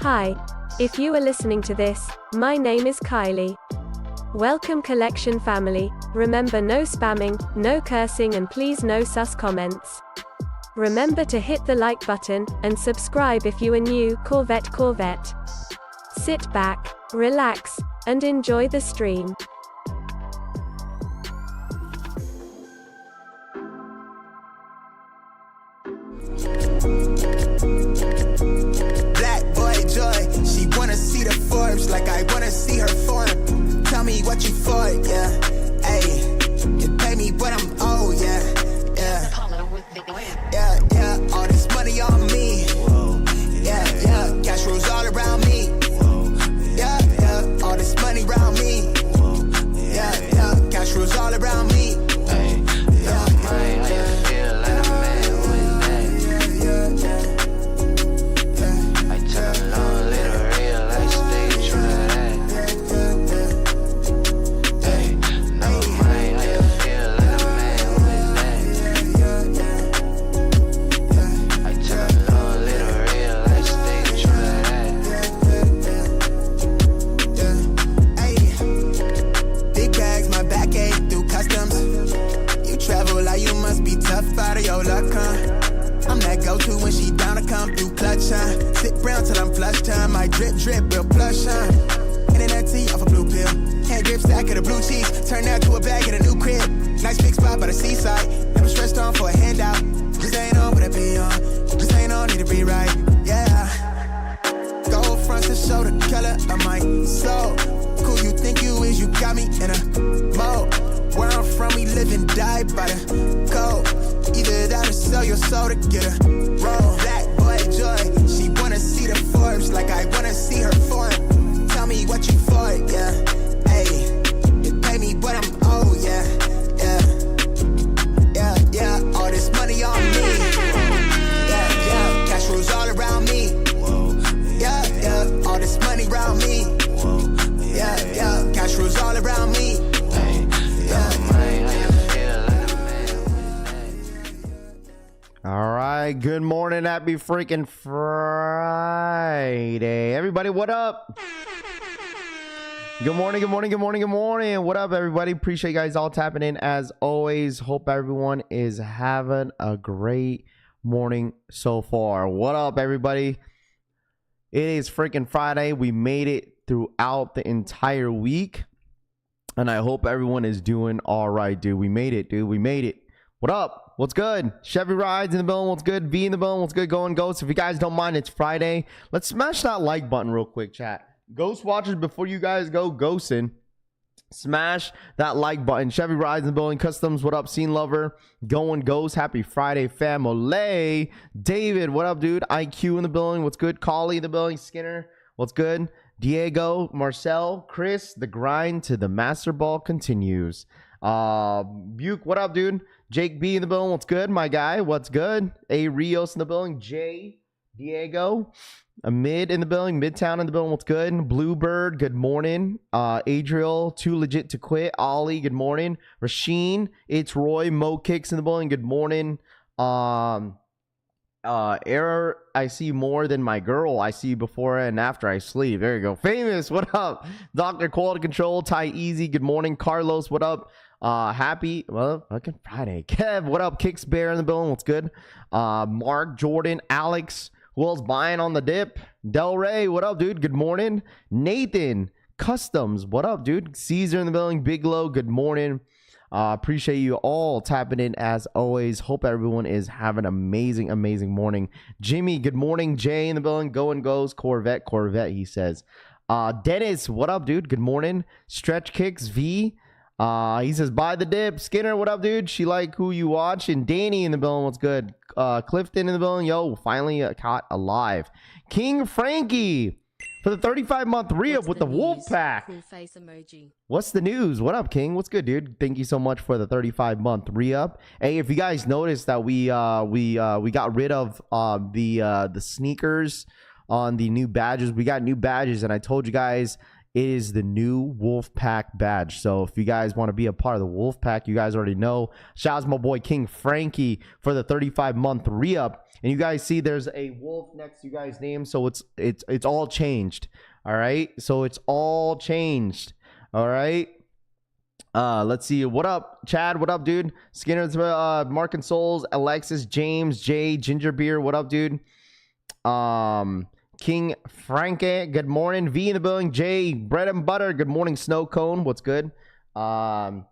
Hi. If you are listening to this, my name is Kylie. Welcome collection family. Remember, no spamming, no cursing, and please no sus comments. Remember to hit the like button and subscribe if you are new. Corvette. Sit back, relax, and enjoy the stream. Black boy joy, she wanna see the Forbes like I wanna see her form. Tell me what you for, yeah. Ayy, you pay me what I'm owed, yeah. Yeah, all this money on me. Yeah, cash rolls all around me. Yeah, all this money around me. Yeah, cash rolls all around me. Out of your luck, huh? I'm that go-to when she down to come through clutch, huh? Sit brown till I'm flush time. My drip real plush, huh? Internet tea off a blue pill. Hand grip stack of the blue cheese. Turn that to a bag at a new crib. Nice big spot by the seaside. Never stressed on for a handout. Just ain't on, but I be on. Just ain't on, need to be right. Yeah. Gold fronts to show the color of my soul. Cool you think you is, you got me in a mode. Where I'm from, we live and die by the code. Either that or sell your soul to get a roll. Black boy joy, she wanna see the Forbes like I wanna see her form. Tell me what you for, yeah. Ayy, you pay me what I'm owed, yeah. Yeah, all this money on me. Yeah, cash rolls all around me. Yeah, all this money around me. Yeah, cash rolls all around me. All right, good morning, happy freaking Friday. Everybody, what up? Good morning. What up, everybody? Appreciate you guys all tapping in as always. Hope everyone is having a great morning so far. What up, everybody? It is freaking Friday. We made it throughout the entire week, and I hope everyone is doing all right, dude. We made it, dude. We made it. What up? What's good? Chevy Rides in the building. What's good? V in the building. What's good? Going Ghost. If you guys don't mind, it's Friday. Let's smash that like button real quick, chat. Ghost watchers, before you guys go ghosting, smash that like button. Chevy Rides in the building. Customs, what up? Scene Lover. Going Ghost. Happy Friday, family. David, what up, dude? IQ in the building. What's good? Collie in the building. Skinner, what's good? Diego, Marcel, Chris, the grind to the master ball continues. Buke, what up, dude? Jake B in the building, what's good, my guy? What's good? A Rios in the building. Jay, Diego, Mid in the building. Midtown in the building, what's good? Bluebird, good morning. Adriel, too legit to quit. Ollie, good morning. Rasheen, it's Roy. Mo Kicks in the building, good morning. Error, I see more than my girl. I see before and after I sleep. There you go. Famous, what up? Dr. Quality Control, Ty Easy, good morning. Carlos, what up? Happy fucking Friday. Kev, what up? Kicks Bear in the building, what's good? Mark, Jordan, Alex, who else buying on the dip? Del Rey, what up, dude? Good morning. Nathan Customs, what up, dude? Caesar in the building. Bigelow, good morning. Appreciate you all tapping in as always. Hope everyone is having an amazing morning. Jimmy, good morning. Jay in the building. Going Goes. Corvette, he says. Dennis, what up, dude? Good morning. Stretch Kicks V. He says, buy the dip. Skinner, what up, dude? She like who you watch. And Danny in the building, what's good? Clifton in the building. Yo, finally caught alive. King Frankie for the 35-month re-up with the Wolf Pack. Cool face emoji. What's the news? What up, King? What's good, dude? Thank you so much for the 35-month re-up. Hey, if you guys noticed that we got rid of the Snkrs on the new badges. We got new badges, and I told you guys it is the new Wolf Pack badge. So if you guys want to be a part of the Wolf Pack, you guys already know. Shout out to my boy King Frankie for the 35-month re-up. And you guys see there's a wolf next to you guys' name, so it's all changed. All right, so it's all changed. All right. Let's see. What up, Chad? What up, dude? Skinner's, Mark and Souls, Alexis, James, Jay, Ginger Beer. What up, dude? King Frankie. Good morning. V in the building. Jay, Bread and Butter. Good morning. Snow Cone. What's good? Chaotic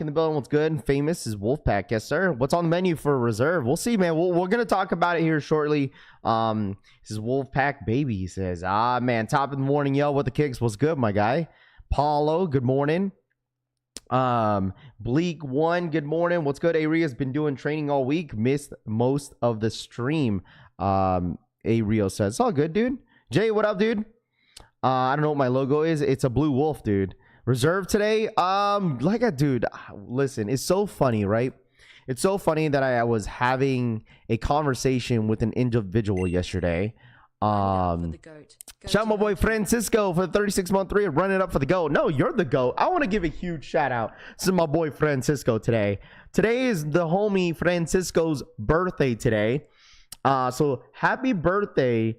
in the building. What's good? Famous is Wolfpack. Yes, sir. What's on the menu for reserve? We'll see, man. We're gonna talk about it here shortly. This is Wolfpack baby. He says, man, top of the morning, yo. What the kicks? What's good, my guy? Paulo, good morning. Bleak One, good morning. What's good? Aria's been doing training all week. Missed most of the stream. Ario says, it's all good, dude. Jay, what up, dude? I don't know what my logo is. It's a blue wolf, dude. Reserve today. Dude, listen, it's so funny, right? It's so funny that I was having a conversation with an individual yesterday. Shout out my boy Francisco for the 36-month 3. Run it up for the GOAT. No, you're the GOAT. I want to give a huge shout out to my boy Francisco today. Today is the homie Francisco's birthday today. So happy birthday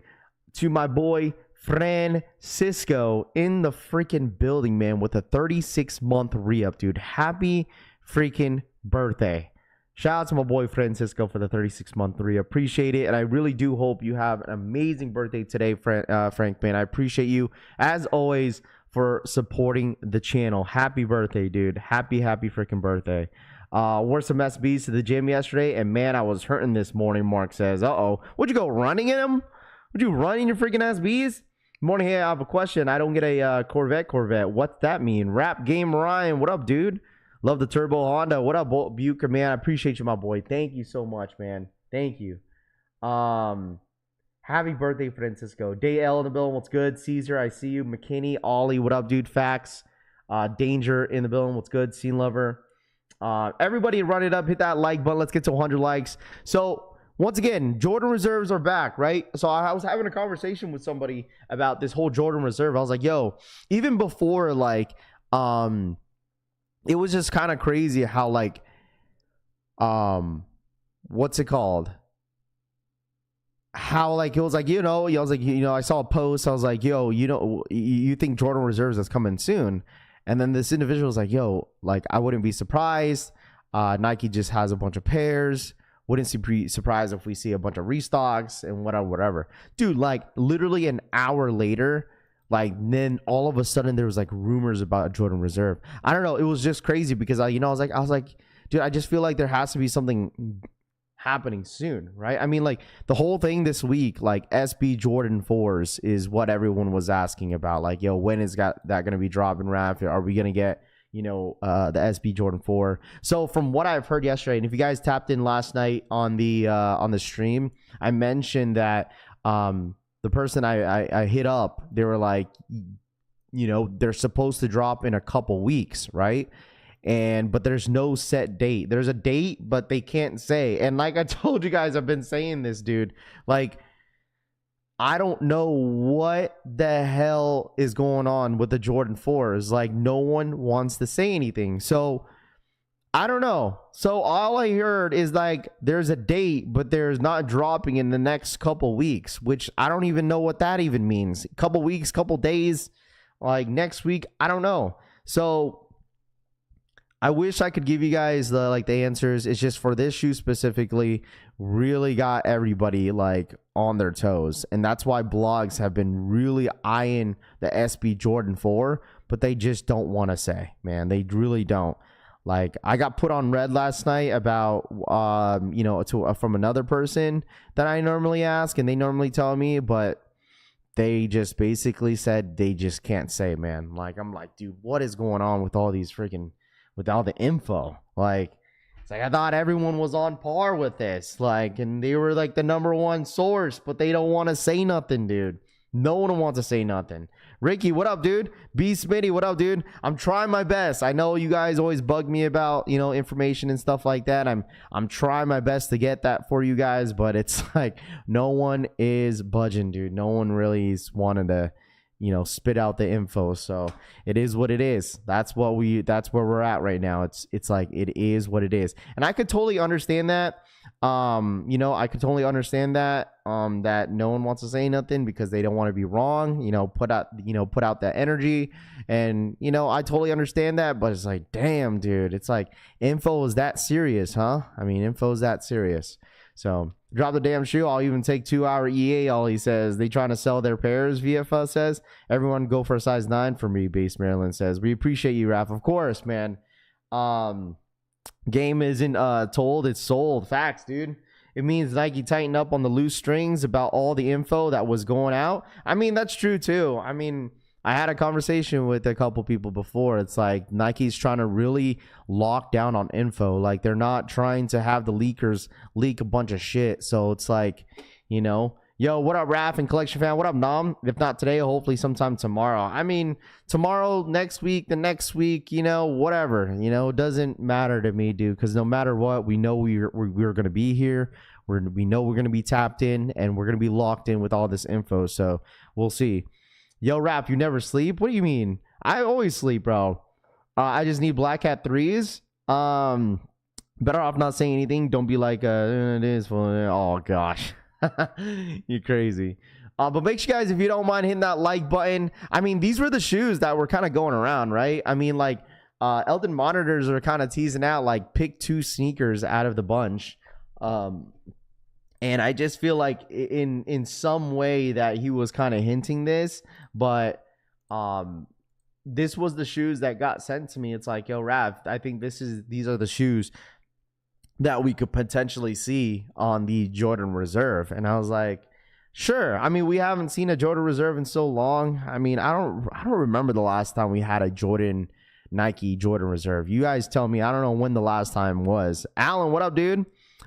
to my boy Francisco in the freaking building, man, with a 36-month re-up, dude. Happy freaking birthday. Shout out to my boy Francisco for the 36-month 3. Appreciate it. And I really do hope you have an amazing birthday today, Frank, man. I appreciate you, as always, for supporting the channel. Happy birthday, dude. Happy freaking birthday. Wore some SBs to the gym yesterday, and man, I was hurting this morning, Mark says. Uh-oh. Would you go running in them? Would you run in your freaking SBs? Morning, hey, I have a question. I don't get a Corvette. What's that mean? Rap Game Ryan, what up, dude? Love the Turbo Honda. What up, Buka, man? I appreciate you, my boy. Thank you so much, man. Thank you. Happy birthday, Francisco. Day L in the building. What's good? Caesar, I see you. McKinney, Ollie, what up, dude? Facts. Danger in the building. What's good? Scene Lover. Everybody run it up. Hit that like button. Let's get to 100 likes. So, once again, Jordan reserves are back, right? So, I was having a conversation with somebody about this whole Jordan reserve. I was like, yo, even before, like, it was just kind of crazy how, like, what's it called? How, like, it was like, I was like, I saw a post. I was like, yo, you think Jordan reserves is coming soon? And then this individual was like, yo, like, I wouldn't be surprised. Nike just has a bunch of pairs. Wouldn't be surprised if we see a bunch of restocks and whatever. Dude, like, literally an hour later, like, then all of a sudden there was like rumors about a Jordan reserve. I don't know. It was just crazy because I was like, dude, I just feel like there has to be something happening soon, right? I mean, like, the whole thing this week, like, SB Jordan 4s is what everyone was asking about. Like, yo, when is that going to be dropping, Raph? Are we going to get, the SB Jordan 4? So from what I've heard yesterday, and if you guys tapped in last night on the stream, I mentioned that, the person I hit up, they were like, they're supposed to drop in a couple weeks, right? But there's no set date. There's a date, but they can't say. And like I told you guys, I've been saying this, dude. Like, I don't know what the hell is going on with the Jordan 4s. Like, no one wants to say anything. So, I don't know. So all I heard is like there's a date, but there's not dropping in the next couple weeks, which I don't even know what that even means. Couple weeks, couple days, like next week, I don't know. So I wish I could give you guys the answers. It's just for this shoe specifically, really got everybody like on their toes, and that's why blogs have been really eyeing the SB Jordan 4, but they just don't want to say, man. They really don't. Like, I got put on red last night about, from another person that I normally ask, and they normally tell me, but they just basically said they just can't say, man. Like, I'm like, dude, what is going on with all these with all the info? Like, it's like, I thought everyone was on par with this, like, and they were like the #1 source, but they don't want to say nothing, dude. No one wants to say nothing. Ricky, what up, dude? B Smitty, what up, dude? I'm trying my best. I know you guys always bug me about, information and stuff like that. I'm trying my best to get that for you guys, but it's like no one is budging, dude. No one really is wanting to, spit out the info. So it is what it is. That's where we're at right now. It's like, it is what it is. And I could totally understand that. You know, I could totally understand that, that no one wants to say nothing because they don't want to be wrong, you know, put out that energy. And, you know, I totally understand that, but it's like, damn, dude, it's like info is that serious, huh? I mean, info is that serious. So drop the damn shoe. I'll even take 2-hour EA. All he says, they trying to sell their pairs. VFA says, everyone go for a size 9 for me. Base Maryland says, we appreciate you, Raph. Of course, man. Game isn't told, it's sold. Facts, dude. It means Nike tightened up on the loose strings about all the info that was going out. I mean, that's true too. I mean, I had a conversation with a couple people before. It's like Nike's trying to really lock down on info. Like, they're not trying to have the leakers leak a bunch of shit. So it's like, you know, yo, what up, Raph and Collection Fan? What up, Nom? If not today, hopefully sometime tomorrow. I mean, tomorrow, next week, the next week, you know, whatever. You know, it doesn't matter to me, dude, because no matter what, we know we're going to be here. We know we're going to be tapped in, and we're going to be locked in with all this info. So we'll see. Yo, Rap, you never sleep? What do you mean? I always sleep, bro. I just need Black Hat 3s. Better off not saying anything. Don't be like, it is full. Oh, gosh. You're crazy. But make sure, guys, if you don't mind hitting that like button. I mean, these were the shoes that were kind of going around, right? I mean, like, Eldon Monitors are kind of teasing out, like, pick 2 sneakers out of the bunch. And I just feel like in some way that he was kind of hinting this, but this was the shoes that got sent to me. It's like, yo, Rav, I think these are the shoes that we could potentially see on the Jordan Reserve. And I was like, sure. I mean, we haven't seen a Jordan Reserve in so long. I mean, I don't remember the last time we had a Nike Jordan Reserve. You guys tell me. I don't know when the last time was. Alan, what up, dude?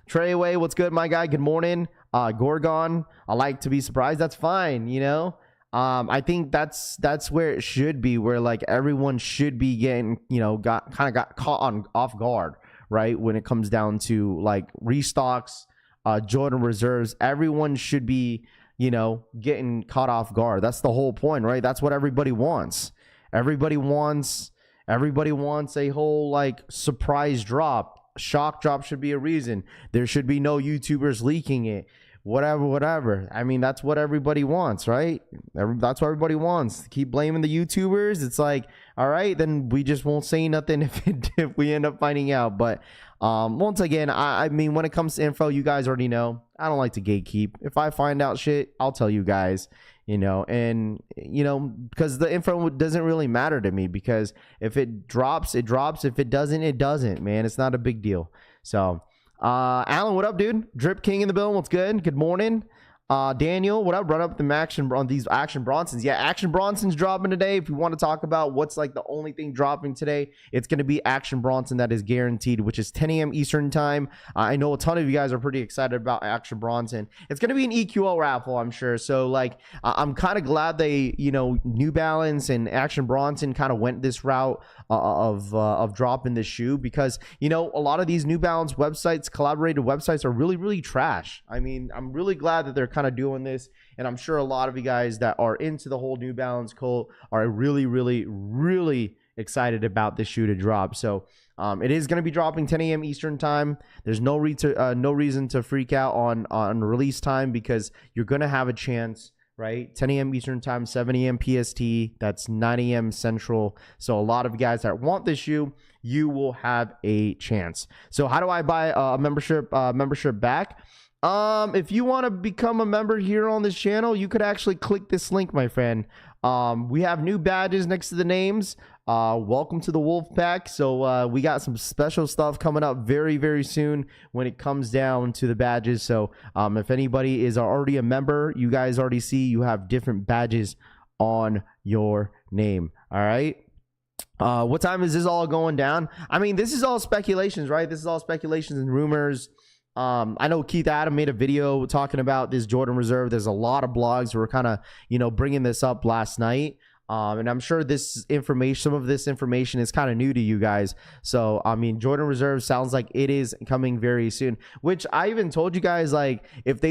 Treyway, what's good, my guy? Good morning. Gorgon, I like to be surprised. That's fine, you know. I think that's where it should be, where like everyone should be getting, you know, got caught off guard, right? When it comes down to like restocks, Jordan Reserves, everyone should be, you know, getting caught off guard. That's the whole point, right? That's what everybody wants. Everybody wants a whole like surprise drop. Shock drop should be a reason. There should be no YouTubers leaking it. Whatever. I mean, that's what everybody wants, right? That's what everybody wants. Keep blaming the YouTubers. It's like, all right, then we just won't say nothing if we end up finding out. But once again, I mean, when it comes to info, you guys already know. I don't like to gatekeep. If I find out shit, I'll tell you guys. You know, and you know, because the info doesn't really matter to me, because if it drops, it drops. If it doesn't, it doesn't, man. It's not a big deal. So Alan, what up, dude? Drip King in the building. What's good? Good morning. Daniel, what up? Run up the action on these Action Bronsons. Yeah, Action Bronson's dropping today. If you want to talk about what's like the only thing dropping today, it's going to be Action Bronson. That is guaranteed, which is 10 a.m. Eastern time. I know a ton of you guys are pretty excited about Action Bronson. It's going to be an EQL raffle, I'm sure. So like, I'm kind of glad they, you know, New Balance and Action Bronson kind of went this route of dropping the shoe, because, you know, a lot of these New Balance websites, collaborated websites, are really, really trash. I mean, I'm really glad that they're kind of doing this, and I'm sure a lot of you guys that are into the whole New Balance cult are really, really, really excited about this shoe to drop. So it is going to be dropping 10 a.m. Eastern time. There's no reason to freak out on release time, because you're going to have a chance, right? 10 a.m. Eastern time, 7 a.m. PST, that's 9 a.m. Central. So a lot of you guys that want this shoe, you will have a chance. So how do I buy a membership back? If you want to become a member here on this channel, you could actually click this link, my friend. We have new badges next to the names. Welcome to the Wolf Pack. So we got some special stuff coming up very, very soon when it comes down to the badges. So if anybody is already a member, you guys already see you have different badges on your name. All right. What time is this all going down? I mean, this is all speculations, right? This is all speculations and rumors. I know Keith Adam made a video talking about this Jordan Reserve. There's a lot of blogs who were kind of, you know, bringing this up last night. And I'm sure some of this information is kind of new to you guys. So, I mean, Jordan Reserve sounds like it is coming very soon, which I even told you guys, like, if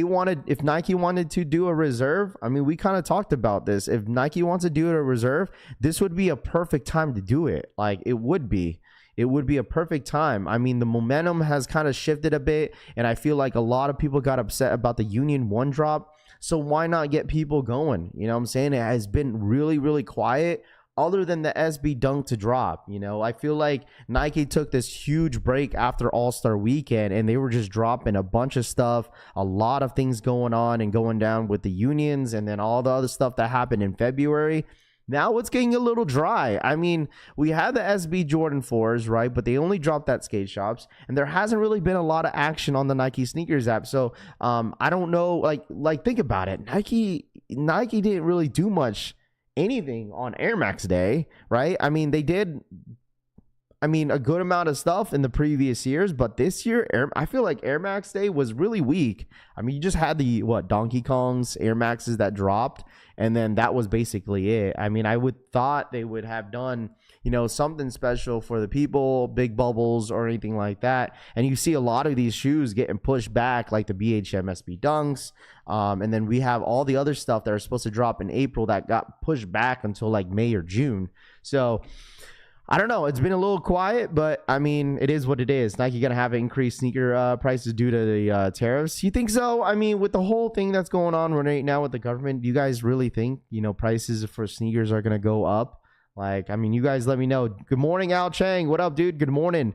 Nike wanted to do a Reserve, I mean, we kind of talked about this. If Nike wants to do a Reserve, this would be a perfect time to do it. Like, it would be. it would be a perfect time. I mean, the momentum has kind of shifted a bit, and I feel like a lot of people got upset about the Union 1 drop. So why not get people going? You know what I'm saying? It has been really, really quiet other than the SB Dunk to drop. You know, I feel like Nike took this huge break after All-Star Weekend, and they were just dropping a bunch of stuff, a lot of things going on and going down with the unions, and then all the other stuff that happened in February. Now it's getting a little dry. I mean, we had the SB Jordan 4s, right? But they only dropped at skate shops, and there hasn't really been a lot of action on the Nike Sneakers app. So I don't know. Like think about it. Nike didn't really do much anything on Air Max Day, right? I mean, they did a good amount of stuff in the previous years, but this year I feel like Air Max Day was really weak. I mean, you just had the Donkey Kong's Air Maxes that dropped, and then that was basically it. I mean, I would thought they would have done, you know, something special for the people, big bubbles or anything like that. And you see a lot of these shoes getting pushed back, like the BHM SB Dunks. And then we have all the other stuff that are supposed to drop in April that got pushed back until like May or June. So I don't know. It's been a little quiet, but I mean, it is what it is. Nike gonna have increased sneaker prices due to the tariffs. You think so? I mean, with the whole thing that's going on right now with the government, do you guys really think, you know, prices for sneakers are gonna go up? Like, I mean, you guys let me know. Good morning, Al Chang. What up, dude? Good morning.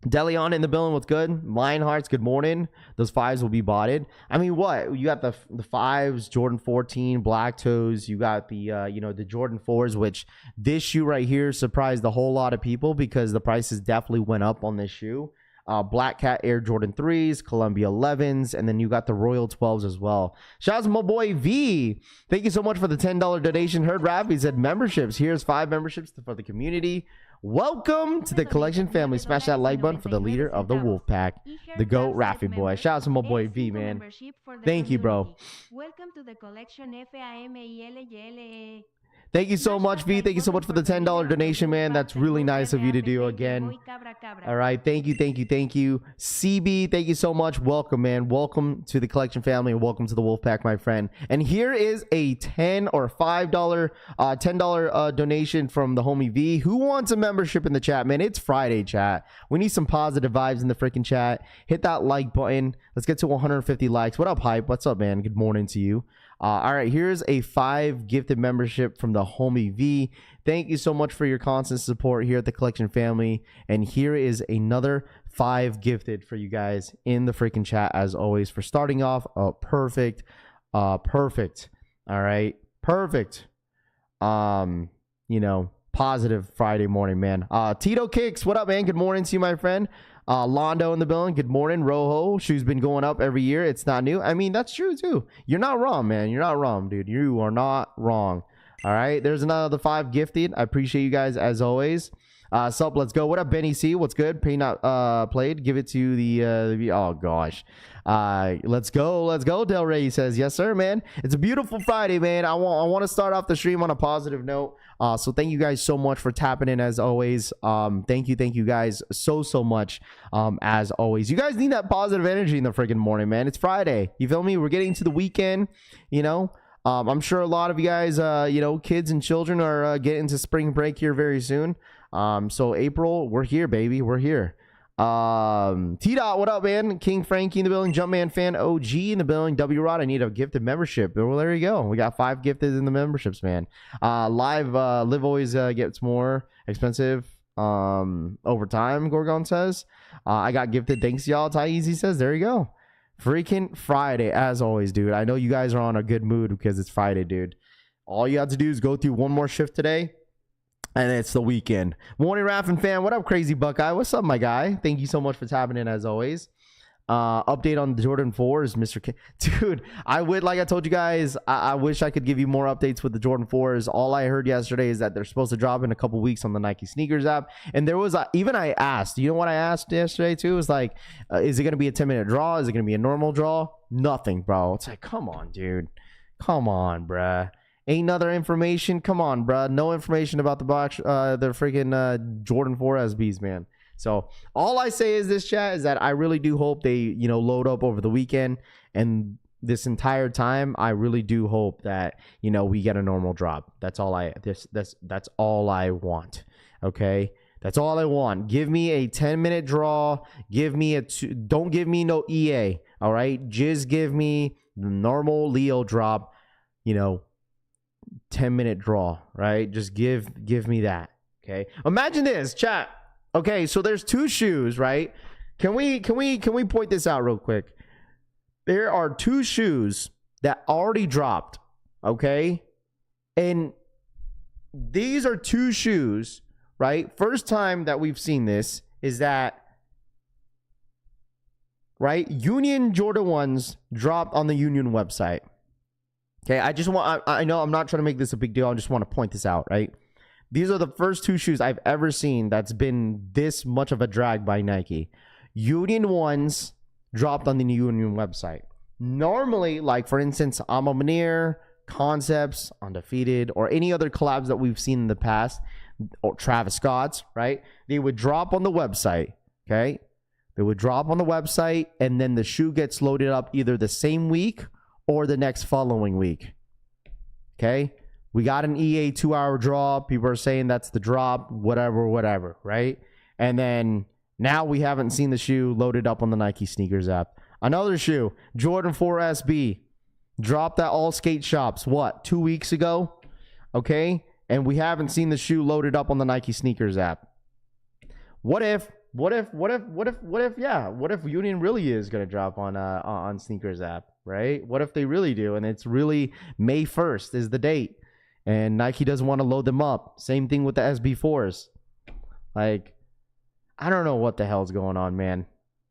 Deleon in the building. What's good? Lionhearts, good morning. Those 5s will be botted. I mean, what? You got the 5s, Jordan 14, Black Toes. You got the, you know, the Jordan 4s, which this shoe right here surprised a whole lot of people because the prices definitely went up on this shoe. Black Cat Air Jordan 3s, Columbia 11s, and then you got the Royal 12s as well. Shout out to my boy V. Thank you so much for the $10 donation. Heard rap. He said memberships. Here's 5 memberships for the community. Welcome to the collection family. Smash that like button for the leader of the Wolf Pack, the GOAT Raffy Boy. Shout out to my boy V, man. Thank you, bro. Welcome to the collection FAMILYL. Thank you so much, V. Thank you so much for the $10 donation, man. That's really nice of you to do again. All right. Thank you. CB, thank you so much. Welcome, man. Welcome to the collection family and welcome to the Wolfpack, my friend. And here is a $10 or $10 donation from the homie V. Who wants a membership in the chat, man? It's Friday, chat. We need some positive vibes in the freaking chat. Hit that like button. Let's get to 150 likes. What up, Hype? What's up, man? Good morning to you. All right, here's a 5 gifted membership from the homie V. Thank you so much for your constant support here at the collection family. And here is another 5 gifted for you guys in the freaking chat, as always, for starting off perfect. All right, perfect. You know, positive Friday morning, man. Tito Kicks, what up, man? Good morning to you, my friend. Londo in the building. Good morning. Rojo. Shoes been going up every year. It's not new. I mean, that's true too. You're not wrong, man. You're not wrong, dude. You are not wrong. All right. There's another 5 gifted. I appreciate you guys as always. Sup, let's go. What up, Benny C? What's good? Pay not played. Give it to the oh gosh. Let's go. Del Rey says, yes, sir, man. It's a beautiful Friday, man. I want to start off the stream on a positive note. So thank you guys so much for tapping in as always. Thank you guys so much. As always, you guys need that positive energy in the freaking morning, man. It's Friday. You feel me? We're getting to the weekend, you know. I'm sure a lot of you guys, you know, kids and children are getting to spring break here very soon. So April, we're here, baby. We're here. T-Dot, what up, man? King Frankie in the building. Jumpman fan OG in the building. W-Rod, I need a gifted membership. Well, there you go. We got 5 gifted in the memberships, man. Live always gets more expensive over time, Gorgon says. I got gifted. Thanks, y'all. Ty Easy says, there you go. Freaking Friday, as always, dude. I know you guys are on a good mood because it's Friday, dude. All you have to do is go through one more shift today, and it's the weekend. Morning, Raffin fan. What up, Crazy Buckeye? What's up, my guy? Thank you so much for tapping in, as always. Update on the Jordan 4s, Mr. K. Dude, like I told you guys, I wish I could give you more updates with the Jordan 4s. All I heard yesterday is that they're supposed to drop in a couple weeks on the Nike Sneakers app. And there was, even I asked, you know what I asked yesterday too? It was like, is it going to be a 10-minute draw? Is it going to be a normal draw? Nothing, bro. It's like, come on, dude. Come on, bruh. Ain't another information. Come on, bruh. No information about the box, the freaking Jordan 4 SBs, man. So all I say is this, chat, is that I really do hope they, you know, load up over the weekend, and this entire time I really do hope that, you know, we get a normal drop. That's all I that's all I want. Okay, That's all I want. Give me a 10-minute draw. Give me don't give me no EA. All right. Just give me the normal Leo drop, 10-minute draw, right? Just give me that. Okay. Imagine this, chat. Okay, so there's two shoes, right? Can we point this out real quick? There are two shoes that already dropped, okay? And these are two shoes, right? First time that we've seen this is that, right? Union Jordan 1s dropped on the Union website. Okay, I know I'm not trying to make this a big deal. I just want to point this out, right? These are the first two shoes I've ever seen that's been this much of a drag by Nike. Union 1s dropped on the Union website. Normally, like for instance, Alma Manir, Concepts, Undefeated, or any other collabs that we've seen in the past, or Travis Scott's, right? They would drop on the website, okay? They would drop on the website, and then the shoe gets loaded up either the same week or the next following week, okay? We got an EA 2-hour draw. People are saying that's the drop, whatever, right? And then now we haven't seen the shoe loaded up on the Nike sneakers app. Another shoe, Jordan 4 SB, dropped at all skate shops, 2 weeks ago? Okay? And we haven't seen the shoe loaded up on the Nike sneakers app. What if Union really is going to drop on sneakers app, right? What if they really do? And it's really May 1st is the date. And Nike doesn't want to load them up. Same thing with the SB4s. Like, I don't know what the hell's going on, man.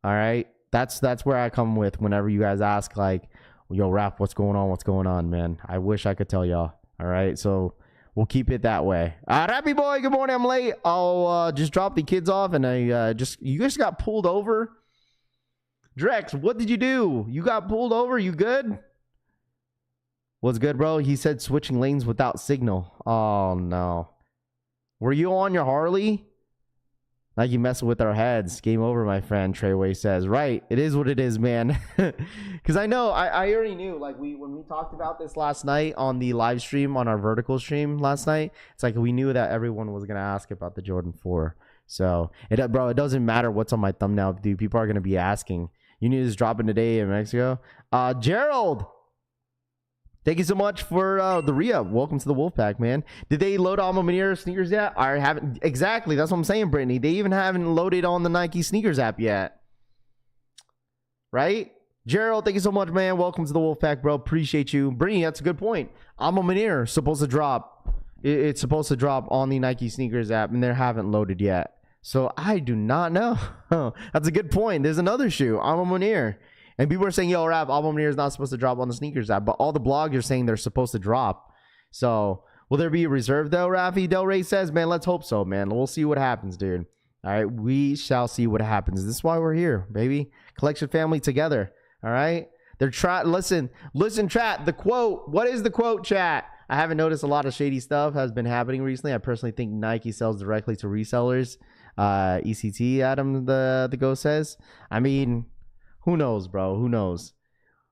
All right? That's where I come with whenever you guys ask, like, yo, Rap, what's going on, man? I wish I could tell y'all. All right? So we'll keep it that way. Rappy boy, good morning. I'm late. I'll just drop the kids off, and you guys got pulled over. Drex, what did you do? You got pulled over? You good? What's good, bro? He said switching lanes without signal. Oh, no. Were you on your Harley? Like you messing with our heads. Game over, my friend, Treyway says. Right. It is what it is, man. Because I know, I already knew, like, when we talked about this last night on the live stream, on our vertical stream last night, it's like we knew that everyone was going to ask about the Jordan 4. So, it doesn't matter what's on my thumbnail, dude. People are going to be asking. You need to just drop in today in Mexico. Gerald! Thank you so much for the re-up. Welcome to the Wolfpack, man. Did they load Alma Manir sneakers yet? I haven't. Exactly. That's what I'm saying, Brittany. They even haven't loaded on the Nike sneakers app yet. Right? Gerald, thank you so much, man. Welcome to the Wolfpack, bro. Appreciate you. Brittany, that's a good point. Alma Manir supposed to drop. It's supposed to drop on the Nike sneakers app, and they haven't loaded yet. So I do not know. That's a good point. There's another shoe, Alma Manir. And people are saying, yo, Rap, Alma Manir is not supposed to drop on the sneakers app. But all the blogs are saying they're supposed to drop. So will there be a reserve, though, Rafi? Del Rey says, man, let's hope so, man. We'll see what happens, dude. All right, we shall see what happens. This is why we're here, baby. Collection family together. All right? They're listen, chat. The quote. What is the quote, chat? I haven't noticed a lot of shady stuff has been happening recently. I personally think Nike sells directly to resellers. ECT, Adam, the Ghost says. I mean... who knows, bro? Who knows?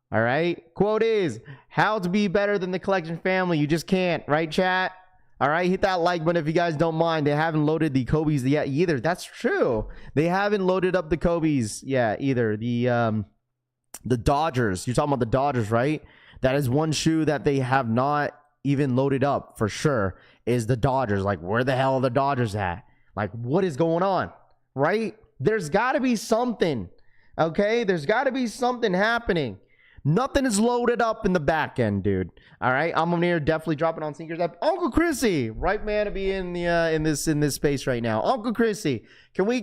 All right. Quote is, how to be better than the collection family. You just can't. Right, chat? All right. Hit that like button if you guys don't mind. They haven't loaded the Kobe's yet either. That's true. They haven't loaded up the Kobe's yet either. The Dodgers. You're talking about the Dodgers, right? That is one shoe that they have not even loaded up for sure, is the Dodgers. Like, where the hell are the Dodgers at? Like, what is going on? Right? There's got to be something. Okay, there's got to be something happening. Nothing is loaded up in the back end, dude. All right, I'm here definitely dropping on sneakers app. Uncle Chrissy, right man to be in the in this space right now. Uncle Chrissy, can we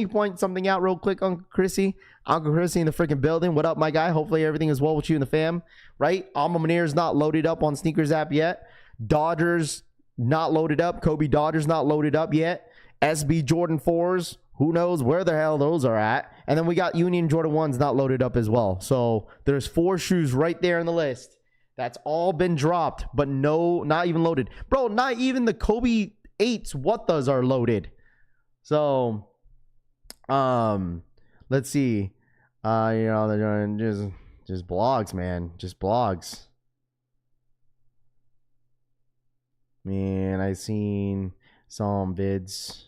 point something out real quick, Uncle Chrissy? Uncle Chrissy in the freaking building. What up, my guy? Hopefully everything is well with you and the fam. Right? Alma Manir is not loaded up on sneakers app yet. Dodgers not loaded up. Kobe Dodgers not loaded up yet. SB Jordan 4s. Who knows where the hell those are at? And then we got Union Jordan 1s not loaded up as well. So there's 4 shoes right there in the list. That's all been dropped, but no, not even loaded. Bro, not even the Kobe 8s, what those are loaded. So, let's see. They're just blogs, man. Just blogs. Man, I seen some vids.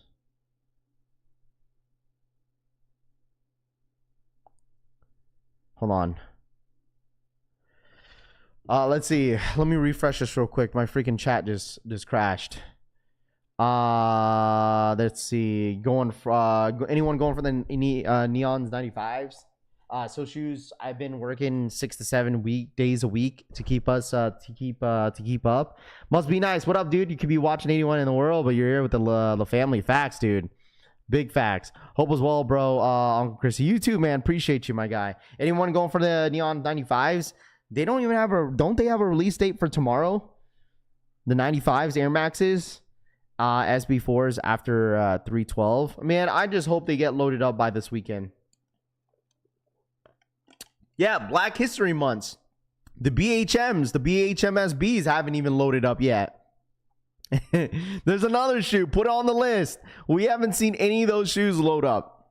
Hold on. Let's see. Let me refresh this real quick. My freaking chat just crashed. Let's see. Going for anyone going for the Neons 95s? So shoes. I've been working 6 to 7 days a week to keep us to keep up. Must be nice. What up, dude? You could be watching 81 in the world, but you're here with the family. Facts, dude. Big facts. Hope as well, bro. Uncle Chris, you too, man. Appreciate you, my guy. Anyone going for the Neon 95s? They don't even have don't they have a release date for tomorrow? The 95s, Air Maxes, SB4s after 312. Man, I just hope they get loaded up by this weekend. Yeah, Black History Months. The BHMs, the BHMSBs haven't even loaded up yet. There's another shoe. Put it on the list. We haven't seen any of those shoes load up.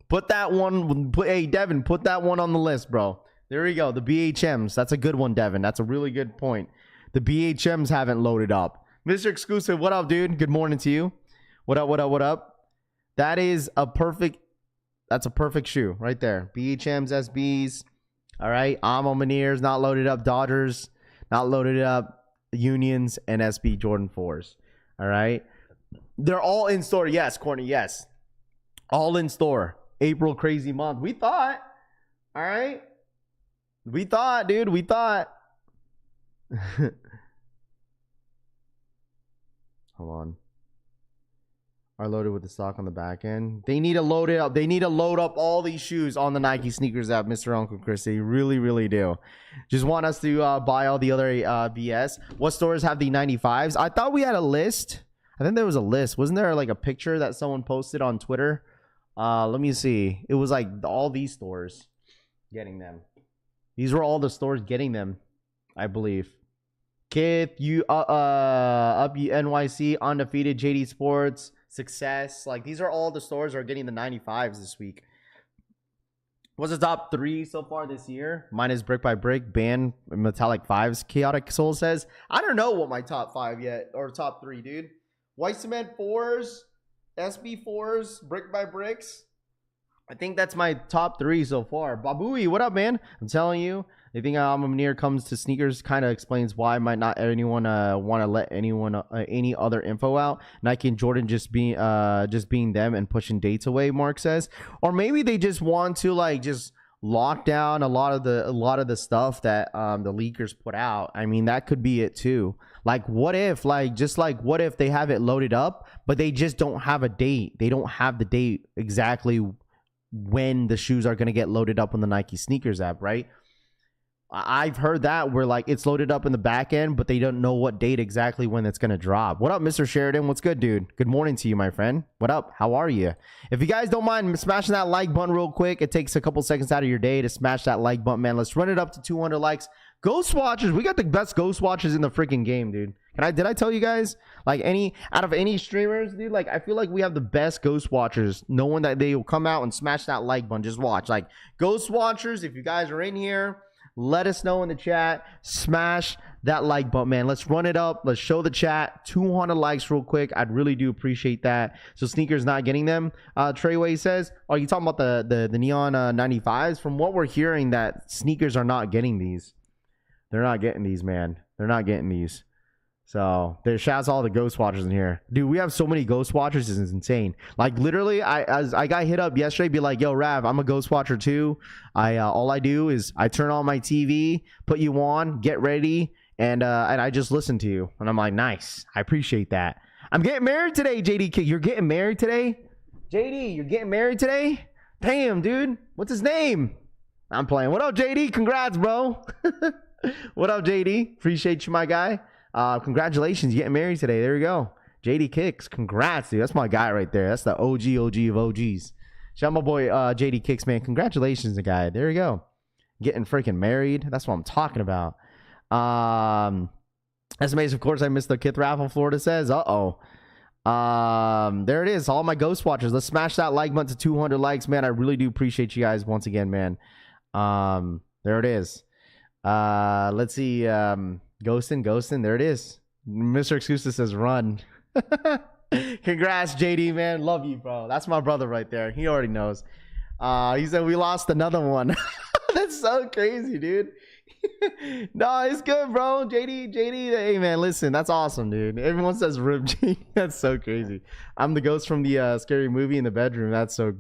Put that one. Hey, Devin, put that one on the list, bro. There you go. The BHMs. That's a good one, Devin. That's a really good point. The BHMs haven't loaded up. Mr. Exclusive, what up, dude? Good morning to you. What up, what up, what up? That is a perfect... That's a perfect shoe right there. BHMs, SBs. All right. Amo Maniers, not loaded up. Dodgers, not loaded up. Unions, and SB Jordan 4s. All right. They're all in store. Yes, Courtney. Yes. All in store. April crazy month. We thought. All right. We thought, dude. We thought. Hold on. Are loaded with the stock on the back end. They need to load it up. They need to load up all these shoes on the Nike Sneakers app, Mr. Uncle Chris. They really, really do. Just want us to buy all the other BS. What stores have the 95s? I thought we had a list. I think there was a list. Wasn't there like a picture that someone posted on Twitter? Let me see. It was like all these stores getting them. These were all the stores getting them, I believe. Kith, up NYC, Undefeated, JD Sports, Success. Like, these are all the stores that are getting the 95s this week. What's the top 3 so far this year? Mine is Brick by Brick, Band, Metallic 5s. Chaotic Soul says, I don't know what my top 5 yet, or top 3, dude. White Cement 4s, SB 4s, Brick by Bricks. I think that's my top 3 so far. Babooey, what up, man? I'm telling you, I think Near comes to sneakers kind of explains why might not anyone want to let anyone any other info out. Nike and Jordan just being them and pushing dates away, Mark says. Or maybe they just want to like just lock down a lot of the stuff that the leakers put out. I mean, that could be it too. Like, what if what if they have it loaded up, but they just don't have a date? They don't have the date exactly when the shoes are going to get loaded up on the Nike Sneakers app, right? I've heard that where like it's loaded up in the back end, but they don't know what date exactly when it's going to drop. What up, Mr. Sheridan? What's good, dude? Good morning to you, my friend. What up? How are you? If you guys don't mind smashing that like button real quick, it takes a couple seconds out of your day to smash that like button, man. Let's run it up to 200 likes. Ghost Watchers, we got the best Ghost Watchers in the freaking game, dude. Did I tell you guys? Like, out of any streamers, dude, like, I feel like we have the best Ghost Watchers, knowing that they will come out and smash that like button. Just watch. Like, Ghost Watchers, if you guys are in here, let us know in the chat. Smash that like button, man. Let's run it up. Let's show the chat 200 likes real quick. I'd really do appreciate that. So Sneakers not getting them. Treyway says, "Oh, you talking about the Neon 95s?" From what we're hearing, that Sneakers are not getting these. They're not getting these, man. They're not getting these. So there's shouts all the Ghost Watchers in here, dude. We have so many Ghost Watchers, it's insane. Like, literally, I got hit up yesterday, be like, yo, Rav, I'm a Ghost Watcher too. All I do is I turn on my TV, put you on, get ready, and I just listen to you. And I'm like, nice, I appreciate that. I'm getting married today, JD Kick. You're getting married today, JD. You're getting married today. Damn, dude. What's his name? I'm playing. What up, JD? Congrats, bro. What up, JD? Appreciate you, my guy. Congratulations, you getting married today. There you go. JD Kicks. Congrats, dude. That's my guy right there. That's the OG of OGs. Shout out my boy JD Kicks, man. Congratulations, the guy. There you go. Getting freaking married. That's what I'm talking about. That's amazing. Of course, I missed the Kith raffle. Florida says, uh-oh. There it is. All my Ghost Watchers. Let's smash that like button to 200 likes, man. I really do appreciate you guys once again, man. There it is. Let's see. Ghostin'. There it is. Mr. Excusa says run. Congrats, JD, man. Love you, bro. That's my brother right there. He already knows. He said we lost another one. That's so crazy, dude. No, it's good, bro. JD, hey man, listen, that's awesome, dude. Everyone says RIP JD. That's so crazy. I'm the ghost from the scary movie in the bedroom. That's so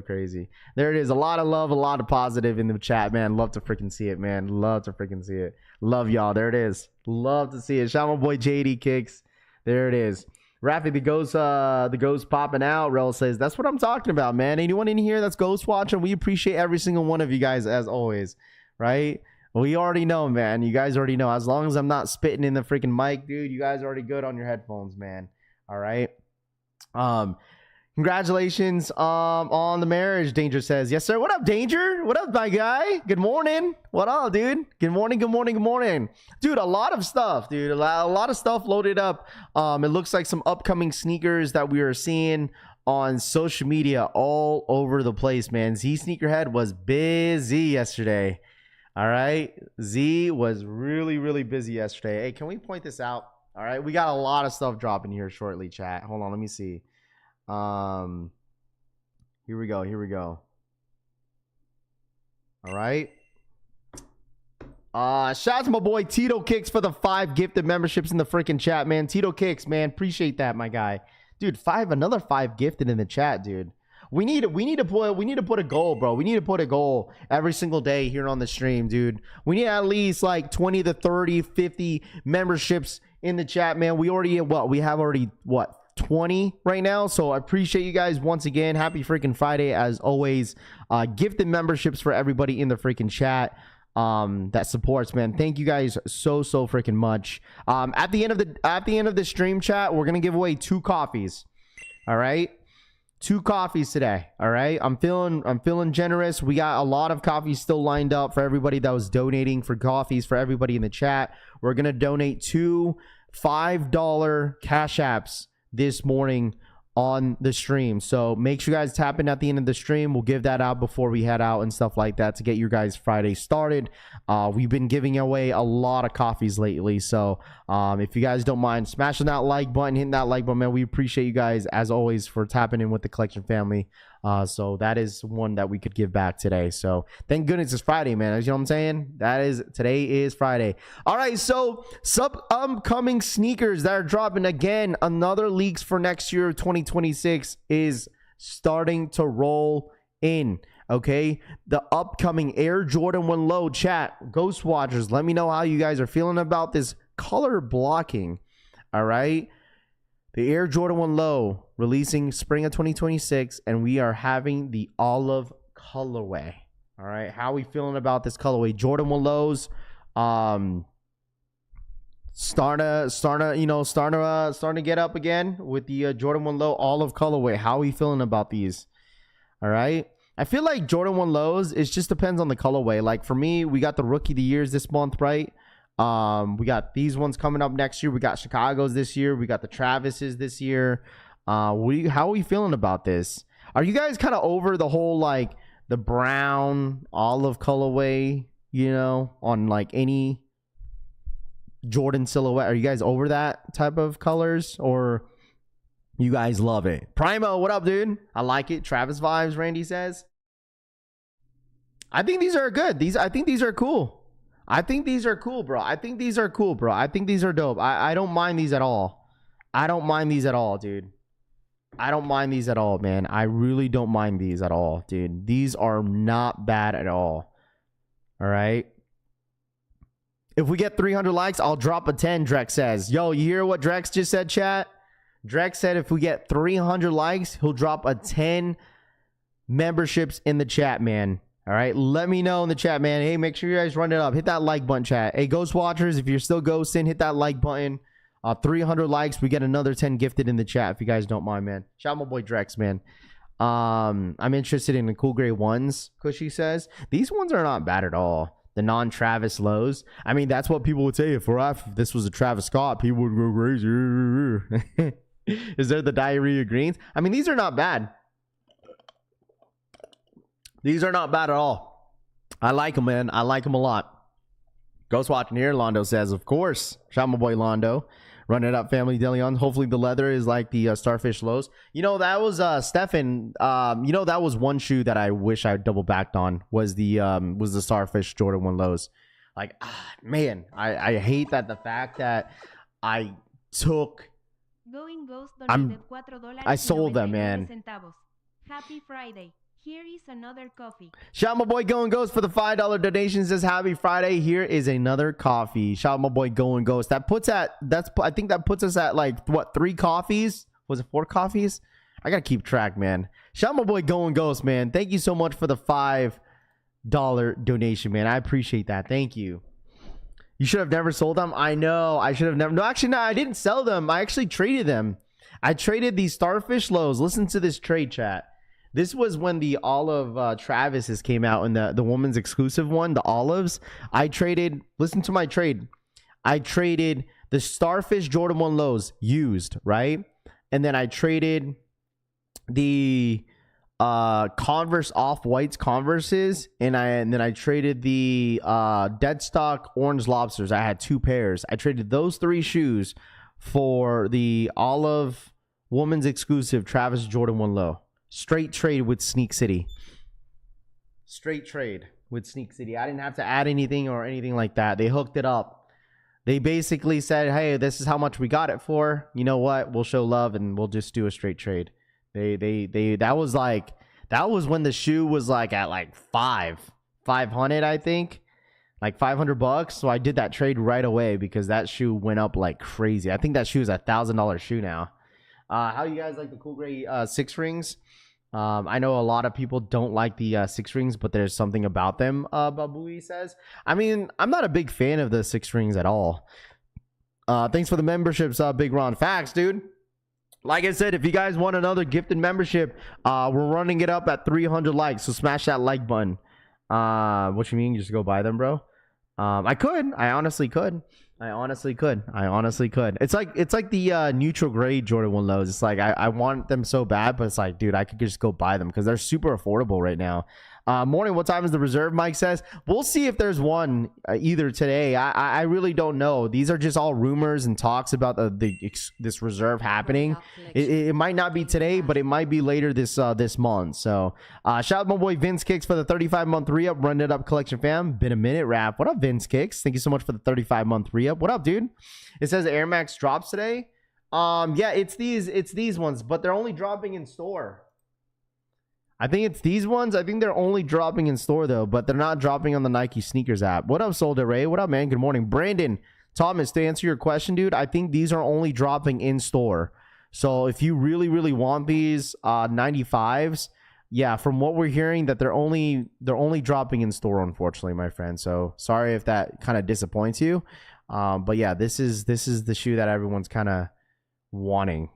crazy. There it is. A lot of love, a lot of positive in the chat, man. Love to freaking see it, man. Love to freaking see it. Love y'all. There it is. Love to see it. Shout out my boy JD Kicks. There it is. Rafi, the ghost popping out. Rel says, that's what I'm talking about, man. Anyone in here that's ghost watching, we appreciate every single one of you guys as always, right? We already know, man. You guys already know. As long as I'm not spitting in the freaking mic, dude, you guys are already good on your headphones, man. All right. Congratulations on the marriage, Danger says. Yes, sir. What up, Danger? What up, my guy? Good morning. What up, dude? Good morning, good morning, good morning. Dude, a lot of stuff, dude. A lot of stuff loaded up. It looks like some upcoming sneakers that we are seeing on social media all over the place, man. Z Sneakerhead was busy yesterday. All right. Z was really, really busy yesterday. Hey, can we point this out? All right. We got a lot of stuff dropping here shortly, chat. Hold on. Let me see. Here we go. All right. Shout out to my boy Tito Kicks for the 5 gifted memberships in the freaking chat, man. Tito Kicks, man. Appreciate that, my guy. Dude, another 5 gifted in the chat, dude. We need to put a goal, bro. We need to put a goal every single day here on the stream, dude. We need at least like 20 to 30, 50 memberships in the chat, man. We have already 20 right now. So I appreciate you guys once again. Happy freaking Friday as always. Gifted memberships for everybody in the freaking chat that supports, man. Thank you guys so freaking much. At the end of the stream, chat, we're gonna give away 2 coffees. All right. 2 coffees today. All right. I'm feeling generous. We got a lot of coffees still lined up for everybody that was donating for coffees for everybody in the chat. We're gonna donate 2 $5 cash apps this morning on the stream. So make sure you guys tap in at the end of the stream. We'll give that out before we head out and stuff like that to get your guys Friday started. We've been giving away a lot of coffees lately. So if you guys don't mind smashing that like button, hitting that like button, man, we appreciate you guys as always for tapping in with the collection family. So that is one that we could give back today. So thank goodness it's Friday, man. You know what I'm saying? Today is Friday. All right. So upcoming sneakers that are dropping again, another leaks for next year, 2026 is starting to roll in. Okay. The upcoming Air Jordan 1 Low, chat, Ghost Watchers, let me know how you guys are feeling about this color blocking. All right. The Air Jordan 1 Low releasing spring of 2026, and we are having the olive colorway. All right, how are we feeling about this colorway? Jordan 1 Lows, starting to get up again with the Jordan 1 Low olive colorway. How are we feeling about these? All right, I feel like Jordan 1 Lows, it just depends on the colorway. Like for me, we got the Rookie of the Years this month, right? We got these ones coming up next year. We got Chicago's this year. We got the Travis's this year. How are we feeling about this? Are you guys kind of over the whole like the brown olive colorway, you know, on like any Jordan silhouette? Are you guys over that type of colors, or you guys love it? Primo, what up, dude? I like it. Travis vibes, Randy says. I think these are good. I think these are cool. I think these are cool, bro. I think these are dope. I don't mind these at all. I don't mind these at all, dude. I don't mind these at all, man. I really don't mind these at all, dude. These are not bad at all. All right. If we get 300 likes, I'll drop a 10, Drex says. Yo, you hear what Drex just said, chat? Drex said if we get 300 likes, he'll drop a 10 memberships in the chat, man. All right, let me know in the chat, man. Hey, make sure you guys run it up. Hit that like button, chat. Hey, Ghost Watchers, if you're still ghosting, hit that like button. 300 likes, we get another 10 gifted in the chat if you guys don't mind, man. Shout out my boy Drex, man. I'm interested in the cool gray ones, Cushy says. These ones are not bad at all. The non-Travis lows. I mean, that's what people would say. If this was a Travis Scott, people would go crazy. Is there the diarrhea greens? I mean, these are not bad. These are not bad at all. I like them, man. I like them a lot. Ghost watching here, Londo says, of course. Shout out my boy Londo. Run it up, family DeLeon. Hopefully the leather is like the Starfish lows. You know, that was Stefan. You know, that was one shoe that I wish I double backed on was the Starfish Jordan 1 lows. Like, man, I hate that the fact that I took. I sold them, man. Happy Friday. Here is another coffee. Shout out my boy Going Ghost for the $5 donation. Says happy Friday. Here is another coffee. Shout out my boy Going Ghost. I think that puts us at like what, 3 coffees? Was it 4 coffees? I gotta keep track, man. Shout out my boy Going Ghost, man. Thank you so much for the $5 donation, man. I appreciate that. Thank you. You should have never sold them. I know. I should have never. No, actually, no. I didn't sell them. I actually traded them. I traded these Starfish lows. Listen to this trade, chat. This was when the olive Travis's came out in the woman's exclusive one, the olives. I traded, listen to my trade. I traded the Starfish Jordan 1 lows used, right? And then I traded the Converse off-whites Converses, and then I traded the dead stock orange lobsters. I had 2 pairs. I traded those 3 shoes for the olive woman's exclusive Travis Jordan 1 low. Straight trade with Sneak City. Straight trade with Sneak City. I didn't have to add anything or anything like that. They hooked it up. They basically said, hey, this is how much we got it for. You know what? We'll show love and we'll just do a straight trade. That was when the shoe was like at like 500, I think. Like $500. So I did that trade right away because that shoe went up like crazy. I think that shoe is a $1,000 shoe now. How you guys like the cool gray 6 rings? I know a lot of people don't like the 6 rings, but there's something about them, Babui says. I mean, I'm not a big fan of the 6 rings at all. Thanks for the memberships, Big Ron. Facts, dude. Like I said, if you guys want another gifted membership, we're running it up at 300 likes, so smash that like button. What you mean? Just go buy them, bro? I could. I honestly could. It's like the neutral grade Jordan 1 lows. It's like I want them so bad, but it's like, dude, I could just go buy them because they're super affordable right now. Morning, what time is the reserve? Mike says. We'll see if there's one either today. I really don't know. These are just all rumors and talks about this reserve happening. It might not be today, but it might be later this month. So shout out my boy Vince Kicks for the 35-month re-up. Run it up, collection fam. Been a minute, rap. What up, Vince Kicks? Thank you so much for the 35-month re-up. What up, dude? It says Air Max drops today. Yeah, it's these ones, but they're only dropping in store. I think it's these ones. I think they're only dropping in store, though, but they're not dropping on the Nike Sneakers app. What up, Soldier Ray? What up, man? Good morning. Brandon, Thomas, to answer your question, dude, I think these are only dropping in store. So if you really, really want these 95s, yeah, from what we're hearing, that they're only dropping in store, unfortunately, my friend. So sorry if that kind of disappoints you. But yeah, this is the shoe that everyone's kind of wanting.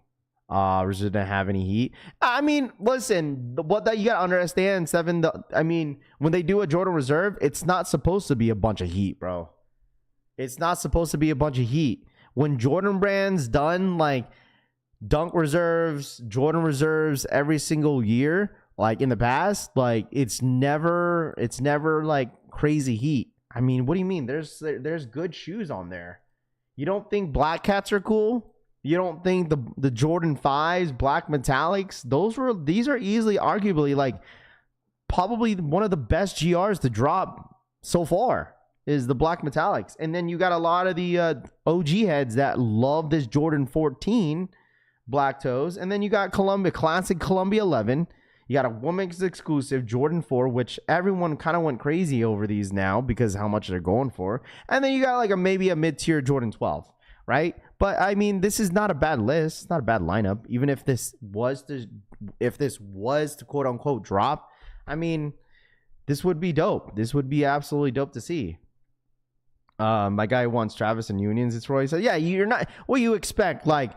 Reserve didn't have any heat. I mean, listen, what that you gotta understand, Seven. I mean, when they do a Jordan Reserve, it's not supposed to be a bunch of heat, bro. It's not supposed to be a bunch of heat. When Jordan Brand's done like Dunk Reserves, Jordan Reserves every single year, like in the past, like it's never like crazy heat. I mean, what do you mean? There's good shoes on there. You don't think Black Cats are cool? You don't think the Jordan 5s, black metallics, these are easily, arguably, like probably one of the best GRs to drop so far is the black metallics. And then you got a lot of the OG heads that love this Jordan 14 black toes. And then you got classic Columbia 11. You got a women's exclusive Jordan 4, which everyone kind of went crazy over these now because how much they're going for. And then you got like maybe a mid-tier Jordan 12, right? But I mean, this is not a bad list. It's not a bad lineup. Even if this was to quote unquote drop, I mean, this would be dope. This would be absolutely dope to see. My guy wants Travis and Unions. It's Roy. So yeah, you're not what you expect. Like,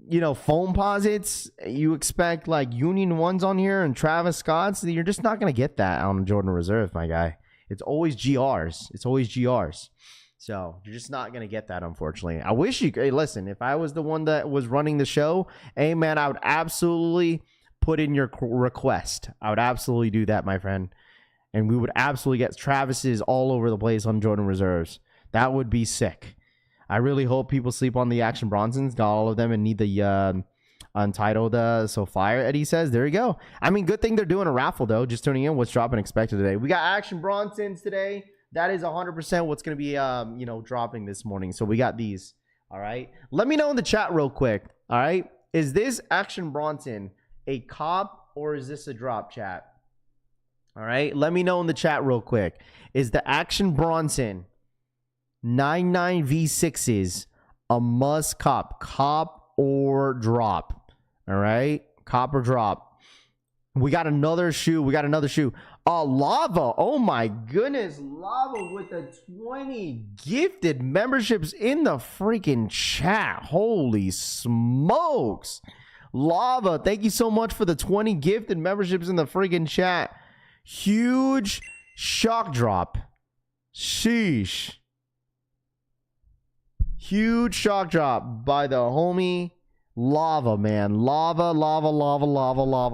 you know, foam posits. You expect like Union ones on here and Travis Scott's. You're just not gonna get that on Jordan Reserve, my guy. It's always GRs. So you're just not going to get that, unfortunately. I wish you could. Hey, listen, if I was the one that was running the show, hey, man, I would absolutely put in your request. I would absolutely do that, my friend. And we would absolutely get Travis's all over the place on Jordan Reserves. That would be sick. I really hope people sleep on the Action Bronsons. Got all of them and need the Untitled. So fire, Eddie says. There you go. I mean, good thing they're doing a raffle though. Just tuning in. What's dropping expected today? We got Action Bronsons today. That is 100% what's going to be dropping this morning. So we got these. All right. Let me know in the chat real quick. All right. Is this Action Bronson a cop or is this a drop, chat? All right. Let me know in the chat real quick. Is the Action Bronson 99 V6s a must cop or drop? All right. Cop or drop. We got another shoe. Lava. Oh my goodness. Lava with the 20 gifted memberships in the freaking chat. Holy smokes. Lava, thank you so much for the 20 gifted memberships in the freaking chat. Huge shock drop. Sheesh. Huge shock drop by the homie Lava, man. Lava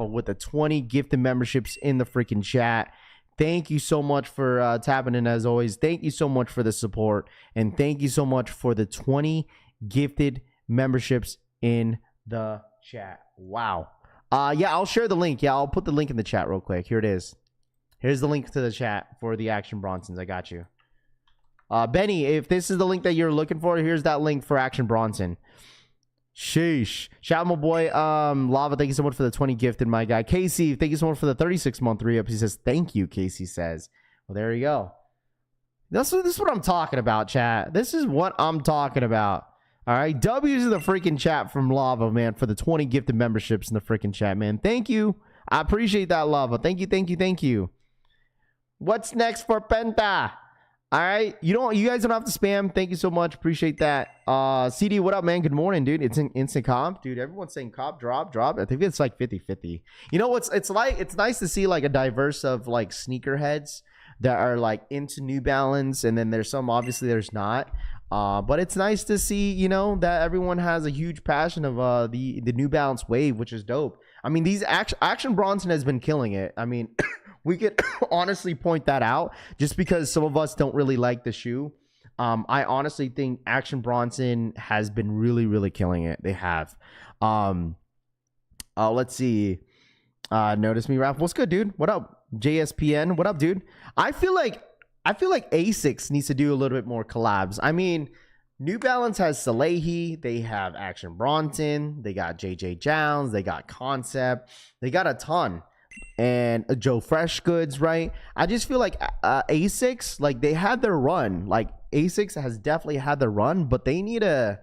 with the 20 gifted memberships in the freaking chat. Thank you so much for tapping in as always. Thank you so much for the support. And thank you so much for the 20 gifted memberships in the chat. Wow. Yeah, I'll share the link. Yeah, I'll put the link in the chat real quick. Here it is. Here's the link to the chat for the Action Bronsons. I got you. Benny, if this is the link that you're looking for, here's that link for Action Bronson. Sheesh. Shout out my boy Lava, thank you so much for the 20 gifted, my guy. Casey, thank you so much for the 36-month re-up. He says, thank you, Casey says. Well, there you go. This is what I'm talking about, chat. This is what I'm talking about. All right. W's in the freaking chat from Lava, man, for the 20 gifted memberships in the freaking chat, man. Thank you. I appreciate that, Lava. Thank you. What's next for Penta? All right, you guys don't have to spam. Thank you so much. Appreciate that. CD, what up, man? Good morning, dude. It's an instant comp, dude. Everyone's saying comp, drop. I think it's like 50-50. You know what's it's like? It's nice to see like a diverse of like sneakerheads that are like into New Balance, and then there's some obviously there's not. But it's nice to see that everyone has a huge passion of the New Balance wave, which is dope. I mean, these Action Bronson has been killing it. I mean. We could honestly point that out just because some of us don't really like the shoe. I honestly think Action Bronson has been really, really killing it. They have. Let's see. Notice me, Raph. What's good, dude? What up? JSPN. What up, dude? I feel like ASICS needs to do a little bit more collabs. I mean, New Balance has Salehi. They have Action Bronson. They got JJ Jones. They got Concept. They got a ton. And Joe Fresh Goods, right? I just feel like ASICS, like they had their run. Like ASICS has definitely had their run, but they need a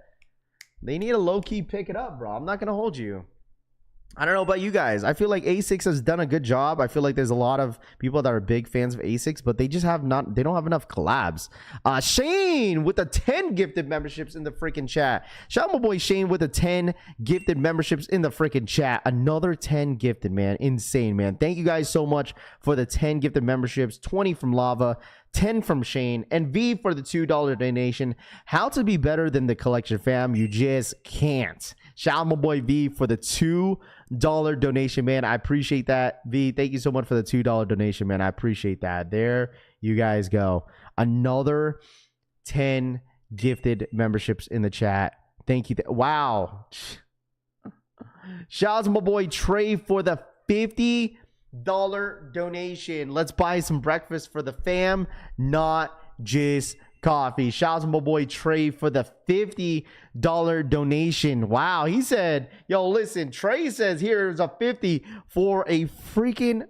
low-key pick it up, bro. I'm not gonna hold you. I don't know about you guys. I feel like ASICS has done a good job. I feel like there's a lot of people that are big fans of ASICS, but they just they don't have enough collabs. Shane with the 10 gifted memberships in the freaking chat. Shout out my boy Shane with the 10 gifted memberships in the freaking chat. Another 10 gifted, man. Insane, man. Thank you guys so much for the 10 gifted memberships. 20 from Lava, 10 from Shane, and V for the $2 donation. How to be better than the collection, fam? You just can't. Shout out my boy V for the $2 donation, man. I appreciate that. V, thank you so much for the $2 donation, man. I appreciate that. There you guys go. Another 10 gifted memberships in the chat. Thank you. Wow. Shout out to my boy Trey for the $50 donation. Let's buy some breakfast for the fam, not just coffee. Shout out to my boy Trey for the $50 donation. Wow, he said, yo, listen, Trey says here's a 50 for a freaking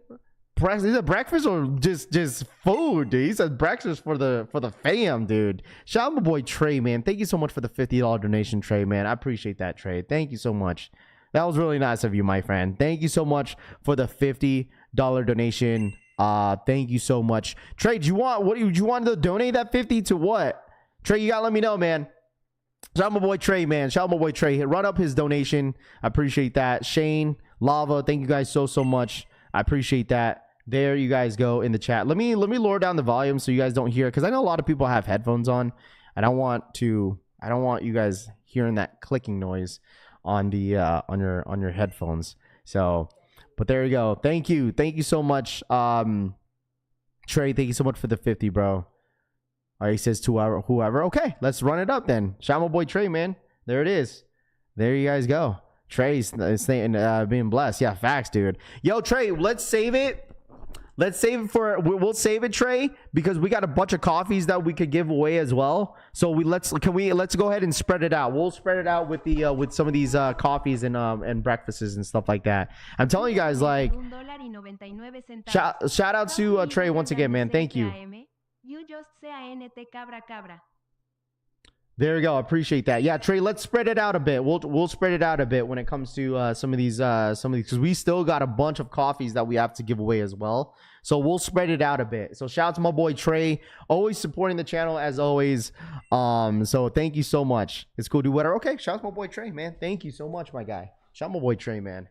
breakfast. Is it breakfast or just food, dude? He said breakfast for the fam, dude. Shout out my boy Trey, man. Thank you so much for the $50 donation, Trey, man. I appreciate that, Trey. Thank you so much. That was really nice of you, my friend. Thank you so much for the $50 donation. Thank you so much. Trey, do you want to donate that 50 to what? Trey, you gotta let me know, man. Shout out my boy Trey, man. Shout out my boy Trey. Run up his donation. I appreciate that. Shane, Lava, thank you guys so much. I appreciate that. There you guys go in the chat. Let me lower down the volume so you guys don't hear, because I know a lot of people have headphones on. I don't want you guys hearing that clicking noise on the on your headphones. So, but there you go. Thank you so much, Trey. Thank you so much for the 50, bro. All right, he says to whoever. Okay, let's run it up then. Shout out my boy Trey, man. There it is. There you guys go. Trey's saying, being blessed. Yeah, facts, dude. Yo, Trey, let's save it. Let's save it for, we'll save it, Trey, because we got a bunch of coffees that we could give away as well. So let's go ahead and spread it out. We'll spread it out with the with some of these coffees and breakfasts and stuff like that. I'm telling you guys, like, shout out to Trey once again, man. Thank you. You just say ANT cabra cabra. There we go. I appreciate that. Yeah, Trey, let's spread it out a bit. We'll spread it out a bit when it comes to some of these because we still got a bunch of coffees that we have to give away as well. So we'll spread it out a bit. So shout out to my boy Trey, always supporting the channel as always. So thank you so much. It's cool, do whatever. Okay, shout out to my boy Trey, man. Thank you so much, my guy. Shout out my boy Trey, man.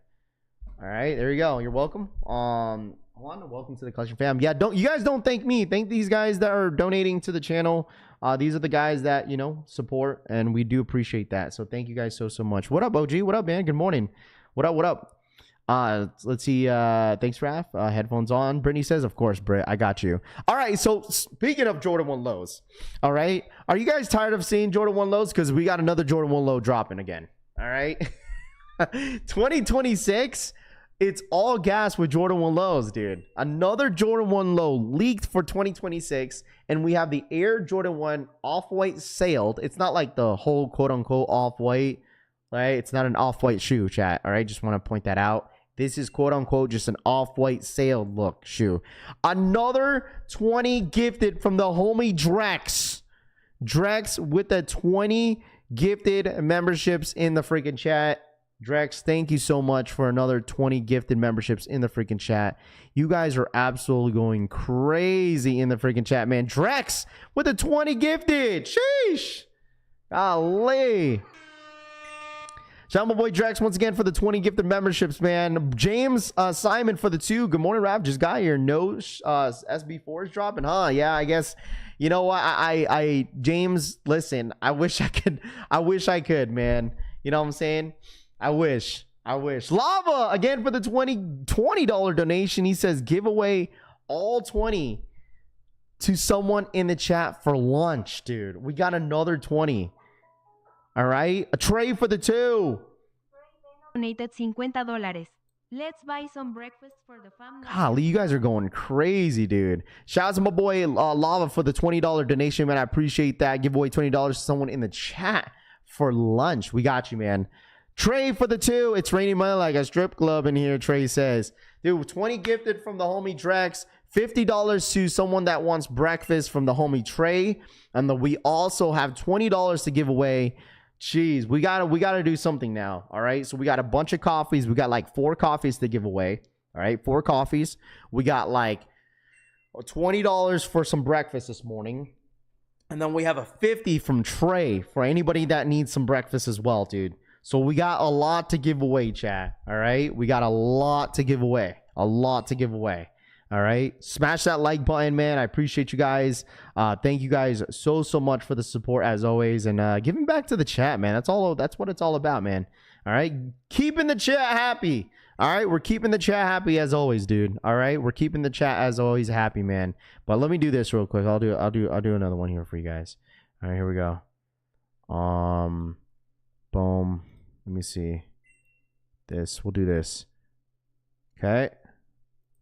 All right, there you go. You're welcome. Welcome to the collection fam. Yeah, you guys don't thank me. Thank these guys that are donating to the channel. These are the guys that, you know, support, and we do appreciate that. So thank you guys so much. What up, OG? What up, man? Good morning. What up? Let's see. Thanks, Raph. Headphones on. Brittany says, of course, Britt, I got you. All right, so speaking of Jordan 1 lows, all right, are you guys tired of seeing Jordan 1 lows? Because we got another Jordan 1 low dropping again. All right. 2026, it's all gas with Jordan 1 lows, dude. Another Jordan 1 low leaked for 2026, and we have the Air Jordan 1 off-white sailed. It's not like the whole quote-unquote off-white, right? It's not an off-white shoe, chat, all right? Just want to point that out. This is quote-unquote just an off-white sailed look shoe. Another 20 gifted from the homie Drex. Drex with the 20 gifted memberships in the freaking chat. Drex, thank you so much for another 20 gifted memberships in the freaking chat. You guys are absolutely going crazy in the freaking chat, man. Drex with the 20 gifted. Sheesh. Golly. Shout out my boy Drex once again for the 20 gifted memberships, man. James Simon for the 2. Good morning, Rap. Just got here. No SB4 is dropping, huh? Yeah, I guess. You know what? I James, listen. I wish I could, man. You know what I'm saying? I wish. Lava again for the $20 donation. He says give away all 20 to someone in the chat for lunch, dude. We got another 20. All right, a tray for the 2. Donated $50. Let's buy some breakfast for the family. Golly, you guys are going crazy, dude. Shout out to my boy Lava for the $20 donation, man. I appreciate that. Give away $20 to someone in the chat for lunch. We got you, man. Trey for the 2. It's raining money like a strip club in here, Trey says. Dude, 20 gifted from the homie Drex. $50 to someone that wants breakfast from the homie Trey. And then we also have $20 to give away. Jeez, we gotta do something now. All right, so we got a bunch of coffees. We got like 4 coffees to give away. All right, 4 coffees. We got like $20 for some breakfast this morning. And then we have a 50 from Trey for anybody that needs some breakfast as well, dude. So we got a lot to give away, chat. All right, we got a lot to give away. All right, smash that like button, man. I appreciate you guys. Thank you guys so much for the support as always, and giving back to the chat, man. That's what it's all about, man. All right, keeping the chat happy. All right, we're keeping the chat happy as always, dude. All right, we're keeping the chat as always happy, man. But let me do this real quick. I'll do another one here for you guys. All right, here we go. Boom. Let me see. We'll do this. Okay.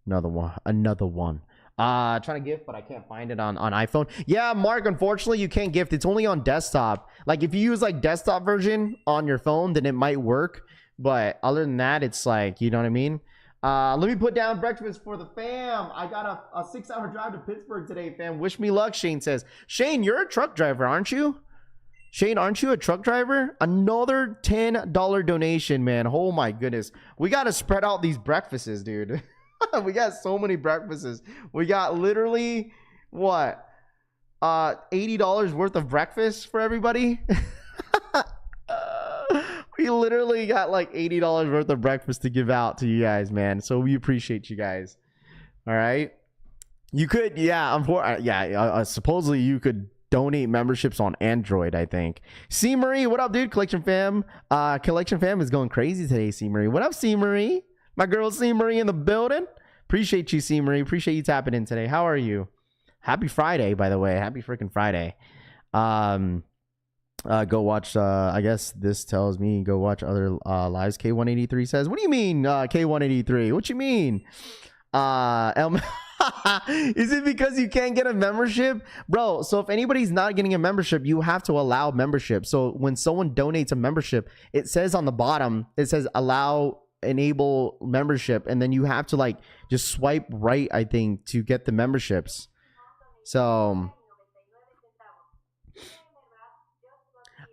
Another one. Trying to gift, but I can't find it on iPhone. Yeah, Mark, unfortunately, you can't gift. It's only on desktop. Like, if you use, like, desktop version on your phone, then it might work. But other than that, it's like, you know what I mean? Let me put down breakfast for the fam. I got a 6-hour drive to Pittsburgh today, fam. Wish me luck, Shane says. Shane, you're a truck driver, aren't you? Shane, aren't you a truck driver? Another $10 donation, man. Oh, my goodness. We got to spread out these breakfasts, dude. We got so many breakfasts. We got literally, what? $80 worth of breakfast for everybody? We literally got like $80 worth of breakfast to give out to you guys, man. So we appreciate you guys. All right. You could, supposedly you could donate memberships on Android, I think. C Marie, what up, dude? Collection fam. Collection fam is going crazy today, C Marie. What up, C Marie? My girl C Marie in the building. Appreciate you, C Marie. Appreciate you tapping in today. How are you? Happy Friday, by the way. Happy freaking Friday. Go watch, I guess this tells me go watch other lives. K183 says, what do you mean, K183? What you mean? Is it because you can't get a membership? Bro, so if anybody's not getting a membership, you have to allow membership. So when someone donates a membership, it says on the bottom, it says enable membership, and then you have to like just swipe right, I think, to get the memberships. So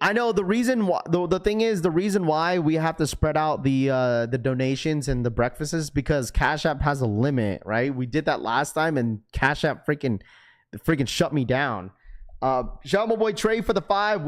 I know the reason why, the thing is, the reason why we have to spread out the donations and the breakfasts is because Cash App has a limit, right? We did that last time and Cash App freaking shut me down. Shout out my boy Trey for the 5.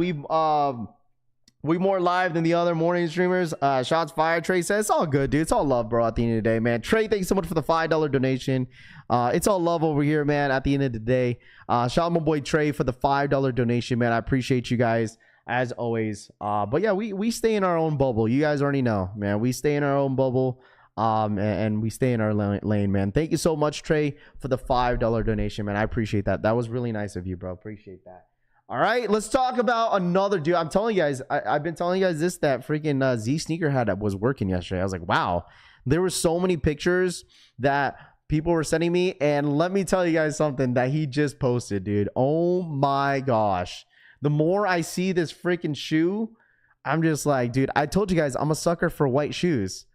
We more live than the other morning streamers. Shots fired. Trey says it's all good, dude. It's all love, bro. At the end of the day, man. Trey, thanks so much for the $5 donation. It's all love over here, man. At the end of the day, shout out my boy Trey for the $5 donation, man. I appreciate you guys as always. But yeah, we stay in our own bubble. You guys already know, man. We stay in our own bubble, and we stay in our lane, man. Thank you so much, Trey, for the $5 donation, man. I appreciate that. That was really nice of you, bro. Appreciate that. All right, let's talk about another dude. I'm telling you guys, I've been telling you guys this, that freaking Z sneaker hat was working yesterday. I was like, wow. There were so many pictures that people were sending me, and let me tell you guys something that he just posted, dude. Oh my gosh. The more I see this freaking shoe, I'm just like, dude, I told you guys I'm a sucker for white shoes.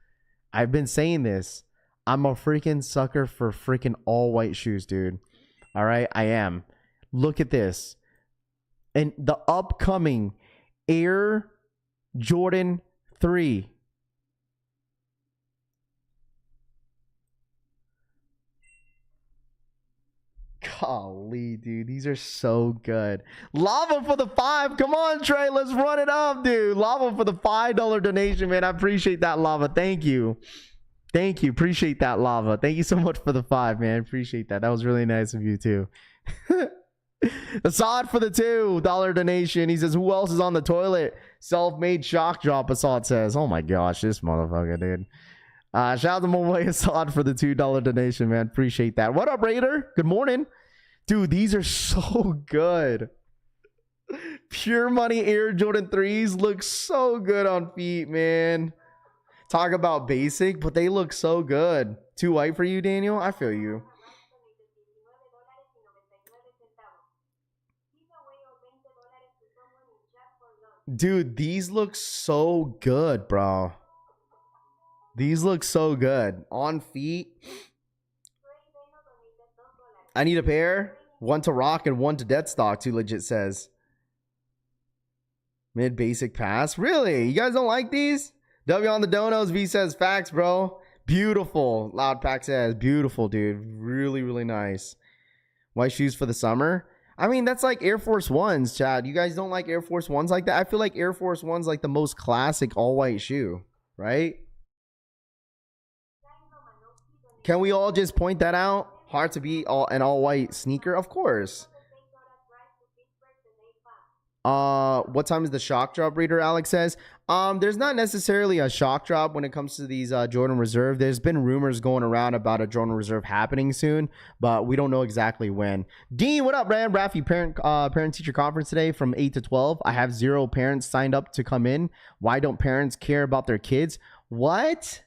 I've been saying this. I'm a freaking sucker for freaking all white shoes, dude. All right, I am. Look at this. And the upcoming Air Jordan 3. Golly, dude, these are so good. Lava for the 5. Come on, Trey, let's run it up, dude. Lava for the $5 donation, man. I appreciate that, Lava. Thank you. Thank you. Appreciate that, Lava. Thank you so much for the 5, man. Appreciate that. That was really nice of you, too. Assad for the $2 donation. He says, who else is on the toilet? Self-made shock drop, Assad says. Oh my gosh, this motherfucker, dude. Shout out to my boy Assad for the $2 donation, man. Appreciate that. What up, Raider? Good morning. Dude, these are so good. Pure Money Air Jordan 3s look so good on feet, man. Talk about basic, but they look so good. Too white for you, Daniel? I feel you. Dude, these look so good, bro. These look so good. On feet. I need a pair. One to rock and one to dead stock, 2 legit says. Mid basic pass. Really? You guys don't like these? W on the donos. V says facts, bro. Beautiful. Loud Pack says beautiful, dude. Really, really nice. White shoes for the summer. I mean, that's like Air Force Ones, Chad. You guys don't like Air Force Ones like that? I feel like Air Force One's like the most classic all-white shoe, right? Can we all just point that out? Hard to beat an all-white sneaker? Of course. What time is the shock drop, Reader? Alex says. There's not necessarily a shock drop when it comes to these Jordan Reserve. There's been rumors going around about a Jordan Reserve happening soon, but we don't know exactly when. Dean, what up, man? Rafi, parent-teacher conference today from 8 to 12. I have 0 parents signed up to come in. Why don't parents care about their kids? What?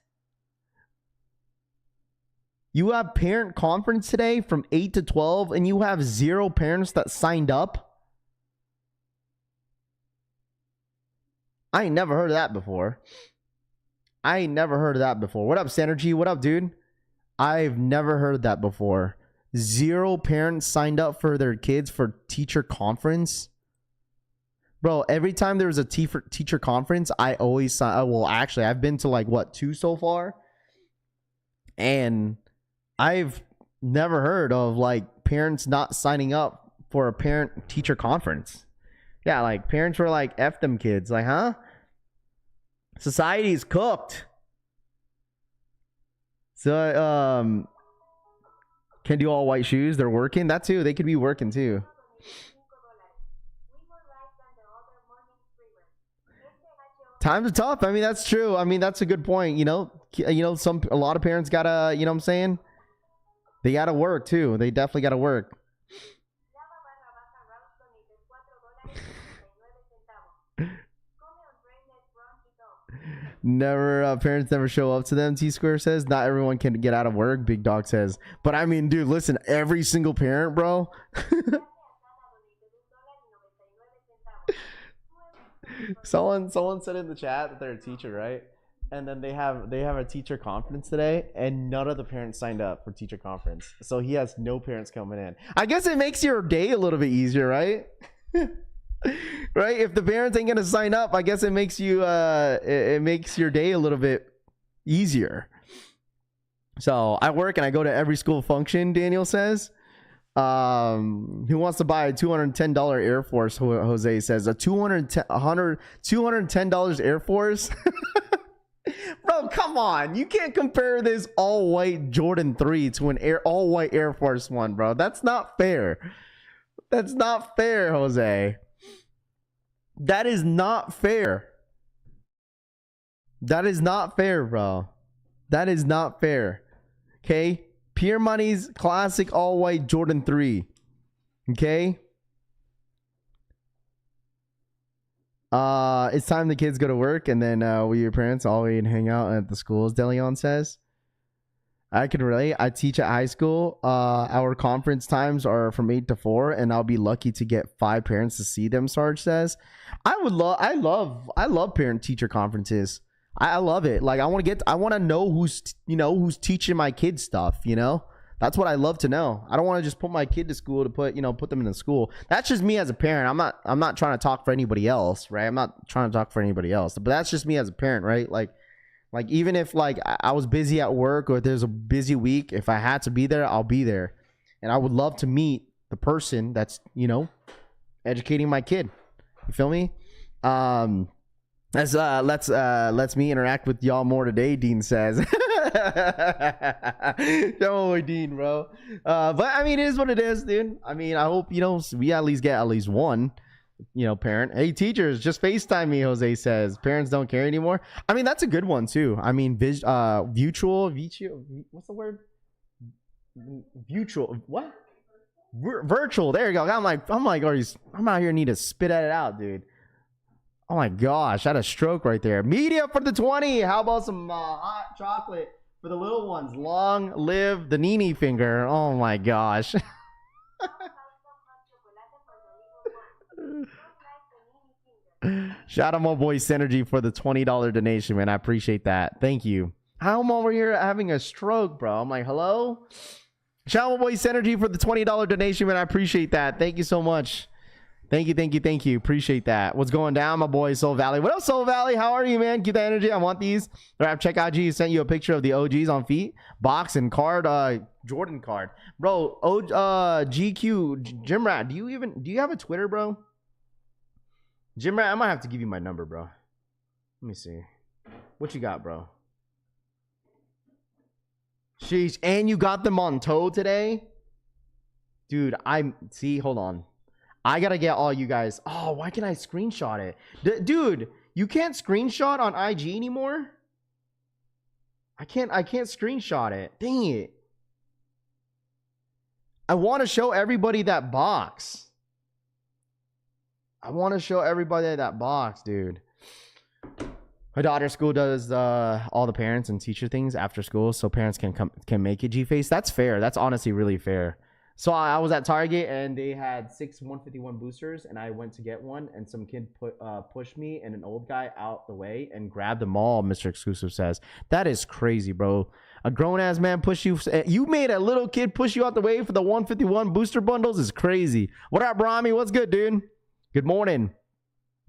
You have parent conference today from 8 to 12, and you have 0 parents that signed up? I ain't never heard of that before. What up, Synergy? What up, dude? I've never heard that before. 0 parents signed up for their kids for teacher conference. Bro, every time there was a teacher conference, I always sign. Well, actually, I've been to like, what, 2 so far? And I've never heard of like parents not signing up for a parent-teacher conference. Yeah, like parents were like, F them kids. Like, huh? Society's cooked. So, can do all white shoes. They're working. That too. They could be working too. Times are tough. I mean, that's true. I mean, that's a good point. You know, a lot of parents gotta, you know what I'm saying? They gotta work too. They definitely gotta work. Never parents never show up to them. T-Square says not everyone can get out of work. Big Dog says, but I mean, dude, listen, every single parent, bro. Someone said in the chat that they're a teacher, right? And then they have a teacher conference today, and none of the parents signed up for teacher conference, so he has no parents coming in. I guess it makes your day a little bit easier, right? Right? If the parents ain't gonna sign up, I guess it makes you it makes your day a little bit easier. So I work and I go to every school function. Daniel says, who wants to buy a $210 Air Force? Jose says a $210 Air Force. Bro, come on, you can't compare this all white Jordan 3 to an all white Air Force One, bro. That's not fair. That's not fair, Jose. That is not fair. That is not fair, bro. That is not fair. Okay? Pure Money's classic all-white Jordan 3. Okay? It's time the kids go to work, and then we, your parents, all we hang out at the schools, Deleon says. I can relate. I teach at high school. Our conference times are from 8 to 4, and I'll be lucky to get 5 parents to see them, Sarge says. I love parent teacher conferences. I love it. Like I want to know who's teaching my kids stuff, you know? That's what I love to know. I don't want to just put my kid to school to put them in the school. That's just me as a parent. I'm not trying to talk for anybody else, right? I'm not trying to talk for anybody else. But that's just me as a parent, right? Like even if like I was busy at work or there's a busy week, if I had to be there, I'll be there. And I would love to meet the person that's, educating my kid. You feel me? Let's me interact with y'all more today, Dean says. Yo, Dean, bro. But I mean, it is what it is, dude. I mean, I hope we at least get at least one parent. Hey, teachers, just FaceTime me, Jose says. Parents don't care anymore. I mean, that's a good one too. I mean, virtual, what's the word? Virtual, what? Virtual. There you go. I'm out here need to spit at it out, dude. Oh my gosh, I had a stroke right there. Media for the 20. How about some hot chocolate for the little ones? Long live the Nini finger. Oh my gosh. Shout out my boy Synergy for the $20 donation, man. I appreciate that. Thank you. I'm over here having a stroke, bro. I'm like, hello? Shout out my boy Synergy for the $20 donation, man. I appreciate that. Thank you so much. Thank you. Appreciate that. What's going down, my boy Soul Valley? What up, Soul Valley? How are you, man? Keep that energy. I want these. Rap Check IG sent you a picture of the OGs on feet, box, and card, Jordan card. Bro, GQ, Gym Rat, do you have a Twitter, bro? Gym Rat, I might have to give you my number, bro. Let me see. What you got, bro? Sheesh, and you got them on toe today? Dude, hold on. I gotta get all you guys. Oh, why can't I screenshot it? Dude, you can't screenshot on IG anymore? I can't screenshot it. Dang it. I want to show everybody that box. Dude. My daughter's school does all the parents and teacher things after school, so parents can make it G-Face. That's fair. That's honestly really fair. So I was at Target and they had 6 151 boosters, and I went to get one, and some kid pushed me and an old guy out the way and grabbed them all, Mr. Exclusive says. That is crazy, bro. A grown-ass man push you. You made a little kid push you out the way for the 151 booster bundles is crazy. What up, Brahmi? What's good, dude? Good morning.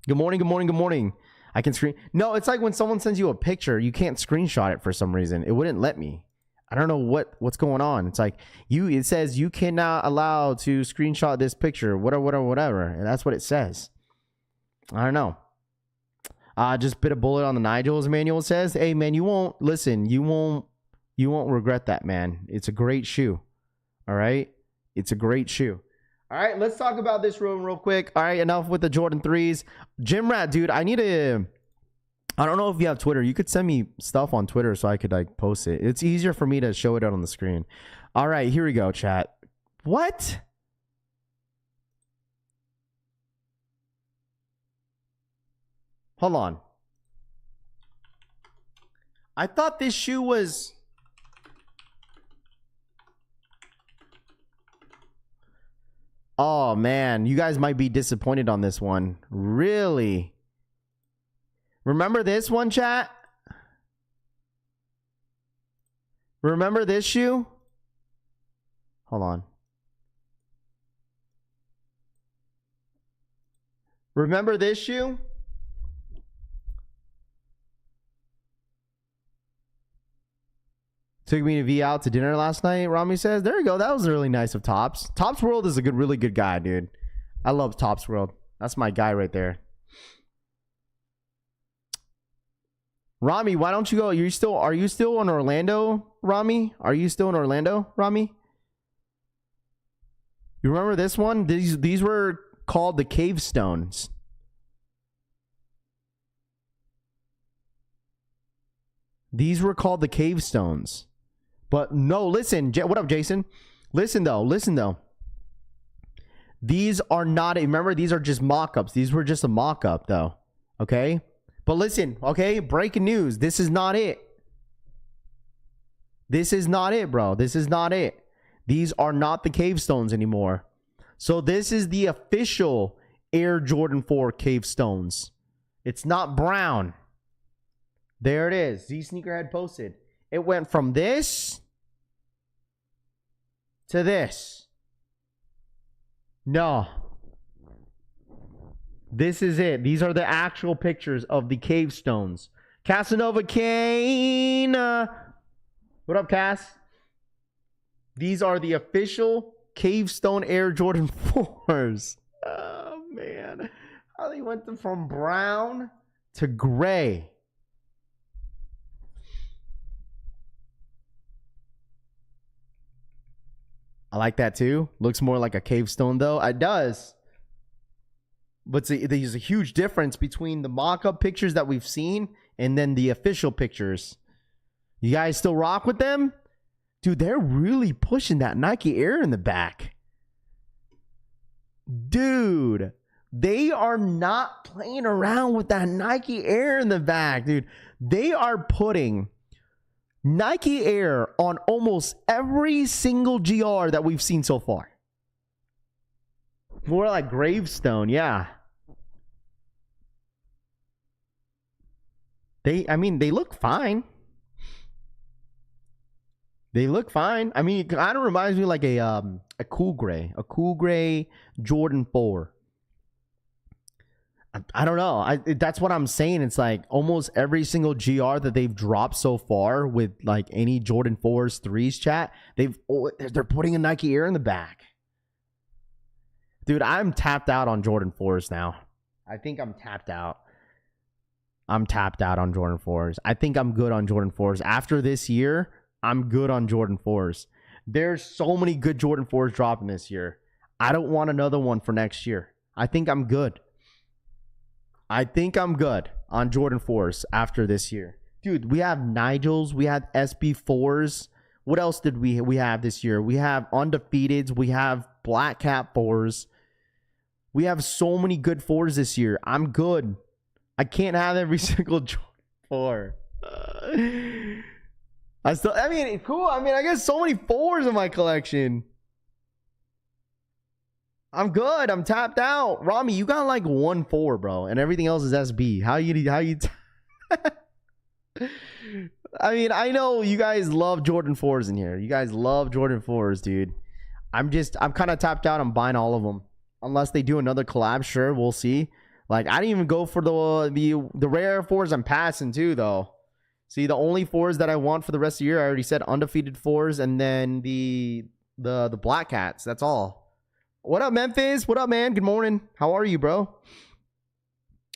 Good morning. I can screen. No, it's like when someone sends you a picture, you can't screenshot it for some reason. It wouldn't let me. I don't know what's going on. It's like it says you cannot allow to screenshot this picture, whatever. And that's what it says. I don't know. Just bit a bullet on the Nigel's manual says, hey man, you won't regret that, man. It's a great shoe. All right. It's a great shoe. All right. Let's talk about this real quick. All right. Enough with the Jordan 3s. Gym Rat, dude, I don't know if you have Twitter. You could send me stuff on Twitter so I could like post it. It's easier for me to show it out on the screen. All right, here we go, chat. What? Hold on. I thought this shoe was... Oh, man. You guys might be disappointed on this one. Really? Remember this one, chat? Remember this shoe? Hold on. Remember this shoe? Took me to V out to dinner last night, Rami says. There you go. That was really nice of Tops. Tops World is a really good guy, dude. I love Tops World. That's my guy right there. Rami, why don't you go? Are you still in Orlando, Rami? Are you still in Orlando, Rami? You remember this one? These were called the cave stones. These were called the cave stones. But no, listen. What up, Jason? Listen though. These are not, remember, these are just mock-ups. These were just a mock-up though. Okay? But listen, okay? Breaking news. This is not it. This is not it, bro. This is not it. These are not the cave stones anymore. So this is the official Air Jordan 4 cave stones. It's not brown. There it is. Z Sneakerhead posted. It went from this to this. No. This is it. These are the actual pictures of the cave stones. Casanova Kane. What up, Cass? These are the official Cave Stone Air Jordan 4s. Oh, man. How they went from brown to gray. I like that too. Looks more like a cave stone though. It does. But there's a huge difference between the mock-up pictures that we've seen and then the official pictures. You guys still rock with them? Dude, they're really pushing that Nike Air in the back. Dude, they are not playing around with that Nike Air in the back, dude. They are putting Nike Air on almost every single GR that we've seen so far. More like gravestone, yeah. They look fine. They look fine. I mean, it kind of reminds me like a cool gray Jordan 4. I don't know. That's what I'm saying. It's like almost every single GR that they've dropped so far with like any Jordan 4s, 3s chat, they're putting a Nike Air in the back. Dude, I'm tapped out on Jordan 4s now. I think I'm tapped out. I'm tapped out on Jordan 4s. I think I'm good on Jordan 4s. After this year, I'm good on Jordan 4s. There's so many good Jordan 4s dropping this year. I don't want another one for next year. I think I'm good. I think I'm good on Jordan 4s after this year. Dude, we have Nigels. We have SB4s. What else did we have this year? We have Undefeateds. We have Black Cat 4s. We have so many good 4s this year. I'm good. I can't have every single Jordan 4. It's cool. I mean, I got so many 4s in my collection. I'm good. I'm tapped out. Rami, you got like 1 4, bro, and everything else is SB. How you I mean, I know you guys love Jordan 4s in here. You guys love Jordan 4s, dude. I'm kind of tapped out. I'm buying all of them. Unless they do another collab, sure, we'll see. Like, I didn't even go for the rare 4s I'm passing too, though. See, the only 4s that I want for the rest of the year, I already said undefeated 4s, and then the Black Cats. That's all. What up, Memphis? What up, man? Good morning. How are you, bro?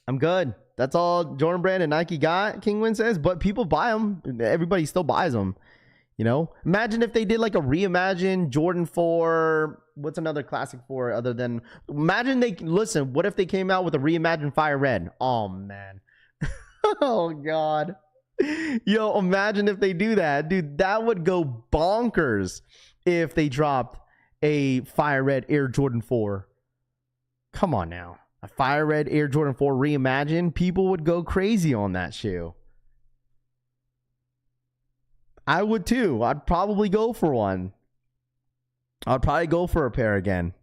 I'm good. That's all Jordan Brand and Nike got, Kingwin says. But people buy them. Everybody still buys them. You know? Imagine if they did like a reimagined Jordan 4. What's another classic 4 other than... Listen, what if they came out with a reimagined Fire Red? Oh, man. Oh, God. Yo, imagine if they do that. Dude, that would go bonkers if they dropped a Fire Red Air Jordan 4. Come on now. A fire red Air Jordan 4 reimagined, people would go crazy on that shoe. I would too. I'd probably go for one. I'd probably go for a pair again.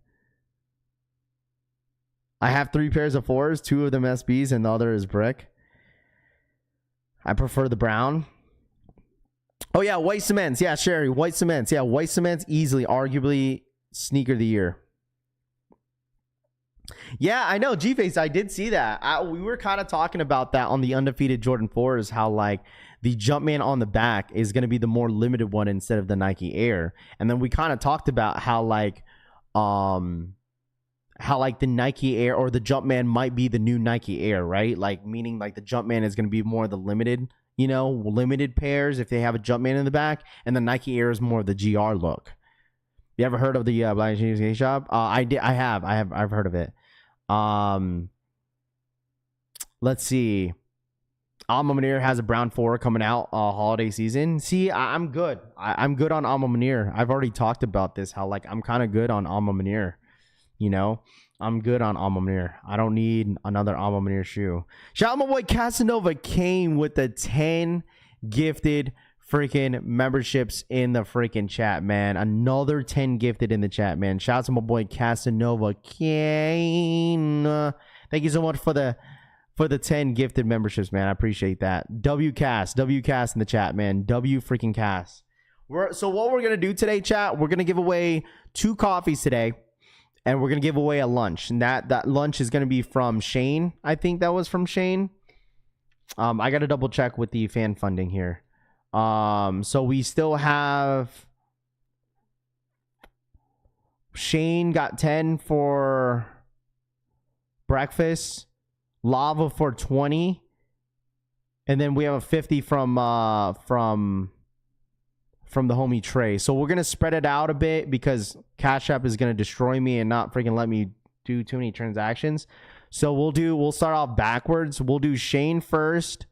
I have 3 pairs of 4s, 2 of them SBs, and the other is brick. I prefer the brown. Oh yeah, white cements. Yeah, Sherry, white cements. Yeah, white cements easily, arguably sneaker of the year. Yeah, I know, G-Face, I did see that. We were kind of talking about that on the undefeated Jordan 4s, how like the Jumpman on the back is going to be the more limited one instead of the Nike Air. And then we kind of talked about how like the Nike Air or the Jumpman might be the new Nike Air, right? Like meaning like the Jumpman is going to be more of the limited, you know, limited pairs if they have a Jumpman in the back, and the Nike Air is more of the GR look. You ever heard of the Black Skate Shop? I've heard of it. Let's see. Alma Mater has a brown 4 coming out holiday season. See, I'm good. I'm good on Alma Mater. I've already talked about this, how like I'm kind of good on Alma Mater. You know, I'm good on Alma Mater. I don't need another Alma Mater shoe. Shout out my boy Casanova came with the 10 gifted freaking memberships in the freaking chat, man. Another 10 gifted in the chat, man. Shout out to my boy Casanova Kane. Thank you so much for the 10 gifted memberships, man. I appreciate that. WCast in the chat, man. W freaking cast. So what we're gonna do today, chat, we're gonna give away 2 coffees today, and we're gonna give away a lunch. And that lunch is gonna be from Shane. I think that was from Shane. I gotta double check with the fan funding here. So we still have Shane got 10 for breakfast, Lava for 20, and then we have a 50 from the homie Trey. So we're gonna spread it out a bit because Cash App is gonna destroy me and not freaking let me do too many transactions. So we'll start off backwards. We'll do Shane first.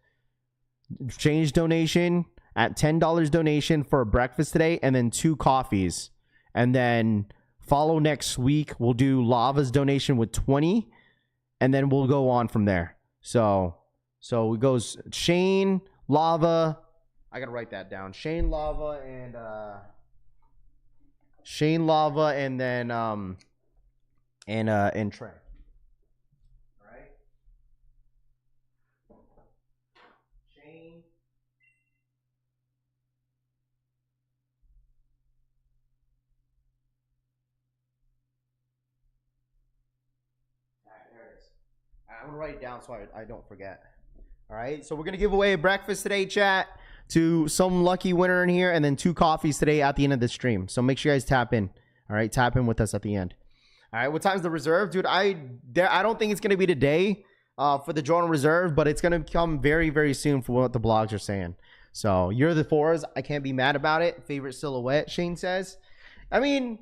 Shane's donation at $10 donation for breakfast today, and then 2 coffees. And then follow next week. We'll do Lava's donation with 20, and then we'll go on from there. So it goes Shane, Lava. I gotta write that down. Shane, Lava, and then and Trey. All right. Shane. I'm gonna write it down so I don't forget. All right, so we're gonna give away a breakfast today, chat, to some lucky winner in here, and then 2 coffees today at the end of the stream. So make sure you guys tap in. All right, tap in with us at the end. All right, what time's the reserve, dude? I don't think it's gonna be today for the Jordan Reserve, but it's gonna come very, very soon for what the blogs are saying. So you're the 4s. I can't be mad about it. Favorite silhouette, Shane says. I mean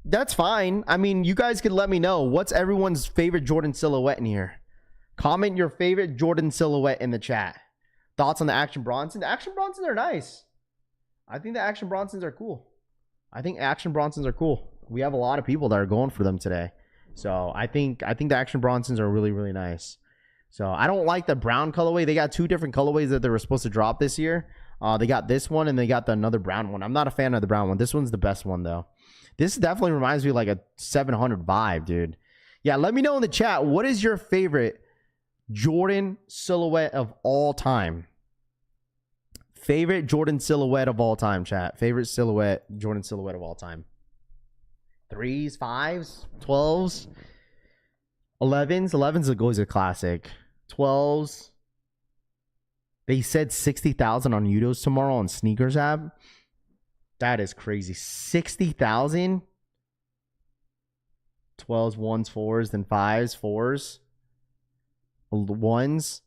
that's fine. I mean, you guys could let me know what's everyone's favorite Jordan silhouette in here. Comment your favorite Jordan silhouette in the chat. Thoughts on the Action Bronson? The Action Bronsons are nice. I think the Action Bronsons are cool. We have a lot of people that are going for them today. So I think the Action Bronsons are really, really nice. So I don't like the brown colorway. They got 2 different colorways that they were supposed to drop this year. They got this one and they got another brown one. I'm not a fan of the brown one. This one's the best one though. This definitely reminds me of like a 700 vibe, dude. Yeah, let me know in the chat. What is your favorite Jordan silhouette of all time? Favorite Jordan silhouette of all time, chat. Favorite Jordan silhouette of all time. 3s, 5s, 12s, 11s. 11s are always a classic. 12s. They said 60,000 on Udos tomorrow on Snkrs app. That is crazy. 60,000. 12s, 1s, 4s, then 5s, 4s, 1s,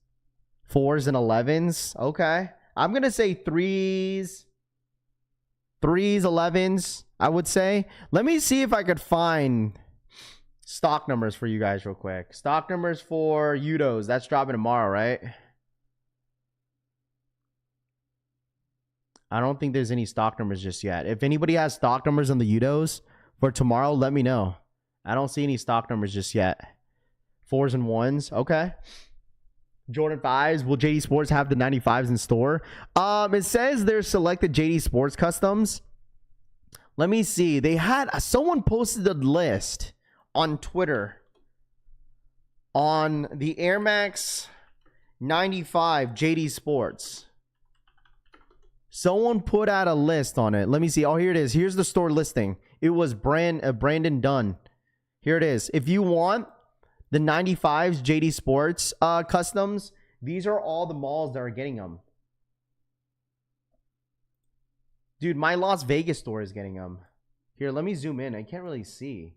4s, and 11s. Okay. I'm going to say 3s, 11s, I would say. Let me see if I could find stock numbers for you guys real quick. Stock numbers for Udos. That's dropping tomorrow, right? I don't think there's any stock numbers just yet. If anybody has stock numbers on the Udos for tomorrow, let me know. I don't see any stock numbers just yet. 4s and 1s. Okay. Jordan 5s. Will JD Sports have the 95s in store? It says there's selected JD Sports customs. Let me see. They had someone posted a list on Twitter on the Air Max 95 JD Sports. Someone put out a list on it. Let me see. Oh, here it is. Here's the store listing. It was Brandon Dunn. Here it is. If you want the 95s JD Sports customs, these are all the malls that are getting them. Dude, my Las Vegas store is getting them. Here, let me zoom in. I can't really see.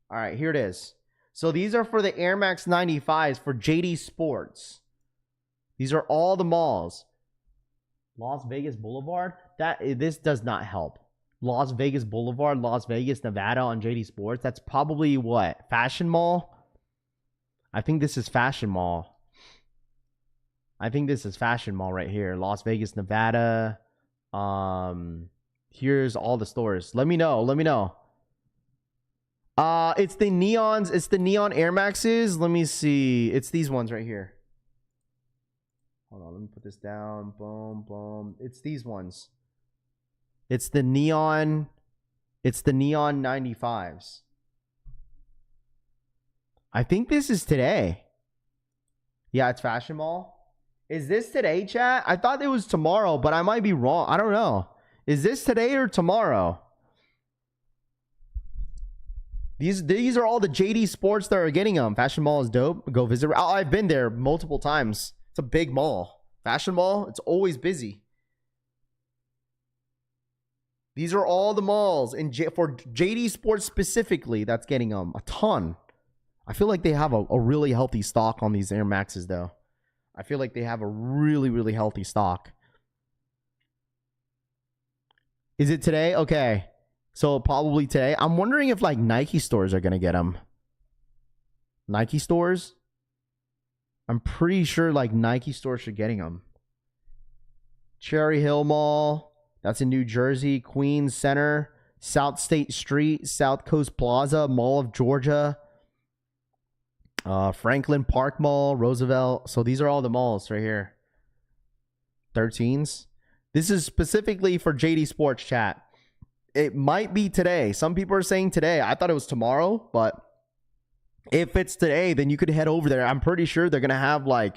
All right, here it is. So these are for the Air Max 95s for JD Sports. These are all the malls. Las Vegas Boulevard? This does not help. Las Vegas Boulevard, Las Vegas, Nevada on JD Sports. That's probably what? Fashion Mall? I think this is Fashion Mall. I think this is Fashion Mall right here. Las Vegas, Nevada. Here's all the stores. Let me know. It's the neons. It's the neon Air Maxes. Let me see. It's these ones right here. Hold on. Let me put this down. Boom, boom. It's these ones. It's the neon 95s. I think this is today. Yeah, it's Fashion Mall. Is this today, chat? I thought it was tomorrow, but I might be wrong. I don't know. Is this today or tomorrow? These are all the JD Sports that are getting them. Fashion Mall is dope. Go visit. Oh, I've been there multiple times. It's a big mall. Fashion Mall, it's always busy. These are all the malls for JD Sports specifically that's getting them. A ton. I feel like they have a really healthy stock on these Air Maxes, though. I feel like they have a really, really healthy stock. Is it today? Okay. So probably today. I'm wondering if like Nike stores are going to get them. Nike stores? I'm pretty sure like Nike stores are getting them. Cherry Hill Mall. That's in New Jersey. Queens Center. South State Street. South Coast Plaza. Mall of Georgia. Franklin Park Mall, Roosevelt. So these are all the malls right here. 13s. This is specifically for JD Sports, chat. It might be today. Some people are saying today. I thought it was tomorrow, but if it's today, then you could head over there. I'm pretty sure they're gonna have like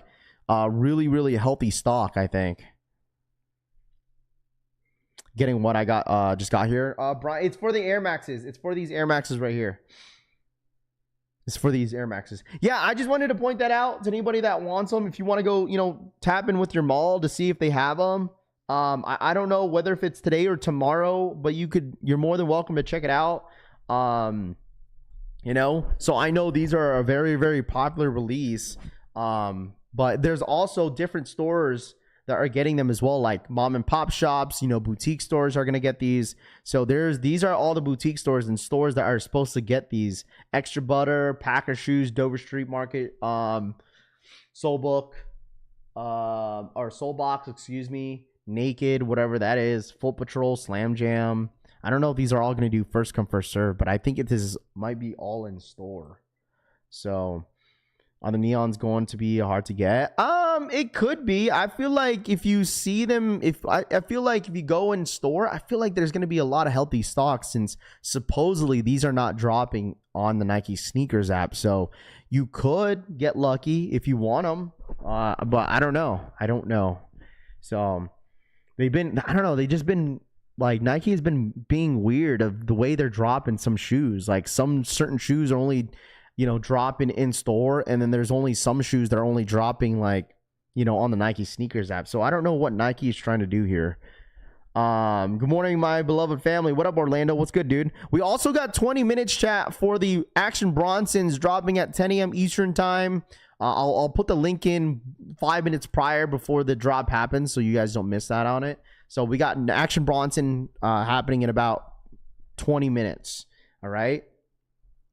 really, really healthy stock, I think. Getting what I got just got here. Brian, it's for the Air Maxes. It's for these Air Maxes right here. It's for these Air Maxes. Yeah, I just wanted to point that out to anybody that wants them. If you want to go, tap in with your mall to see if they have them. I don't know whether if it's today or tomorrow, but you're more than welcome to check it out. So I know these are a very, very popular release. But there's also different stores that are getting them as well, like mom and pop shops, boutique stores are going to get these. So these are all the boutique stores and stores that are supposed to get these. Extra Butter, Packer Shoes, Dover Street Market, Soulbook, or Soulbox, excuse me, Naked, whatever that is, Foot Patrol, Slam Jam. I don't know if these are all going to do first come, first serve, but I think this might be all in store. So are the neons going to be hard to get? It could be. I feel like if you see them, I feel like if you go in store, I feel like there's going to be a lot of healthy stock since supposedly these are not dropping on the Nike Snkrs app. So you could get lucky if you want them. But I don't know. So they just been like, Nike has been being weird of the way they're dropping some shoes. Like some certain shoes are only dropping in store, and then there's only some shoes that are only dropping like on the Nike Snkrs app. So I don't know what Nike is trying to do here. Good morning, my beloved family. What up, Orlando? What's good, dude? We also got 20 minutes chat for the Action Bronsons dropping at 10 a.m. Eastern time. I'll put the link in 5 minutes prior before the drop happens, so you guys don't miss that on it. So we got an Action Bronson happening in about 20 minutes. All right.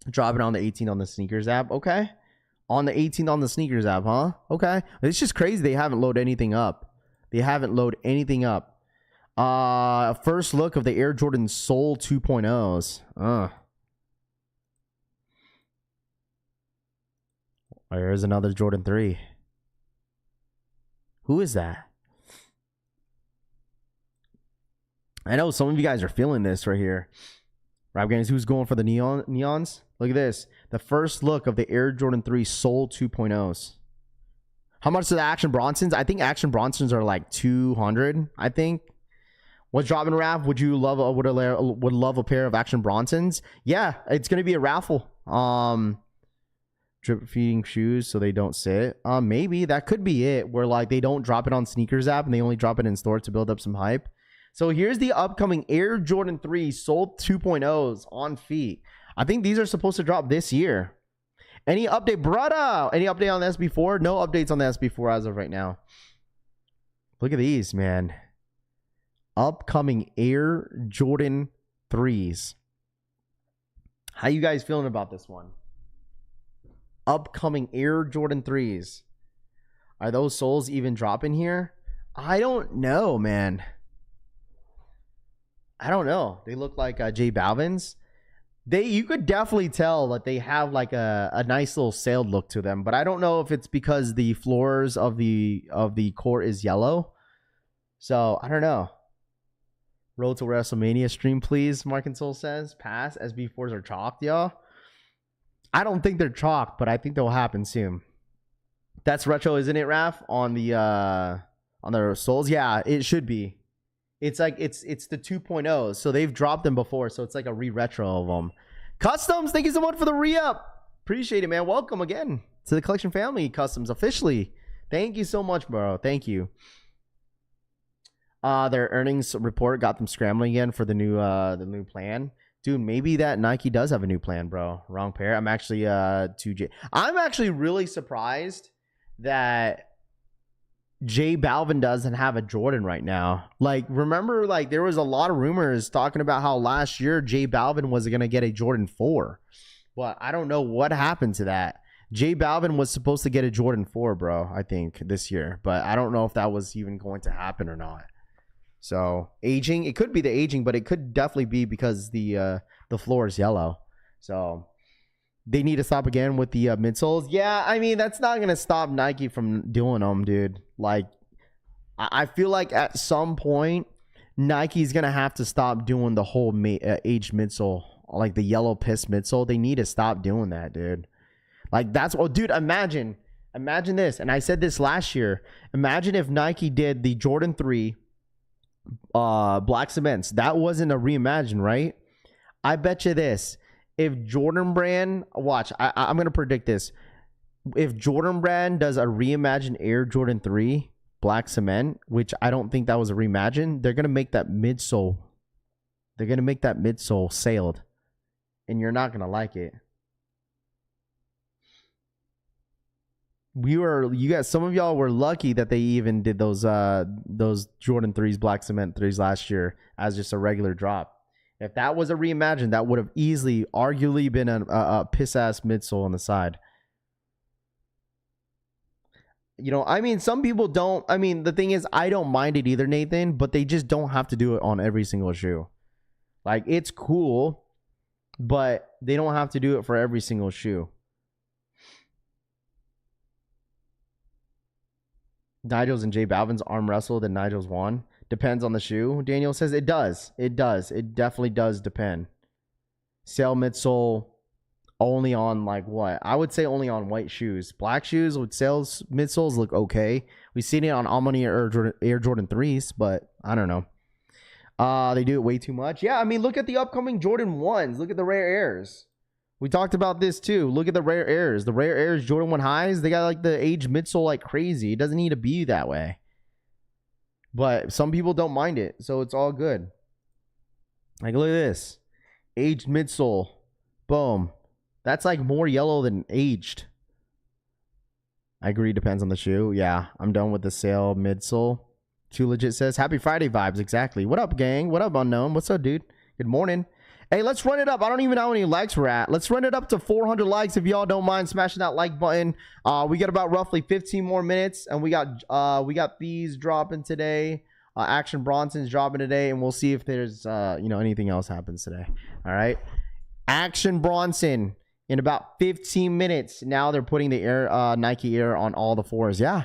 Dropping on the 18th on the Snkrs app. Okay. On the 18th on the Snkrs app, huh? Okay. It's just crazy they haven't loaded anything up. First look of the Air Jordan Soul 2.0s. Oh, here's another Jordan 3. Who is that? I know some of you guys are feeling this right here. Rap Games, who's going for the neons? Look at this. The first look of the Air Jordan 3 Soul 2.0s. How much are the Action Bronsons? I think Action Bronsons are like 200, I think. What's dropping, Raph? Would you love would love a pair of Action Bronsons? Yeah, it's going to be a raffle. Drip feeding shoes so they don't sit. Maybe that could be it, where like they don't drop it on Snkrs app and they only drop it in store to build up some hype. So here's the upcoming Air Jordan 3 Soul 2.0s on feet. I think these are supposed to drop this year. Any update, brother? Any update on the SB4? No updates on the SB4 as of right now. Look at these, man. Upcoming Air Jordan 3s. How you guys feeling about this one? Upcoming Air Jordan 3s. Are those soles even dropping here? I don't know, man. I don't know. They look like J Balvin's. You could definitely tell that they have like a nice little sailed look to them, but I don't know if it's because the floors of the court is yellow. So I don't know. Road to WrestleMania stream, please. Mark and Soul says pass. SB4s are chalked, y'all. I don't think they're chalked, but I think they'll happen soon. That's retro, isn't it, Raph? On the soles, yeah, it should be. It's like it's the 2.0s, so they've dropped them before, so it's like a re-retro of them. Customs, thank you so much for the re-up. Appreciate it, man. Welcome again to the collection family, Customs, officially. Thank you so much, bro. Thank you. Their earnings report got them scrambling again for the new plan. Dude, maybe that Nike does have a new plan, bro. Wrong pair. I'm actually I'm actually really surprised that J Balvin doesn't have a Jordan right now. Like, remember, like, there was a lot of rumors talking about how last year J Balvin was going to get a Jordan 4. But I don't know what happened to that. J Balvin was supposed to get a Jordan 4, bro, I think, this year. But I don't know if that was even going to happen or not. So, aging, it could be the aging, but it could definitely be because the floor is yellow. So, they need to stop again with the midsoles. Yeah, I mean, that's not going to stop Nike from doing them, dude. Like, I feel like at some point, Nike's going to have to stop doing the whole aged midsole, like the yellow piss midsole. They need to stop doing that, dude. Like, that's, oh, dude, imagine this. And I said this last year. Imagine if Nike did the Jordan 3 black cements. That wasn't a reimagine, right? I bet you this. If Jordan Brand, watch, I'm going to predict this. If Jordan Brand does a reimagined Air Jordan 3 black cement, which I don't think that was a reimagine, they're going to make that midsole. They're going to make that midsole sailed. And you're not going to like it. You guys, some of y'all were lucky that they even did those Jordan 3s black cement 3s last year as just a regular drop. If that was a reimagine, that would have easily, arguably been a piss-ass midsole on the side. You know, I mean, some people don't. I mean, the thing is, I don't mind it either, Nathan, but they just don't have to do it on every single shoe. Like, it's cool, but they don't have to do it for every single shoe. Nigel's and J Balvin's arm wrestled and Nigel's won. Depends on the shoe. Daniel says it does. It does. It definitely does depend. Sail midsole only on like what? I would say only on white shoes. Black shoes with sails midsoles look okay. We've seen it on Almani Air Jordan 3s, but I don't know. They do it way too much. Yeah, I mean, look at the upcoming Jordan 1s. Look at the rare airs. We talked about this too. Look at the rare airs. The rare airs Jordan 1 highs, they got like the age midsole like crazy. It doesn't need to be that way. But some people don't mind it, so it's all good. Like, look at this. Aged midsole. Boom. That's like more yellow than aged. I agree, depends on the shoe. Yeah, I'm done with the sale midsole. Too Legit says, happy Friday vibes. Exactly. What up, gang? What up, Unknown? What's up, dude? Good morning. Hey, let's run it up. I don't even know how many likes we're at. Let's run it up to 400 likes if y'all don't mind smashing that like button. We got about roughly 15 more minutes, and we got these dropping today. Action Bronson's dropping today, and we'll see if there's anything else happens today. All right. Action Bronson In about 15 minutes, now they're putting the Nike Air on all the 4s. Yeah.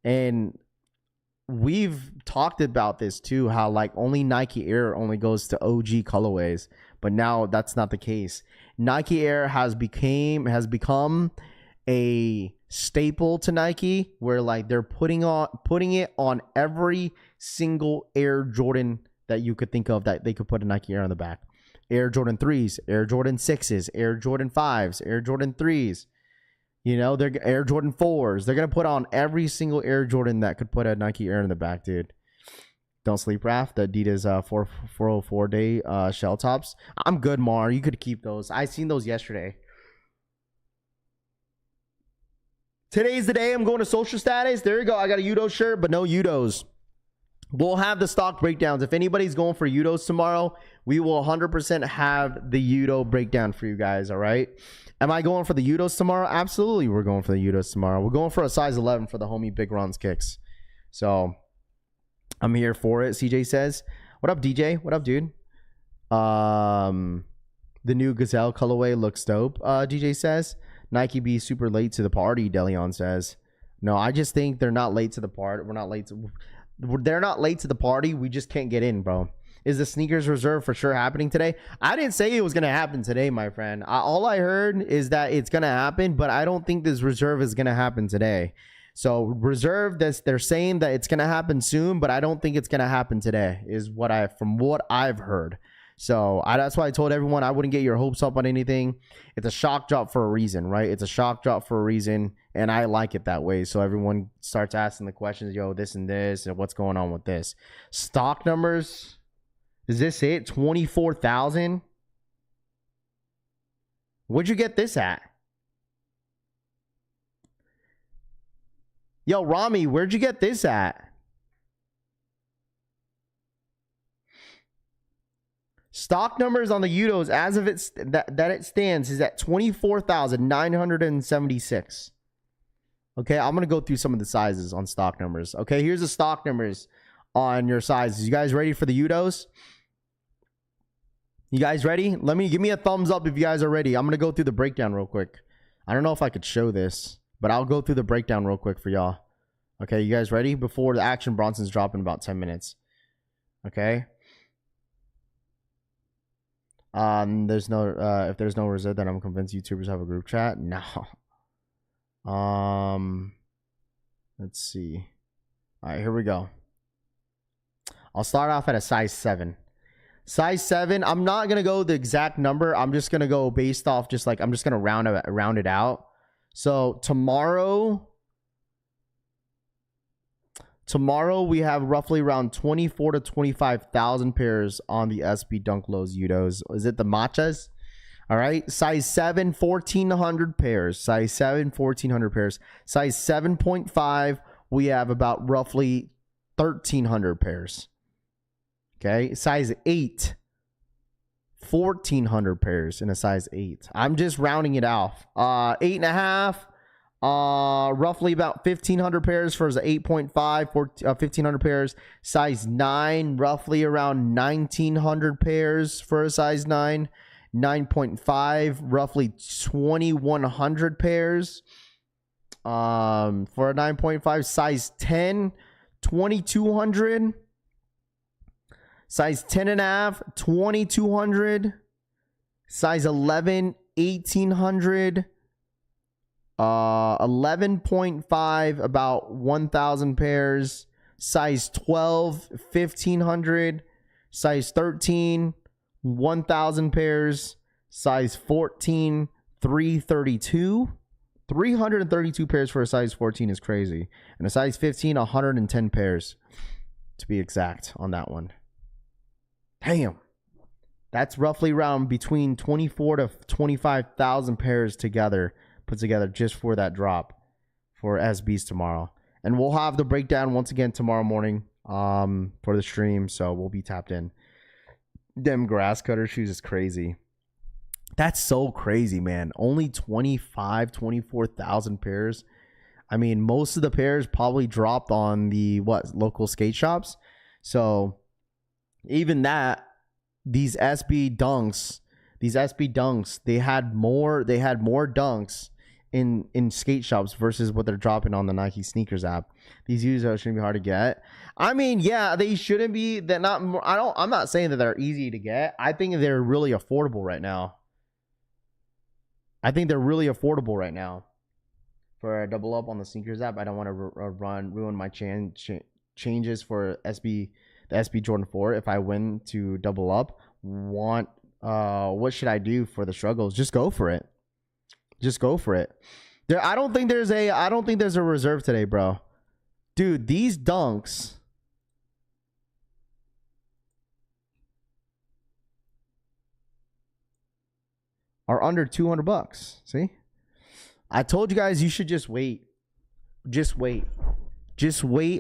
And we've talked about this too, how like only Nike Air only goes to OG colorways, but now that's not the case. Nike Air has become a staple to Nike, where like they're putting it on every single Air Jordan that you could think of that they could put a Nike Air on the back. Air Jordan 3s, Air Jordan 6s, Air Jordan 5s, Air Jordan 3s. You know, they're Air Jordan 4s. They're going to put on every single Air Jordan that could put a Nike Air in the back, dude. Don't sleep, Raph. The Adidas 404 day shell tops. I'm good, Mar. You could keep those. I seen those yesterday. Today's the day I'm going to social status. There you go. I got a Udo shirt, but no Udos. We'll have the stock breakdowns. If anybody's going for Udos tomorrow, we will 100% have the Udo breakdown for you guys, all right? Am I going for the Udos tomorrow? Absolutely, we're going for the Udos tomorrow. We're going for a size 11 for the homie Big Ron's kicks. So, I'm here for it, CJ says. What up, DJ? What up, dude? The new Gazelle colorway looks dope, DJ says. Nike be super late to the party, Delion says. No, I just think they're not late to the party. They're not late to the party. We just can't get in, bro. Is the sneakers reserve for sure happening today? I didn't say it was going to happen today, my friend. All I heard is that it's going to happen, but I don't think this reserve is going to happen today. So reserve, they're saying that it's going to happen soon, but I don't think it's going to happen today is from what I've heard. So that's why I told everyone I wouldn't get your hopes up on anything. It's a shock drop for a reason, right? It's a shock drop for a reason, and I like it that way. So everyone starts asking the questions, yo, this and this, and what's going on with this? Stock numbers, is this it? 24,000? Where'd you get this at? Yo, Rami, where'd you get this at? Stock numbers on the Udos as of it stands is at 24,976. Okay, I'm gonna go through some of the sizes on stock numbers. Okay, here's the stock numbers on your sizes. You guys ready for the Udos? You guys ready? Give me a thumbs up if you guys are ready. I'm gonna go through the breakdown real quick. I don't know if I could show this, but I'll go through the breakdown real quick for y'all. Okay, you guys ready? Before the action Bronson's drop in about 10 minutes. Okay. There's no if there's no reserve, then I'm convinced YouTubers have a group chat. No. Let's see. All right, here we go. I'll start off at a size 7. Size 7. I'm not gonna go the exact number. I'm just gonna go based off I'm just gonna round it out. So tomorrow we have roughly around 24 to 25,000 pairs on the SB Dunk Lows Udos. Is it the matchas? All right. Size 7, 1,400 pairs. Size 7, 1,400 pairs. Size 7.5, we have about roughly 1,300 pairs. Okay. Size 8, 1,400 pairs in a size 8. I'm just rounding it off. 8.5. Roughly about 1,500 pairs for the 8.5, 1,500 pairs. Size 9, roughly around 1,900 pairs for a size 9. 9.5, roughly 2,100 pairs. For a 9.5. Size 10, 2,200. Size 10.5, 2,200. Size 11, 1,800. 11.5, about 1,000 pairs. Size 12, 1,500. Size 13, 1,000 pairs. Size 14, 332. 332 pairs for a size 14 is crazy. And a size 15, 110 pairs to be exact on that one. Damn. That's roughly around between 24 to 25,000 pairs put together just for that drop for SBs tomorrow. And we'll have the breakdown once again tomorrow morning for the stream, so we'll be tapped in. Them grass cutter shoes is crazy. That's so crazy, man. Only 24,000 pairs. I mean, most of the pairs probably dropped on the local skate shops. So even that, these SB dunks, These SB dunks, they had more dunks in skate shops versus what they're dropping on the Nike Snkrs app. These users shouldn't be hard to get. I mean, yeah, they shouldn't be. They're not. I'm not saying that they're easy to get. I think they're really affordable right now. For a double up on the Snkrs app, I don't want to ruin my changes for the SB Jordan 4. If I win to double up, what should I do for the struggles? Just go for it. I don't think there's a reserve today, bro. Dude, these dunks are under $200. See? I told you guys you should just wait. Just wait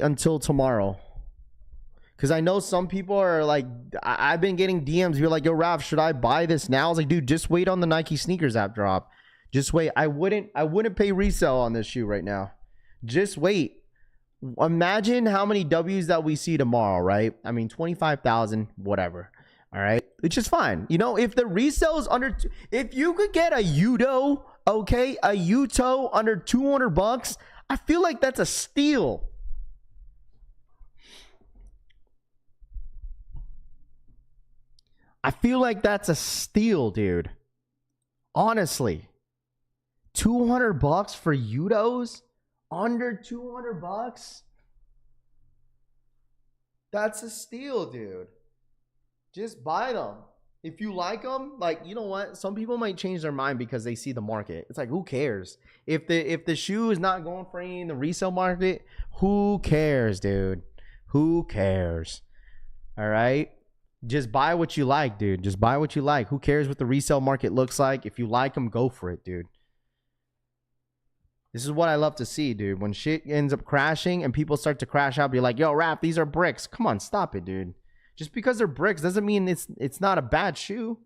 until tomorrow. Because I know some people are like, I've been getting DMs. You're like, yo, Raph, should I buy this now? I was like, dude, just wait on the Nike Snkrs app drop. Just wait. I wouldn't pay resale on this shoe right now. Just wait. Imagine how many W's that we see tomorrow, right? I mean, 25,000, whatever. All right. Which is fine. You know, if the resale is under, if you could get a Udo, okay, a Uto under $200, I feel like that's a steal. I feel like that's a steal, dude. Honestly. $200 for Udos? Under $200? That's a steal, dude. Just buy them. If you like them, like, you know what? Some people might change their mind because they see the market. It's like, who cares? If the shoe is not going for any in the resale market, who cares, dude? Who cares? All right? Just buy what you like, dude. Just buy what you like. Who cares what the resale market looks like? If you like them, go for it, dude. This is what I love to see, dude. When shit ends up crashing and people start to crash out, be like, yo, Raph, these are bricks. Come on, stop it, dude. Just because they're bricks doesn't mean it's not a bad shoe.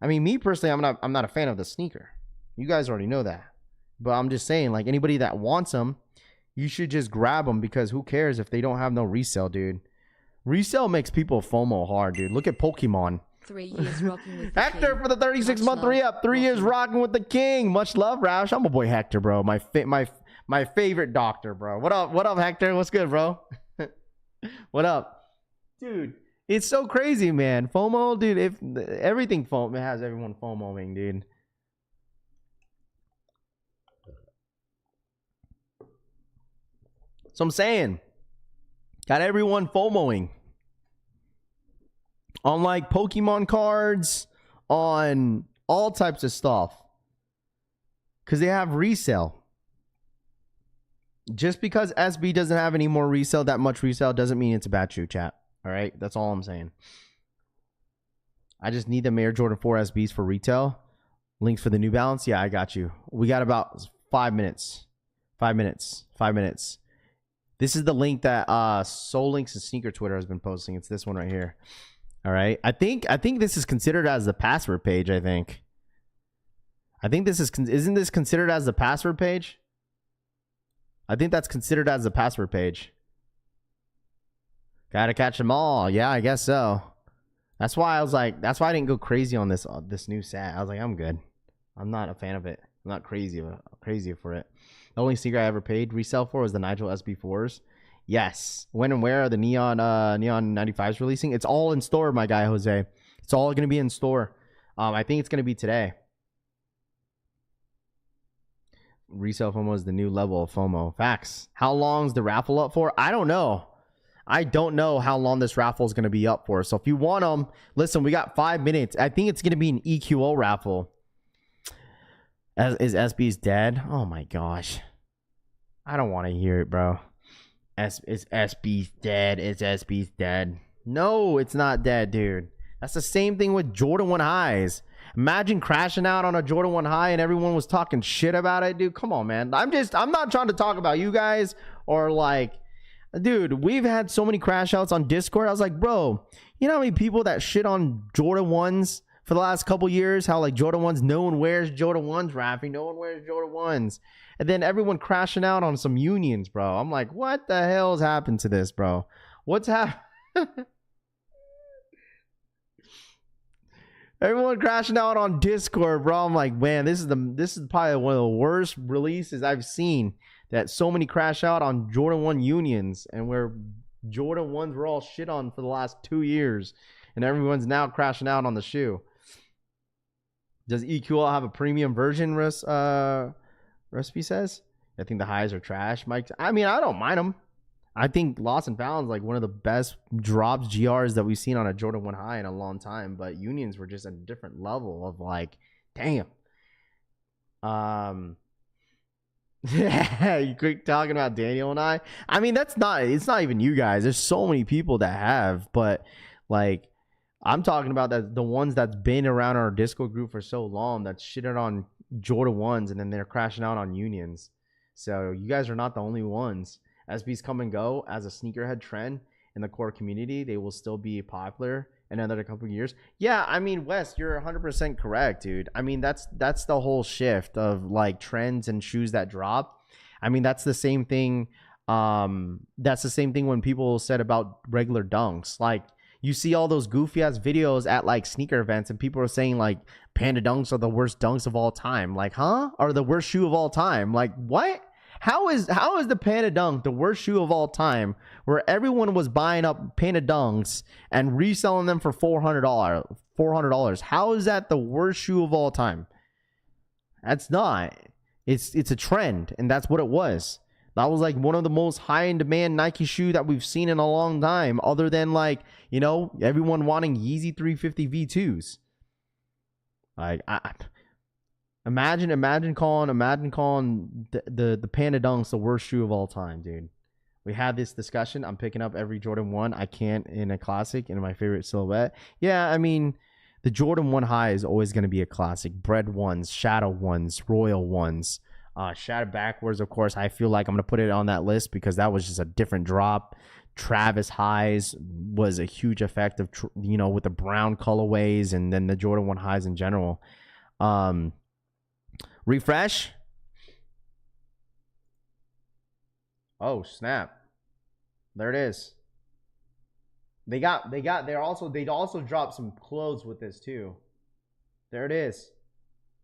I mean, me personally, I'm not a fan of the sneaker. You guys already know that. But I'm just saying, like, anybody that wants them, you should just grab them, because who cares if they don't have no resale, dude. Resale makes people FOMO hard, dude. Look at Pokemon. 3 years rocking with the Hector king. for the 36-month re-up. 3 years rocking with the king. Much love, Roush. I'm a boy Hector, bro. My favorite doctor, bro. What up, Hector? What's good, bro? What up? Dude, it's so crazy, man. FOMO, dude. If everything FOMO has everyone FOMOing, dude. So I'm saying, got everyone FOMOing on like Pokemon cards, on all types of stuff, because they have resale. Just because SB doesn't have any more resale, that much resale, doesn't mean it's a bad shoe, chat. All right, that's all I'm saying. I just need the Air Jordan 4 SBs for retail. Links for the New Balance. Yeah, I got you. We got about 5 minutes. 5 minutes. 5 minutes. This is the link that Soul Links and Sneaker Twitter has been posting. It's this one right here. All right. I think this is considered as the password page. I think this is, isn't this considered as the password page? I think that's considered as the password page. Gotta catch them all. Yeah, I guess so. That's why I was like, that's why I didn't go crazy on this new set. I was like, I'm good. I'm not a fan of it. I'm not crazy for it. The only sneaker I ever paid resale for was the Nigel SB4s. Yes. When and where are the Neon 95s releasing? It's all in store, my guy Jose. It's all gonna be in store. I think it's gonna be today. Resale FOMO is the new level of FOMO. Facts. How long's the raffle up for? I don't know. I don't know how long this raffle is going to be up for. So if you want them, listen, we got 5 minutes. I think it's going to be an EQO raffle. Is SB's dead? Oh my gosh. I don't want to hear it, bro. Is SB's dead? Is SB's dead? No, it's not dead, dude. That's the same thing with Jordan 1 highs. Imagine crashing out on a Jordan 1 high and everyone was talking shit about it, dude. Come on, man. I'm not trying to talk about you guys or like, dude, we've had so many crash outs on Discord. I was like, bro, you know how many people that shit on Jordan 1s for the last couple years? How like Jordan 1s, no one wears Jordan 1s, Raffy. No one wears Jordan 1s. And then everyone crashing out on some unions, bro. I'm like, what the hell's happened to this, bro? What's happened? Everyone crashing out on Discord, bro. I'm like, man, this is probably one of the worst releases I've seen. That so many crash out on Jordan 1 unions, and where Jordan 1s were all shit on for the last 2 years, and everyone's now crashing out on the shoe. Does EQL have a premium version? Recipe says. I think the highs are trash, Mike. I mean, I don't mind them. I think Lost and Found is like one of the best drops GRs that we've seen on a Jordan 1 high in a long time. But unions were just a different level of like, damn. You quick talking about Daniel and I. I mean, it's not even you guys. There's so many people that have, but like, I'm talking about that the ones that's been around our Discord group for so long that shitted on Jordan 1s and then they're crashing out on unions. So you guys are not the only ones. SBs come and go as a sneakerhead trend in the core community. They will still be popular in another couple of years. Yeah, I mean, Wes, you're 100% correct, dude. I mean, that's the whole shift of like trends and shoes that drop. I mean, that's the same thing. That's the same thing when people said about regular dunks. Like, you see all those goofy ass videos at like sneaker events, and people are saying like Panda dunks are the worst dunks of all time. Like, huh? Or the worst shoe of all time? Like, what? How is the Panda Dunk the worst shoe of all time, where everyone was buying up Panda Dunks and reselling them for $400? How is that the worst shoe of all time? That's not. It's a trend, and that's what it was. That was like one of the most high in demand Nike shoe that we've seen in a long time, other than like, you know, everyone wanting Yeezy 350 V2s. Like, Imagine calling the Panda Dunks the worst shoe of all time, dude. We had this discussion. I'm picking up every Jordan 1 I can in a classic in my favorite silhouette. Yeah, I mean, the Jordan 1 high is always going to be a classic. Bread ones, shadow ones, royal ones, shadow backwards. Of course, I feel like I'm going to put it on that list because that was just a different drop. Travis highs was a huge effect of, you know, with the brown colorways, and then the Jordan 1 highs in general. Refresh. Oh, snap. There it is. They also dropped some clothes with this too. There it is.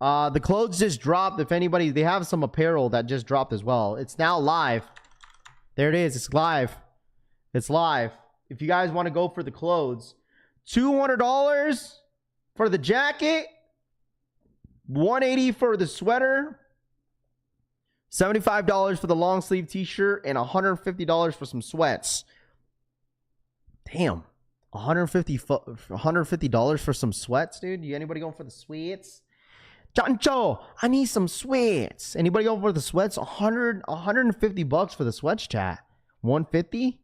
The clothes just dropped. If anybody, they have some apparel that just dropped as well. It's now live. There it is. It's live. It's live. If you guys want to go for the clothes, $200 for the jacket, $180 for the sweater, $75 for the long sleeve t-shirt, and $150 for some sweats. Damn, $150 for some sweats, dude. Anybody going for the sweats? Chancho, I need some sweats. Anybody going for the sweats? $150 for the sweats, chat. $150.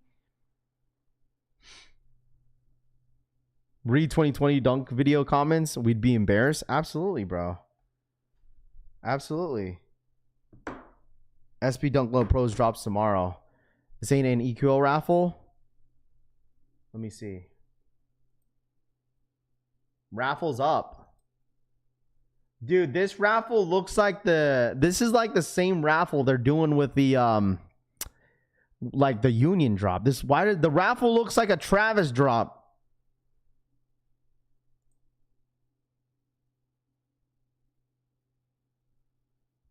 Read 2020 dunk video comments. We'd be embarrassed. Absolutely, bro. Absolutely. SP Dunk Low Pros drops tomorrow. This ain't an EQO raffle. Let me see. Raffle's up. Dude, this raffle looks like this is like the same raffle they're doing with the like the Union drop. The raffle looks like a Travis drop.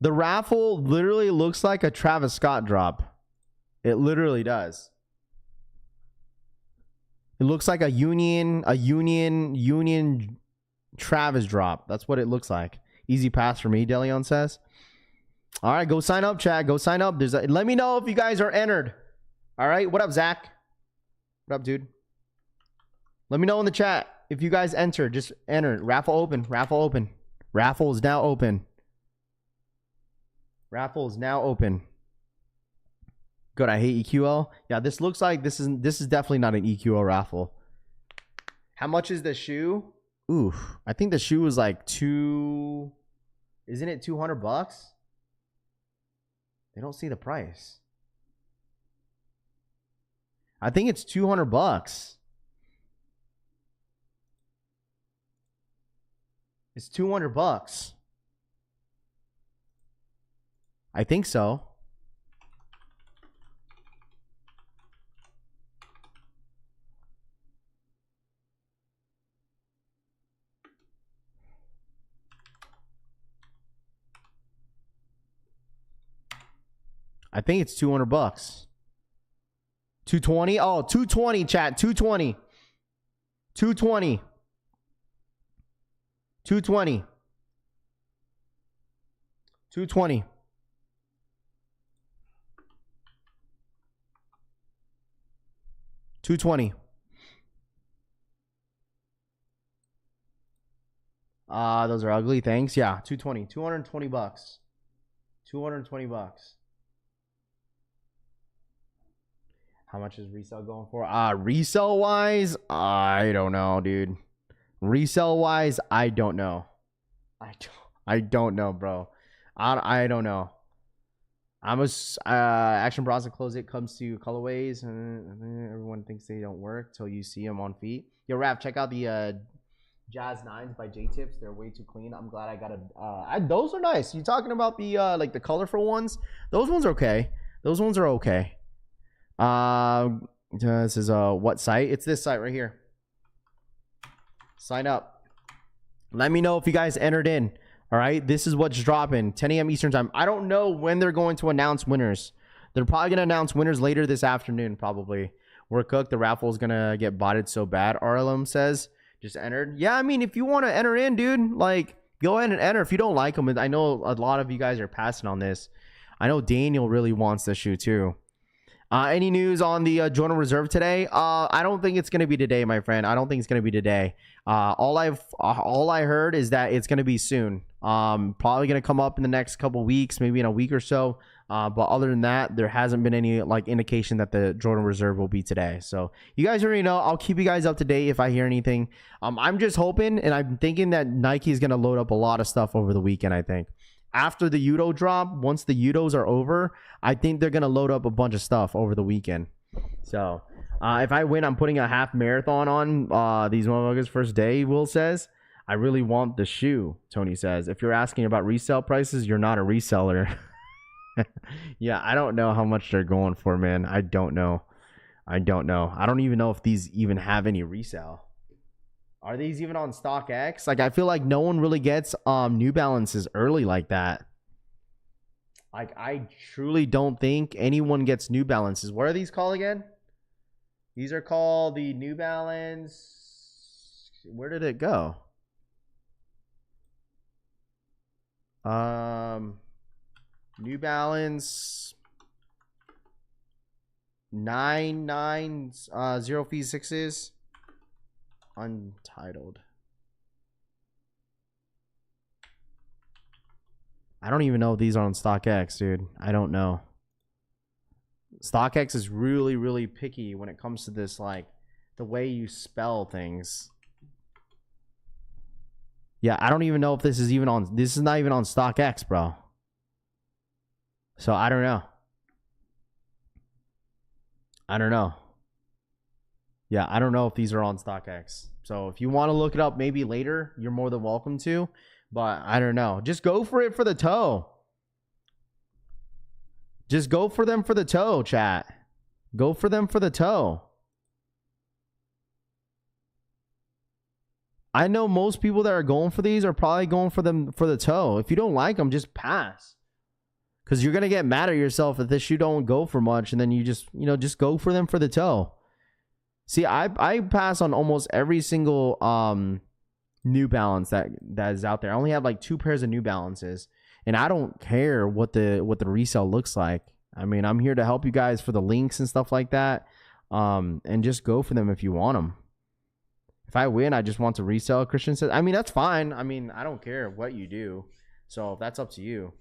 The raffle literally looks like a Travis Scott drop. It literally does. It looks like a Union Travis drop. That's what it looks like. Easy pass for me, Delion says. All right, go sign up, chat. Go sign up. Let me know if you guys are entered. All right, what up, Zach? What up, dude? Let me know in the chat if you guys entered. Just enter. Raffle open. Raffle open. Raffle is now open. Raffle is now open. Good. I hate EQL. Yeah, this looks like this is definitely not an EQL raffle. How much is the shoe? Ooh, I think the shoe was like isn't it $200? They don't see the price. I think it's $200. It's $200. I think so. I think it's 200 bucks. 220. Oh, 220 chat. 220. 220. 220. 220. $220. Those are ugly. Thanks. Yeah, 220. 220 bucks. 220 bucks. How much is resale going for? Resale wise, I don't know, dude. Resale wise, I don't know. I don't know, bro. I don't know. Action Bronson close it comes to colorways. Everyone thinks they don't work till you see them on feet. Yo, Raph, check out the Jazz 9s by J-Tips. They're way too clean. I'm glad I got those are nice. You talking about the like the colorful ones? Those ones are okay. Those ones are okay. This is what site? It's this site right here. Sign up. Let me know if you guys entered in. All right, this is what's dropping 10 a.m. Eastern time. I don't know when they're going to announce winners. They're probably going to announce winners later this afternoon, probably. We're cooked. The raffle is going to get botted so bad, RLM says. Just entered. Yeah, I mean, if you want to enter in, dude, like, go ahead and enter. If you don't like them, I know a lot of you guys are passing on this. I know Daniel really wants this shoe, too. Any news on the Jordan Reserve today? I don't think it's going to be today, my friend. I don't think it's going to be today. All I heard is that it's going to be soon. Probably going to come up in the next couple weeks, maybe in a week or so. But other than that, there hasn't been any like indication that the Jordan Reserve will be today. So you guys already know. I'll keep you guys up to date if I hear anything. I'm just hoping, and I'm thinking that Nike is going to load up a lot of stuff over the weekend. I think. After the Udo drop, once the Udos are over, I think they're going to load up a bunch of stuff over the weekend. So, if I win, I'm putting a half marathon on these motherfuckers first day, Will says. I really want the shoe, Tony says. If you're asking about resale prices, you're not a reseller. Yeah, I don't know how much they're going for, man. I don't know. I don't even know if these even have any resale. Are these even on StockX? Like, I feel like no one really gets New Balances early like that. Like, I truly don't think anyone gets New Balances. What are these called again? These are called the New Balance. Where did it go? New Balance 990 fee 6s. Untitled. I don't even know if these are on StockX, dude. I don't know. StockX is really, really picky when it comes to this, like, the way you spell things. Yeah, I don't even know if this is even on... This is not even on StockX, bro. So, I don't know. I don't know. Yeah, I don't know if these are on StockX. So if you want to look it up maybe later, you're more than welcome to. But I don't know. Just go for it for the toe. Just go for them for the toe, chat. Go for them for the toe. I know most people that are going for these are probably going for them for the toe. If you don't like them, just pass. Because you're going to get mad at yourself if this shoe don't go for much. And then you just, just go for them for the toe. See, I pass on almost every single New Balance that is out there. I only have like 2 pairs of New Balances, and I don't care what the resale looks like. I mean, I'm here to help you guys for the links and stuff like that, and just go for them if you want them. If I win, I just want to resell. Christian says, I mean, that's fine. I mean, I don't care what you do, so that's up to you.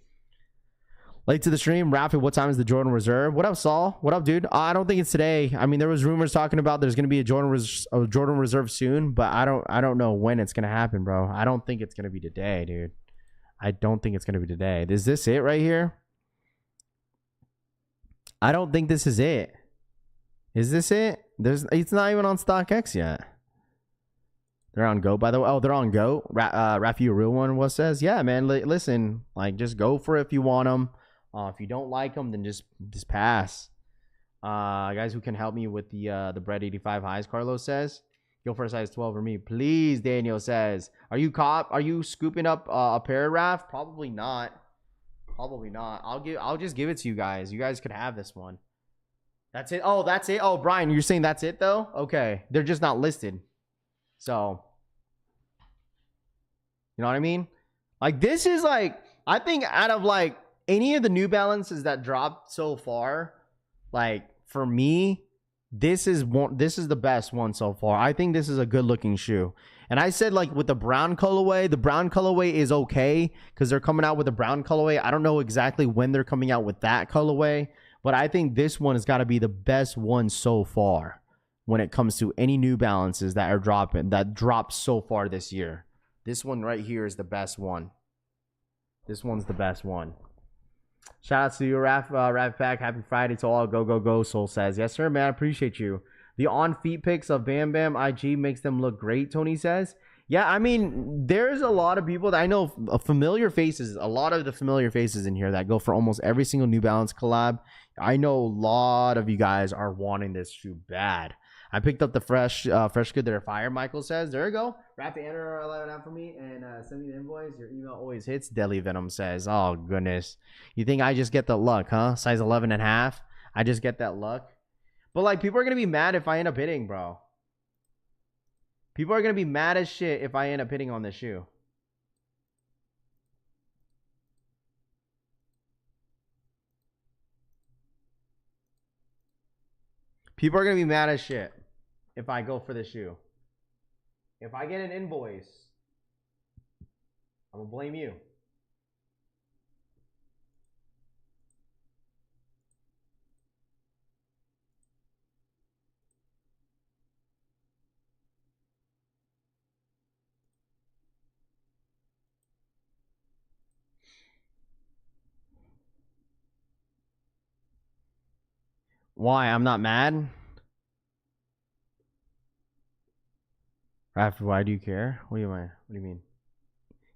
Late to the stream, Rafi, what time is the Jordan Reserve? What up, Saul? What up, dude? I don't think it's today. I mean, there was rumors talking about there's going to be a Jordan Reserve soon, but I don't know when it's going to happen, bro. I don't think it's going to be today, dude. I don't think it's going to be today. Is this it right here? I don't think this is it. Is this it? It's not even on StockX yet. They're on Go, by the way. Oh, they're on Go. Rafi, a real one, what says? Yeah, man, listen, like, just go for it if you want them. If you don't like them, then just pass. Guys who can help me with the Bread 85 highs, Carlos says. Go for a size 12 for me, please. Daniel says. Are you scooping up a paragraph? Probably not. Probably not. I'll just give it to you guys. You guys could have this one. That's it. Oh, that's it. Oh, Brian, you're saying that's it though? Okay. They're just not listed. So, you know what I mean? Like, this is like, I think out of like any of the New Balances that dropped so far, like for me, this is the best one so far. I think this is a good looking shoe. And I said, like, with the brown colorway is okay because they're coming out with a brown colorway. I don't know exactly when they're coming out with that colorway, but I think this one has got to be the best one so far when it comes to any New Balances that are dropped so far this year. This one right here is the best one. This one's the best one. Shout out to you, Raph Pack. Happy Friday to all. Go, go, go, Soul says. Yes, sir, man. I appreciate you. The on-feet pics of Bam Bam IG makes them look great, Tony says. Yeah, I mean, there's a lot of people that I know, familiar faces, a lot of the familiar faces in here that go for almost every single New Balance collab. I know a lot of you guys are wanting this shoe bad. I picked up the fresh good that are fire, Michael says. There you go. Wrap the enter 11 out for me and send me the invoice. Your email always hits. Deli Venom says. Oh, goodness. You think I just get the luck, huh? Size 11.5. I just get that luck. But, like, people are going to be mad if I end up hitting, bro. People are going to be mad as shit if I end up hitting on this shoe. People are going to be mad as shit if I go for the shoe. If I get an invoice, I'm going to blame you. Why? I'm not mad? Raph, why do you care? What do you mean?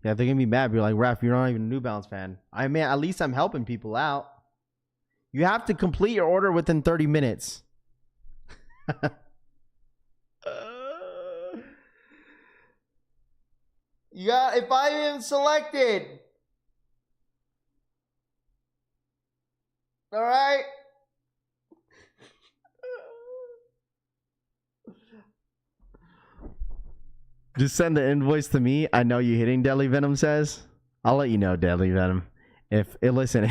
Yeah, if they're gonna be mad, be like, Raph, you're not even a New Balance fan. I mean, at least I'm helping people out. You have to complete your order within 30 minutes. Yeah, if I am selected. All right. Just send the invoice to me. I know you hitting, Deli Venom says. I'll let you know, Deli Venom. Listen.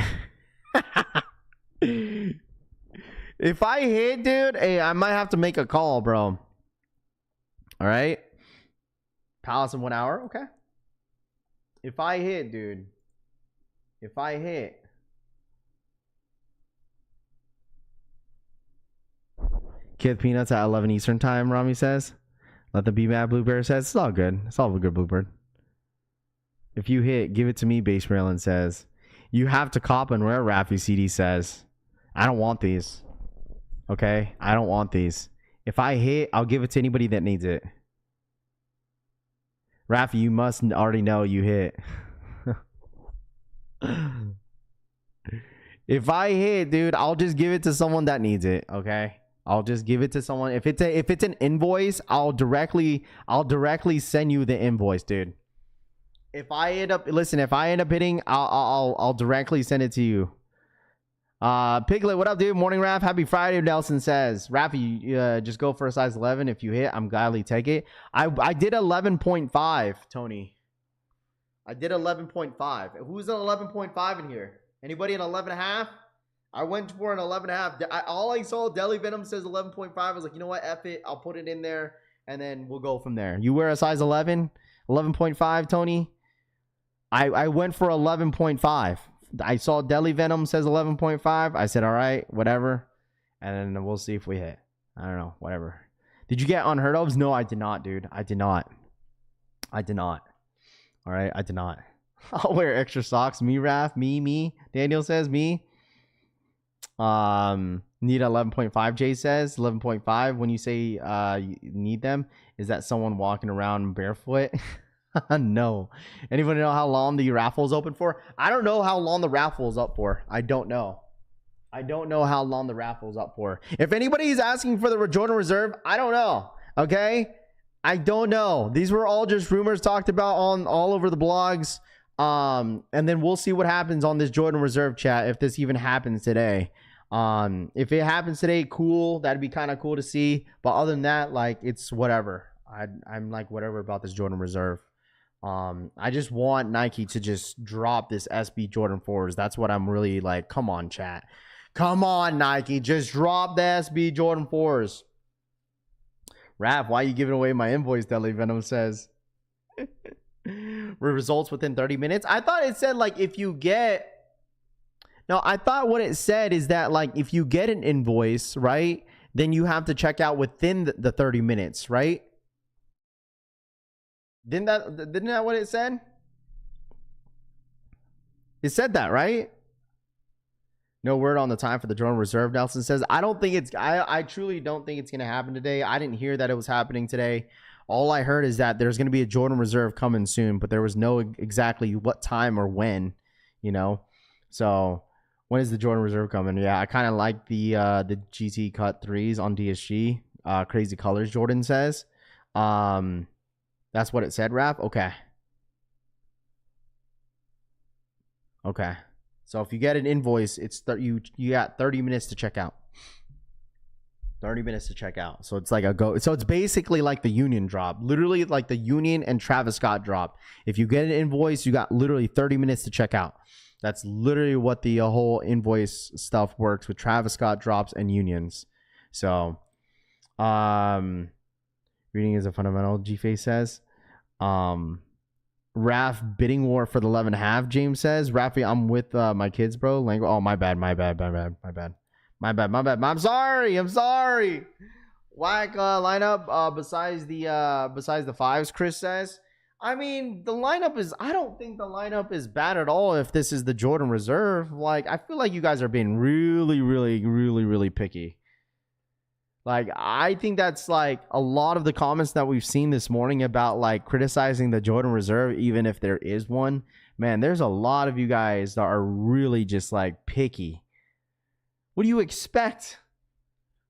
If I hit, dude, hey, I might have to make a call, bro. All right. Palace in 1 hour. Okay. If I hit, dude. If I hit. Kith Peanuts at 11 Eastern time, Rami says. Let the be mad Bluebird says. It's all good. It's all good, Bluebird. If you hit, give it to me, Base Maryland says. You have to cop and wear, Raffy CD says. I don't want these. Okay? I don't want these. If I hit, I'll give it to anybody that needs it. Raffy, you must already know you hit. If I hit, dude, I'll just give it to someone that needs it. Okay? I'll just give it to someone. If it's an invoice, I'll directly send you the invoice, dude. If I end up hitting, I'll directly send it to you. Piglet, what up, dude? Morning, Raph. Happy Friday, Nelson says. Raffy, just go for a size 11. If you hit, I'm gladly take it. I did 11.5, Tony. I did 11.5. Who's an 11.5 in here? Anybody an 11.5? I went for an 11.5. All I saw, Deli Venom says 11.5. I was like, you know what? F it. I'll put it in there, and then we'll go from there. You wear a size 11? 11.5, Tony? I went for 11.5. I saw Deli Venom says 11.5. I said, all right, whatever. And then we'll see if we hit. I don't know, whatever. Did you get unheard ofs? No, I did not, dude. I did not. All right, I did not. I'll wear extra socks. Me, Raph. Me. Daniel says me. Need 11.5. Jay says 11.5. When you say you need them, is that someone walking around barefoot? No. Anybody know how long the raffle is open for? I don't know how long the raffle is up for. I don't know how long the raffle is up for. If anybody is asking for the Jordan Reserve, I don't know. Okay, I don't know. These were all just rumors talked about on all over the blogs. And then we'll see what happens on this Jordan Reserve chat if this even happens today. If it happens today, cool. That'd be kind of cool to see. But other than that, like, it's whatever. I'm like whatever about this Jordan Reserve. I just want Nike to just drop this SB Jordan 4s. That's what I'm really like. Come on, chat. Come on, Nike. Just drop the SB Jordan 4s. Raph, why are you giving away my invoice? Deadly Venom says. Results within 30 minutes. I thought it said like if you get. No, I thought what it said is that like if you get an invoice, right, then you have to check out within the 30 minutes, right? Didn't that what it said? It said that, right? No word on the time for the Jordan Reserve. Nelson says, I don't think it's, I truly don't think it's going to happen today. I didn't hear that it was happening today. All I heard is that there's going to be a Jordan Reserve coming soon, but there was no exactly what time or when, you know? So when is the Jordan Reserve coming? Yeah, I kind of like the GT Cut 3s on DSG. Crazy colors, Jordan says. That's what it said, Raph? Okay. Okay. So if you get an invoice, it's you got 30 minutes to check out. 30 minutes to check out. So it's like a go. So it's basically like the Union drop. Literally like the Union and Travis Scott drop. If you get an invoice, you got literally 30 minutes to check out. That's literally what the whole invoice stuff works with Travis Scott drops and Unions. So reading is a fundamental, G-Face says. Raph, bidding war for the 11.5, James says. Rafi, I'm with my kids, bro. Oh, my bad. I'm sorry. Whack lineup besides the 5s, Chris says. I mean, the lineup is, I don't think the lineup is bad at all if this is the Jordan Reserve. Like, I feel like you guys are being really picky. Like, I think that's like a lot of the comments that we've seen this morning about like criticizing the Jordan Reserve, even if there is one. Man, there's a lot of you guys that are really just like picky. What do you expect?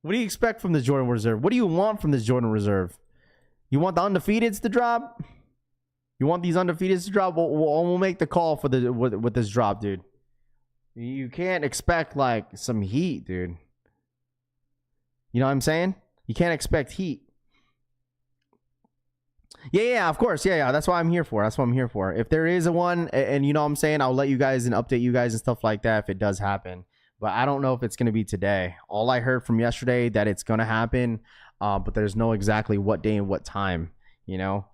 What do you expect from the Jordan Reserve? What do you want from this Jordan Reserve? You want the undefeateds to drop? You want these undefeateds to drop? We'll make the call for the with this drop, dude. You can't expect like some heat, dude. You know what I'm saying? You can't expect heat. Yeah, of course. Yeah. That's what I'm here for. If there is a one, and you know what I'm saying, I'll let you guys and update you guys and stuff like that if it does happen. But I don't know if it's going to be today. All I heard from yesterday that it's going to happen, but there's no exactly what day and what time, you know?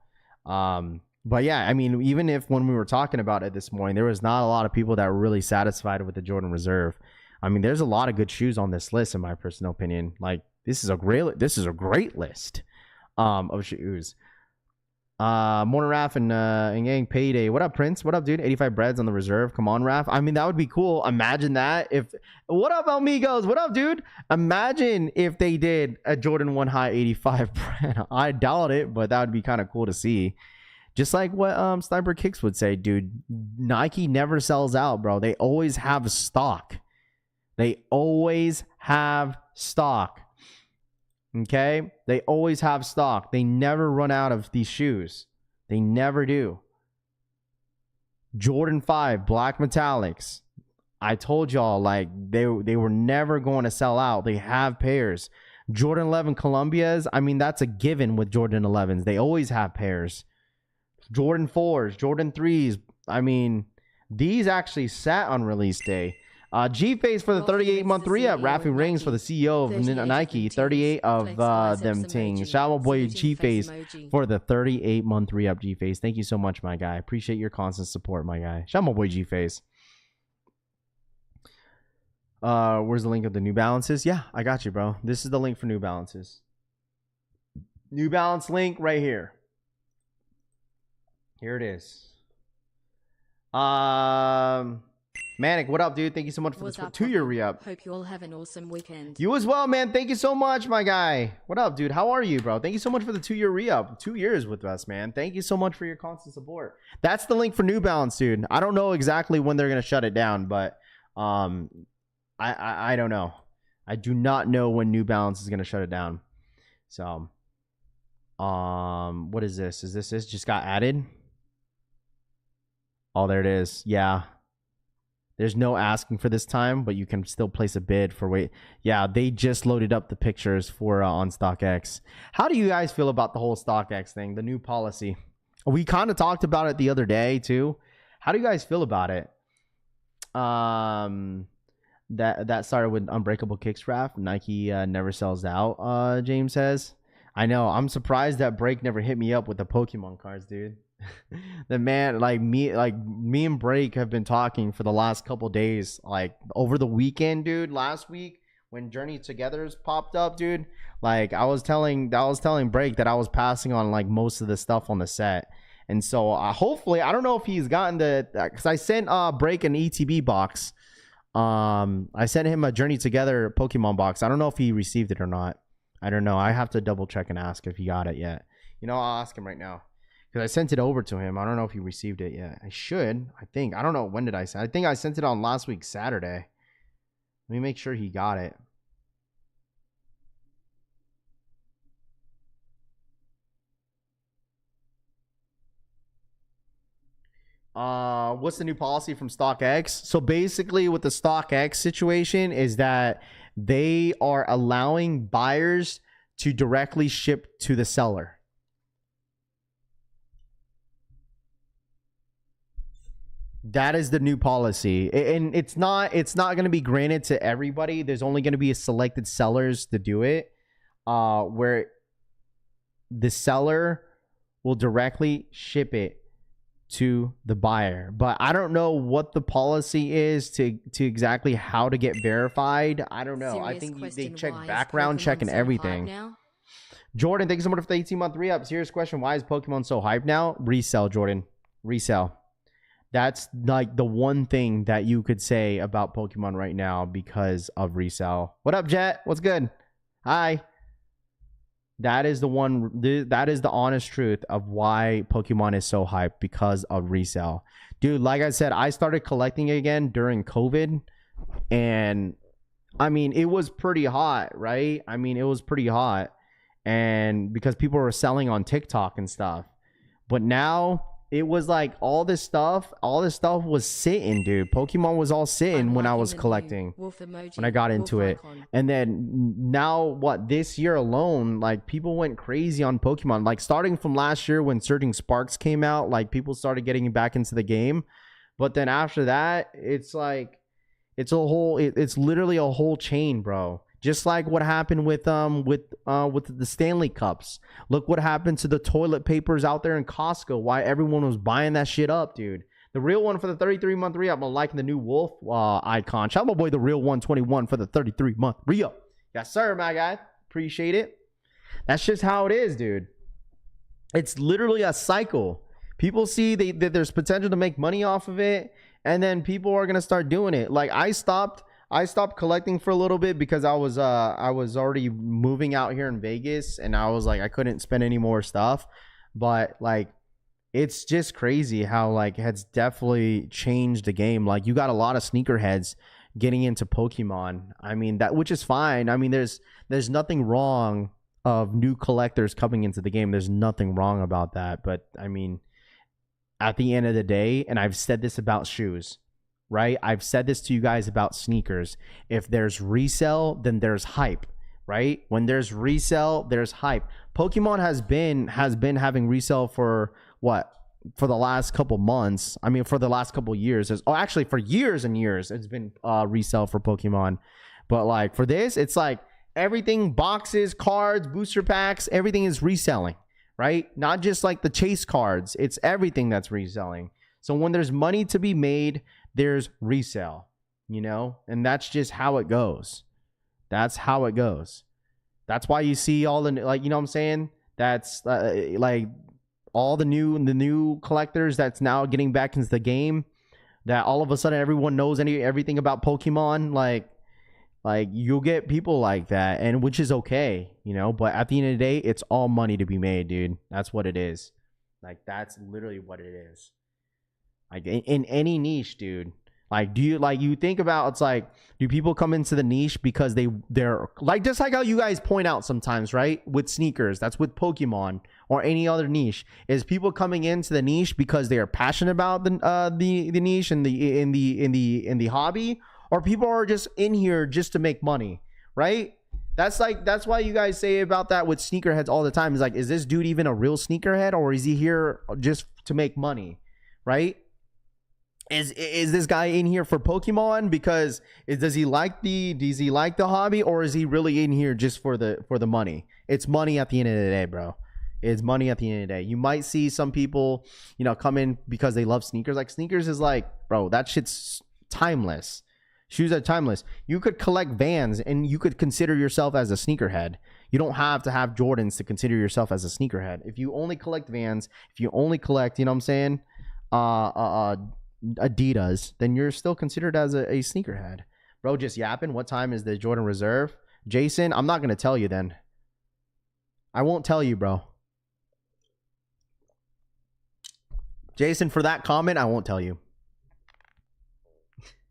But yeah, I mean, even if when we were talking about it this morning, there was not a lot of people that were really satisfied with the Jordan Reserve. I mean, there's a lot of good shoes on this list, in my personal opinion. Like, this is a great list of shoes. Morning, Raph and gang payday. What up, Prince? What up, dude? 85 breads on the Reserve. Come on, Raph. I mean, that would be cool. Imagine that if. What up, Amigos? What up, dude? Imagine if they did a Jordan 1 high 85 bread. I doubt it, but that would be kind of cool to see. Just like what Sniper Kicks would say, dude. Nike never sells out, bro. They always have stock. They always have stock. Okay? They always have stock. They never run out of these shoes. They never do. Jordan 5 black metallics. I told y'all, like, they were never going to sell out. They have pairs. Jordan 11 Columbias, I mean, that's a given with Jordan 11s. They always have pairs. Jordan 4s, Jordan 3s. I mean, these actually sat on release day. G-Face for the 38-month re-up. Rafi Rings for the CEO of Nike. 38 of them things. Shout out boy G-Face for the 38-month re-up, G-Face. Thank you so much, my guy. Appreciate your constant support, my guy. Shout out my boy G-Face. Where's the link of the New Balances? Yeah, I got you, bro. This is the link for New Balances. New Balance link right here. Here it is. Manic, what up, dude? Thank you so much for the 2-year re-up. Hope you all have an awesome weekend. You as well, man. Thank you so much, my guy. What up, dude? How are you, bro? Thank you so much for the 2-year re-up. 2 years with us, man. Thank you so much for your constant support. That's the link for New Balance, dude. I don't know exactly when they're gonna shut it down, but I don't know. I do not know when New Balance is gonna shut it down. So, what is this? Is this just got added? Oh, there it is. Yeah. There's no asking for this time, but you can still place a bid for wait. Yeah, they just loaded up the pictures for on StockX. How do you guys feel about the whole StockX thing, the new policy? We kind of talked about it the other day too. How do you guys feel about it? That started with Unbreakable Kicks draft. Nike never sells out. James says. I know. I'm surprised that Break never hit me up with the Pokemon cards, dude. The man, like me and Break have been talking for the last couple days, like over the weekend, dude. Last week when Journey Togethers popped up, dude, like I was telling Break that I was passing on like most of the stuff on the set, and so hopefully, I don't know if he's gotten the, because I sent Break an ETB box. I sent him a Journey Together Pokemon box. I don't know if he received it or not. I don't know. I have to double check and ask if he got it yet. You know, I'll ask him right now. Because I sent it over to him. I don't know if he received it yet. I should. I think. I don't know. When did I send? I think I sent it on last week, Saturday. Let me make sure he got it. What's the new policy from StockX? So basically with the StockX situation is that they are allowing buyers to directly ship to the seller. That is the new policy, and it's not going to be granted to everybody. There's only going to be a selected sellers to do it, where the seller will directly ship it to the buyer. But I don't know what the policy is to exactly how to get verified. I don't know. I think they check background check and everything. Jordan, thank you so much for the 18-month re-up. Serious question: why is Pokemon so hyped now? Resell, Jordan. Resell. That's like the one thing that you could say about Pokemon right now because of resell. What up, Jet? What's good? Hi. That is the one. That is the honest truth of why Pokemon is so hyped, because of resell. Dude, like I said, I started collecting again during COVID. And I mean, it was pretty hot, right? I mean, it was pretty hot. And because people were selling on TikTok and stuff. But now it was like all this stuff was sitting, dude. Pokemon was all sitting when I was collecting, when I got into it. And then now, what, this year alone, like people went crazy on Pokemon. Like starting from last year when Surging Sparks came out, like people started getting back into the game. But then after that, it's like, it's literally a whole chain, bro. Just like what happened with the Stanley Cups. Look what happened to the toilet papers out there in Costco. Why everyone was buying that shit up, dude. The real one for the 33-month re-up. I'm liking the new wolf icon. Shout out my boy, the real 121 for the 33-month re-up. Yes, sir, my guy. Appreciate it. That's just how it is, dude. It's literally a cycle. People see that there's potential to make money off of it, and then people are gonna start doing it. Like I stopped collecting for a little bit because I was already moving out here in Vegas, and I was like, I couldn't spend any more stuff. But like, it's just crazy how like it's definitely changed the game. Like you got a lot of sneakerheads getting into Pokemon. I mean, that, which is fine. I mean, there's nothing wrong of new collectors coming into the game. There's nothing wrong about that. But I mean, at the end of the day, and I've said this about shoes, right? I've said this to you guys about sneakers. If there's resell, then there's hype, right? When there's resell, there's hype. Pokemon has been having resell for what? For the last couple months. I mean, for the last couple years. Actually, for years and years, it's been resell for Pokemon. But like for this, it's like everything, boxes, cards, booster packs, everything is reselling, right? Not just like the chase cards. It's everything that's reselling. So when there's money to be made, there's resale, you know, and that's just how it goes. That's how it goes. That's why you see all the, like, you know what I'm saying? That's like all the new collectors that's now getting back into the game, that all of a sudden everyone knows everything about Pokemon. Like you'll get people like that, and which is okay, you know, but at the end of the day, it's all money to be made, dude. That's what it is. Like, that's literally what it is. Like in any niche, dude. Like, do you think about, it's like, do people come into the niche because they're like, just like how you guys point out sometimes, right? With sneakers, that's with Pokemon or any other niche, is people coming into the niche because they are passionate about the niche and the hobby, or people are just in here just to make money, right? That's why you guys say about that with sneakerheads all the time. Is like, is this dude even a real sneakerhead, or is he here just to make money, right? Is this guy in here for Pokemon because does he like the hobby, or is he really in here just for the money? It's money at the end of the day, bro. It's money at the end of the day. You might see some people, come in because they love sneakers. Like, sneakers is like, bro, that shit's timeless. Shoes are timeless. You could collect Vans and you could consider yourself as a sneakerhead. You don't have to have Jordans to consider yourself as a sneakerhead. If you only collect Vans, if you only collect, you know what I'm saying, Adidas, then you're still considered as a sneakerhead. Bro, just yapping. What time is the Jordan Reserve? Jason, I'm not going to tell you then. I won't tell you, bro. Jason, for that comment, I won't tell you.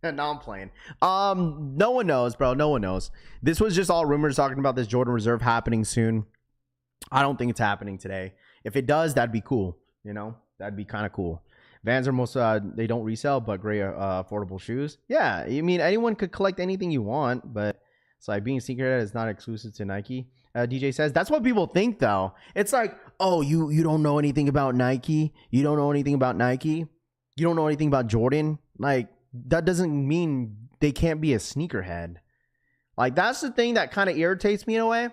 No, I'm playing. No one knows, bro. No one knows. This was just all rumors talking about this Jordan Reserve happening soon. I don't think it's happening today. If it does, that'd be cool. That'd be kind of cool. Vans are most they don't resell, but great affordable shoes. Yeah, I mean, anyone could collect anything you want, but it's like being a sneakerhead is not exclusive to Nike. DJ says that's what people think, though. It's like, oh, you don't know anything about Nike. You don't know anything about Nike. You don't know anything about Jordan. Like, that doesn't mean they can't be a sneakerhead. Like, that's the thing that kind of irritates me in a way.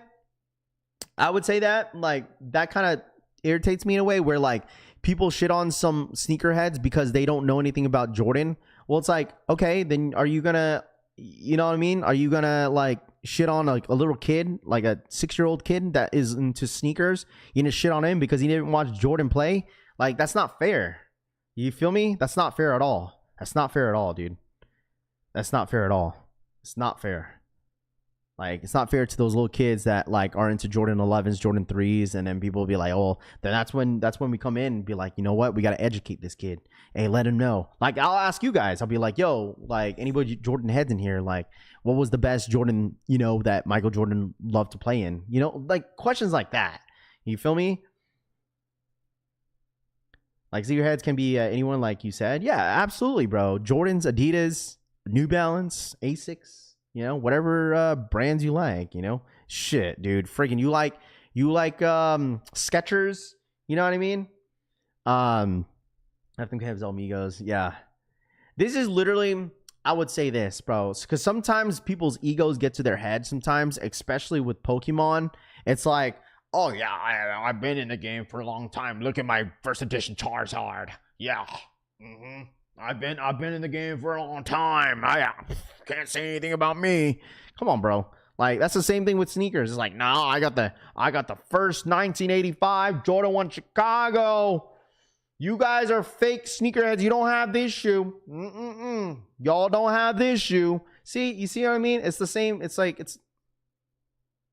I would say that, like, that kind of irritates me in a way where, like, people shit on some sneakerheads because they don't know anything about Jordan. Well, it's like, okay, then are you gonna, you know what I mean? Are you gonna, like, shit on like a little kid, like a 6-year-old kid that is into sneakers? You gonna shit on him because he didn't watch Jordan play? Like, that's not fair. You feel me? That's not fair at all. That's not fair at all, dude. That's not fair at all. It's not fair. Like, it's not fair to those little kids that, like, are into Jordan 11s, Jordan 3s, and then people will be like, oh, then that's when we come in and be like, you know what? We got to educate this kid. Hey, let him know. Like, I'll ask you guys. I'll be like, yo, like, anybody Jordan heads in here, like, what was the best Jordan, that Michael Jordan loved to play in? Like, questions like that. You feel me? Like, sneakerheads can be anyone, like you said. Yeah, absolutely, bro. Jordans, Adidas, New Balance, Asics. Whatever brands you like, shit, dude. Freaking, you like Skechers, you know what I mean? I think they have Zelmigos. Yeah. This is literally, I would say this, bro, because sometimes people's egos get to their head sometimes, especially with Pokemon. It's like, oh yeah, I've been in the game for a long time. Look at my first edition Charizard. Yeah. I've been in the game for a long time. I can't say anything about me. Come on, bro. Like, that's the same thing with sneakers. It's like, nah, I got the first 1985 Jordan 1 Chicago. You guys are fake sneakerheads. You don't have this shoe. Y'all don't have this shoe. See, you see what I mean? It's the same. It's like,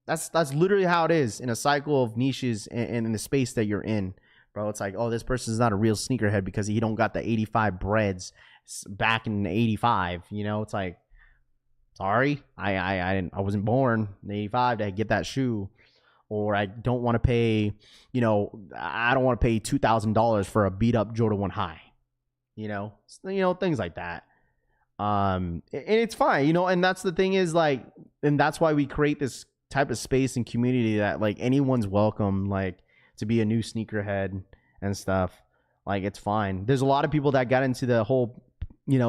that's literally how it is in a cycle of niches and in the space that you're in. Bro, it's like, oh, this person's not a real sneakerhead because he don't got the 85 breads back in 85. It's like, sorry, I wasn't born in 85 to get that shoe, or I don't want to pay, I don't want to pay $2,000 for a beat up Jordan 1 High, things like that. And it's fine, and that's the thing is, like, and that's why we create this type of space and community that, like, anyone's welcome, like, to be a new sneakerhead and stuff. Like, it's fine. There's a lot of people that got into the whole,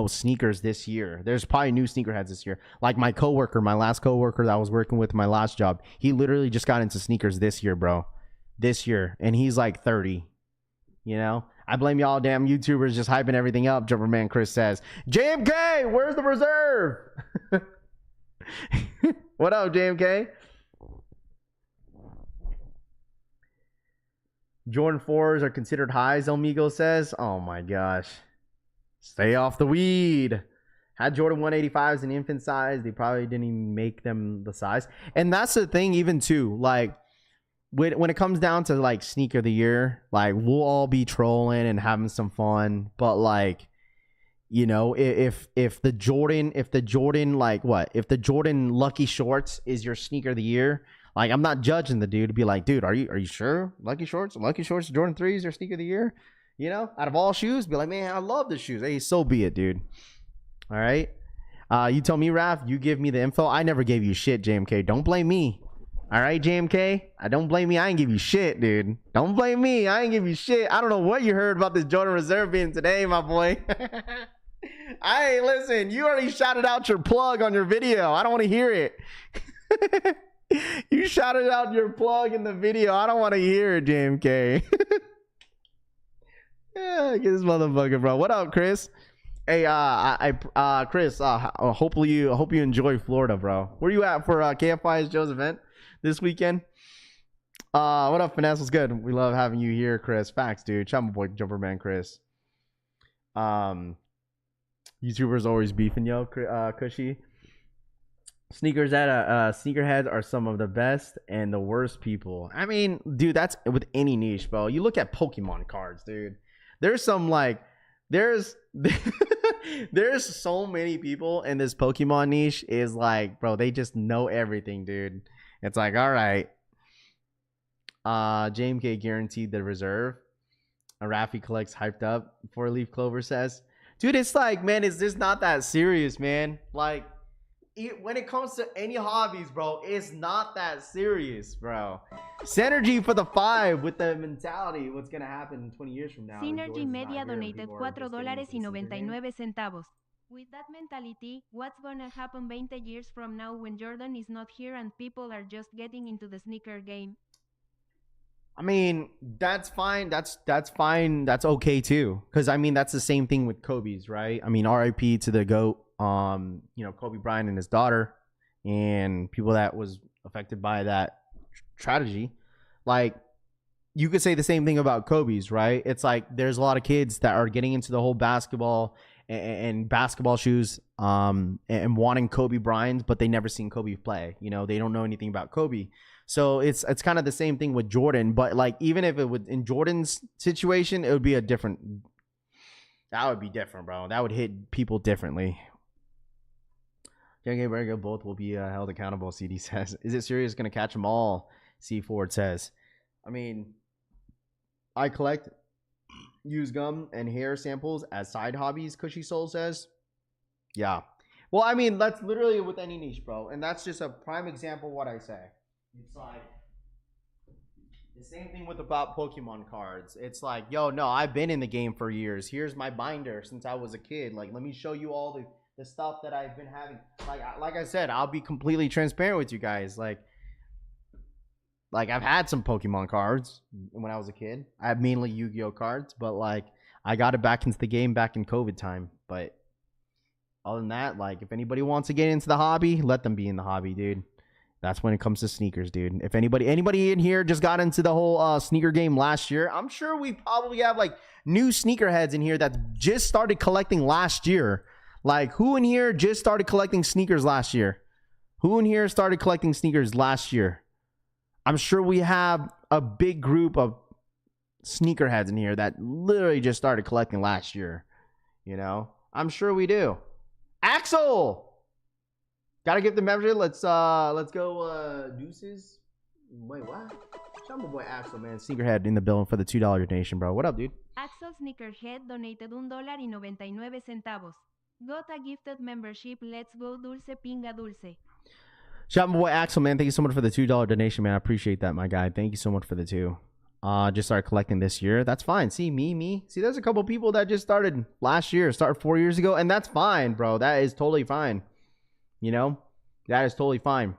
sneakers this year. There's probably new sneakerheads this year. Like my last coworker that I was working with my last job, he literally just got into sneakers this year, bro. This year. And he's like 30. I blame y'all damn YouTubers just hyping everything up, Jumperman Chris says. JMK, where's the reserve? What up, JMK? Jordan 4s are considered highs, Elmigo says. Oh my gosh. Stay off the weed. Had Jordan 185s in infant size. They probably didn't even make them the size. And that's the thing even too. Like, when it comes down to, like, sneaker of the year, like, we'll all be trolling and having some fun. But, like, You know, if the Jordan Lucky Shorts is your sneaker of the year, like I'm not judging the dude to be like, dude, are you sure Lucky Shorts Jordan 3 is your sneaker of the year? You know, out of all shoes, be like, man, I love the shoes. Hey, so be it, dude. All right. You tell me, Raph, you give me the info. I never gave you shit, JMK. Don't blame me. All right, JMK? I don't blame me. I ain't give you shit, dude. Don't blame me. I ain't give you shit. I don't know what you heard about this Jordan Reserve being today, my boy. Listen, you already shouted out your plug on your video. I don't want to hear it. You shouted out your plug in the video. I don't want to hear it, JMK. Yeah, get this motherfucker, bro. What up, Chris? Hey, Chris, hopefully you enjoy Florida, bro. Where you at for KFI's Joe's event this weekend? What up, Finesse? What's good? We love having you here, Chris. Facts, dude. Shout out my boy Jumperman Chris. YouTubers always beefing, yo, Cushy. Sneakers at sneakerheads are some of the best and the worst people. I mean, dude, that's with any niche, bro. You look at Pokemon cards, dude. There's some like, there's so many people in this Pokemon niche is like, bro, they just know everything, dude. It's like, all right. JMK guaranteed the reserve. Rafi collects hyped up. 4-leaf clover says, dude, it's like, man, it's just not that serious, man. Like, when it comes to any hobbies, bro, it's not that serious, bro. Synergy for the 5 with the mentality what's gonna happen in 20 years from now. Synergy Media donated $4.99. With that mentality, what's gonna happen 20 years from now when Jordan is not here and people are just getting into the sneaker game? I mean, that's fine. That's fine. That's okay too. Because I mean, that's the same thing with Kobe's, right? I mean, RIP to the GOAT. You know, Kobe Bryant and his daughter, and people that was affected by that tragedy. Like, you could say the same thing about Kobe's, right? It's like there's a lot of kids that are getting into the whole basketball and basketball shoes, and wanting Kobe Bryant, but they never seen Kobe play. You know, they don't know anything about Kobe. So it's kind of the same thing with Jordan. But like, even if it would in Jordan's situation, it would be different, bro. That would hit people differently. JK Berger, both will be held accountable, CD says. Is it serious going to catch them all? C Ford says. I mean, I collect used gum and hair samples as side hobbies, Cushy Soul says. Yeah. Well, I mean, that's literally with any niche, bro. And that's just a prime example of what I say. It's like the same thing with about Pokemon cards. It's like, yo, no, I've been in the game for years. Here's my binder since I was a kid. Like, let me show you all the stuff that I've been having. Like I said, I'll be completely transparent with you guys. Like I've had some Pokemon cards when I was a kid. I have mainly Yu-Gi-Oh cards, but like I got it back into the game back in COVID time. But other than that, like if anybody wants to get into the hobby, let them be in the hobby, dude. That's when it comes to sneakers, dude. If anybody in here just got into the whole sneaker game last year, I'm sure we probably have like new sneakerheads in here that just started collecting last year. Like, who in here just started collecting sneakers last year? Who in here started collecting sneakers last year? I'm sure we have a big group of sneakerheads in here that literally just started collecting last year. You know? I'm sure we do. Axel! Gotta give the membership. Let's go Deuces. Wait, what? Shout out my boy Axel, man. Sneakerhead in the building for the $2 donation, bro. What up, dude? Axel Sneakerhead donated $1.99. Got a gifted membership. Let's go Dulce Pinga Dulce. Shout out my boy Axel, man. Thank you so much for the $2 donation, man. I appreciate that, my guy. Thank you so much for the 2. Just started collecting this year. That's fine. See, me. See, there's a couple people that just started last year, started 4 years ago, and that's fine, bro. That is totally fine. You know? That is totally fine.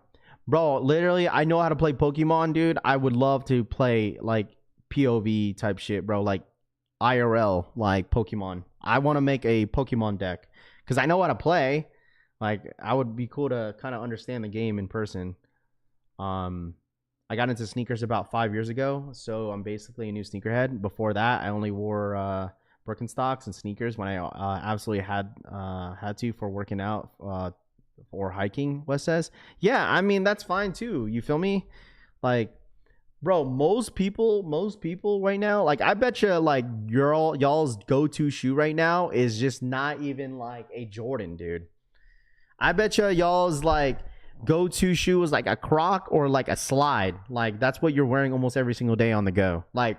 Bro, literally, I know how to play Pokemon, dude. I would love to play, like, POV type shit, bro. Like, IRL, like, Pokemon. I want to make a Pokemon deck. Because I know how to play. Like, I would be cool to kind of understand the game in person. I got into sneakers about 5 years ago. So, I'm basically a new sneakerhead. Before that, I only wore Birkenstocks and sneakers when I absolutely had to for working out or hiking, Wes says. Yeah, I mean, that's fine too. You feel me? Like, Bro, most people right now, like I bet you like y'all's go-to shoe right now is just not even like a Jordan, dude. I bet you y'all's like go-to shoe is like a Croc or like a Slide. Like that's what you're wearing almost every single day on the go. Like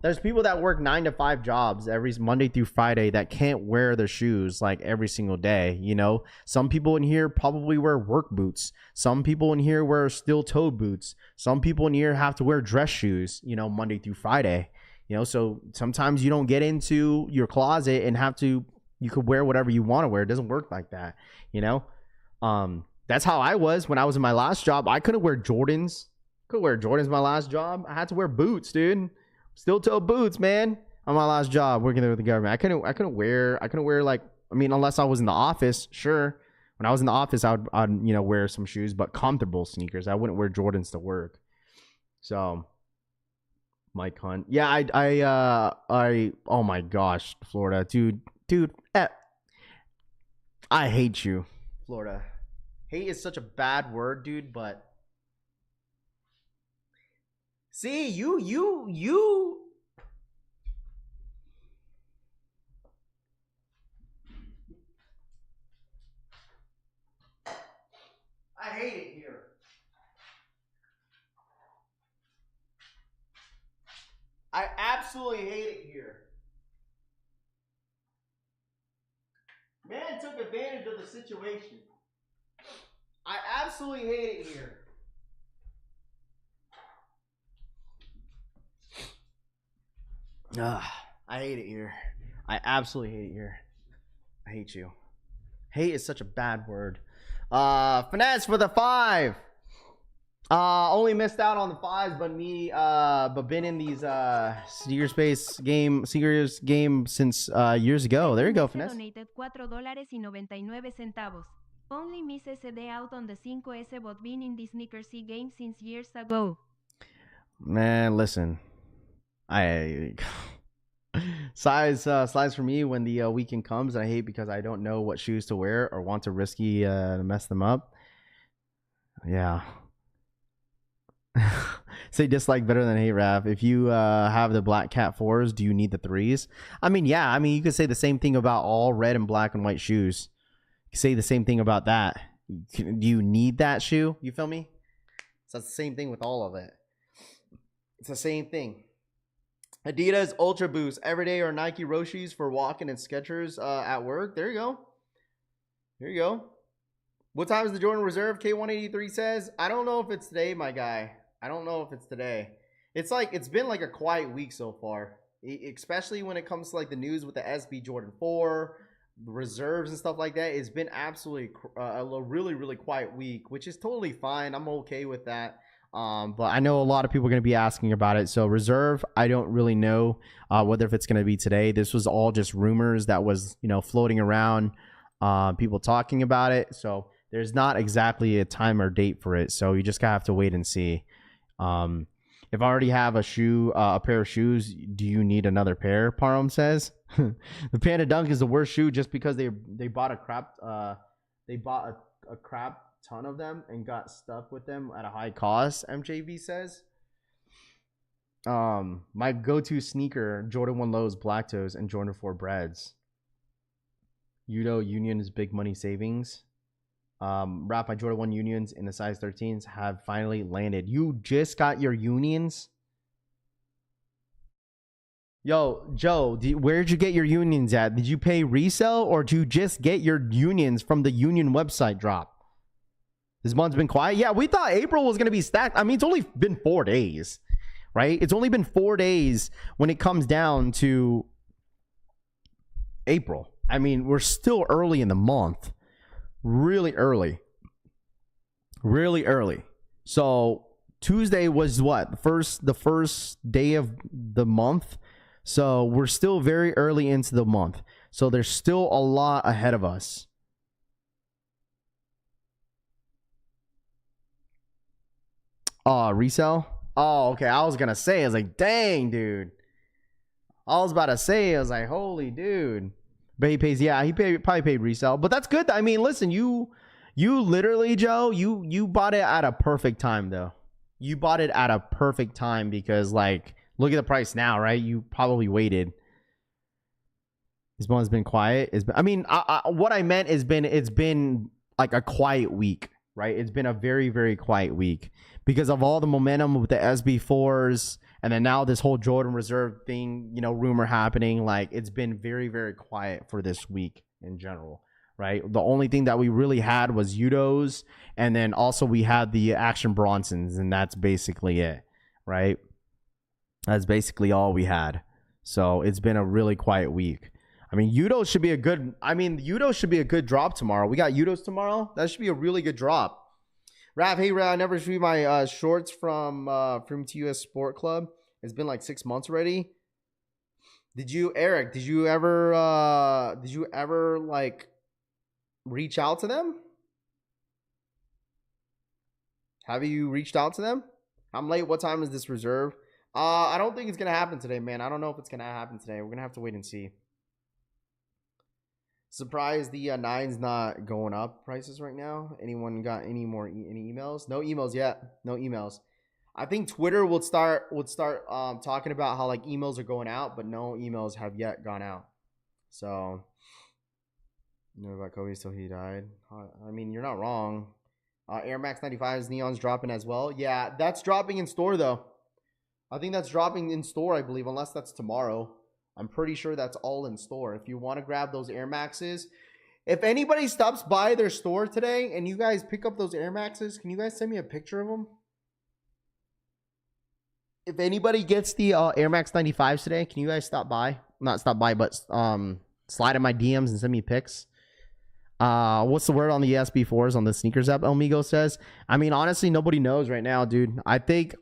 there's people that work 9 to 5 jobs every Monday through Friday that can't wear their shoes like every single day. You know, some people in here probably wear work boots. Some people in here wear steel-toed boots. Some people in here have to wear dress shoes, you know, Monday through Friday. You know, so sometimes you don't get into your closet and you could wear whatever you want to wear. It doesn't work like that, you know? That's how I was when I was in my last job. I couldn't wear Jordans. My last job. I had to wear boots, dude. Steel-toe boots, man. On my last job working there with the government, I couldn't wear like, I mean, unless I was in the office, sure. When I was in the office, I'd you know, wear some shoes, but comfortable sneakers. I wouldn't wear Jordans to work. So, Mike Hunt, yeah, I oh my gosh, Florida, dude, I hate you, Florida. Hate is such a bad word, dude, but. See, you. I hate it here. I absolutely hate it here. Man took advantage of the situation. I absolutely hate it here. I hate it here. I absolutely hate it here. I hate you. Hate is such a bad word. Finesse for the 5. Only missed out on the 5s, but been in these Snkrs game since years ago. There you go, Finesse. Donated $4.99. Only misses a day out on the 5S, but been in the Snkrs game since years ago. Man, listen. Size for me when the weekend comes. I hate because I don't know what shoes to wear or want to risky to mess them up. Yeah. Say dislike better than hate, Rav. If you have the Black Cat 4s, do you need the 3s? I mean, yeah. I mean, you could say the same thing about all red and black and white shoes. You could say the same thing about that. Do you need that shoe? You feel me? So it's the same thing with all of it. It's the same thing. Adidas Ultra Boost everyday or Nike Roshis for walking and Skechers at work. There you go. Here you go. What time is the Jordan Reserve? K183 says. I don't know if it's today, my guy. I don't know if it's today. It's been like a quiet week so far, especially when it comes to like the news with the SB Jordan 4 reserves and stuff like that. It's been absolutely a really, really quiet week, which is totally fine. I'm okay with that. But I know a lot of people are going to be asking about it. So reserve, I don't really know whether if it's going to be today. This was all just rumors that was, you know, floating around, people talking about it. So there's not exactly a time or date for it. So you just gotta have to wait and see. If I already have a pair of shoes, do you need another pair? Param says. The Panda Dunk is the worst shoe just because they bought a crap ton of them and got stuck with them at a high cost. MJV says. My go-to sneaker, Jordan 1 Lows Black Toes and Jordan 4 Breads. Udo Union's big money savings. Wrap my Jordan 1 Unions in the size 13s have finally landed. You just got your Unions? Yo, Joe, where'd you get your Unions at? Did you pay resale or did you just get your Unions from the Union website drop? This month's been quiet. Yeah, we thought April was going to be stacked. I mean, it's only been 4 days, right? It's only been 4 days when it comes down to April. I mean, we're still early in the month. Really early. Really early. So Tuesday was what? The first day of the month. So we're still very early into the month. So there's still a lot ahead of us. Resale? Oh, okay. I was gonna say, I was like, dang, dude. I was about to say, I was like, holy dude. But he pays, yeah, probably paid resale. But that's good. I mean, listen, you literally, Joe, you bought it at a perfect time though. You bought it at a perfect time because, like, look at the price now, right? You probably waited. This one's been quiet. What I meant is it's been like a quiet week, right? It's been a very, very quiet week because of all the momentum with the SB4s and then now this whole Jordan Reserve thing, you know, rumor happening. Like, it's been very, very quiet for this week in general, right? The only thing that we really had was Udos, and then also we had the Action Bronsons, and that's basically it, right? That's basically all we had. So it's been a really quiet week. I mean, Udos should be a good drop tomorrow. We got Udos tomorrow. That should be a really good drop. Rav, hey Rav, I never showed you my shorts from TUS Sport Club. It's been like 6 months already. Did you ever like reach out to them? Have you reached out to them? I'm late. What time is this reserve? I don't think it's gonna happen today, man. I don't know if it's gonna happen today. We're gonna have to wait and see. Surprised the nine's not going up prices right now. Anyone got any emails? No emails yet. No emails. I think Twitter would start talking about how like emails are going out, but no emails have yet gone out. So, you know about Kobe till he died. I mean, you're not wrong. Air Max 95's Neon's dropping as well. Yeah, that's dropping in store though. I think that's dropping in store, I believe, unless that's tomorrow. I'm pretty sure that's all in store. If you want to grab those Air Maxes, if anybody stops by their store today and you guys pick up those Air Maxes, can you guys send me a picture of them? If anybody gets the Air Max 95s today, can you guys stop by? Not stop by, but slide in my DMs and send me pics. What's the word on the SB4s on the Snkrs app? Elmigo says. I mean, honestly, nobody knows right now, dude. I think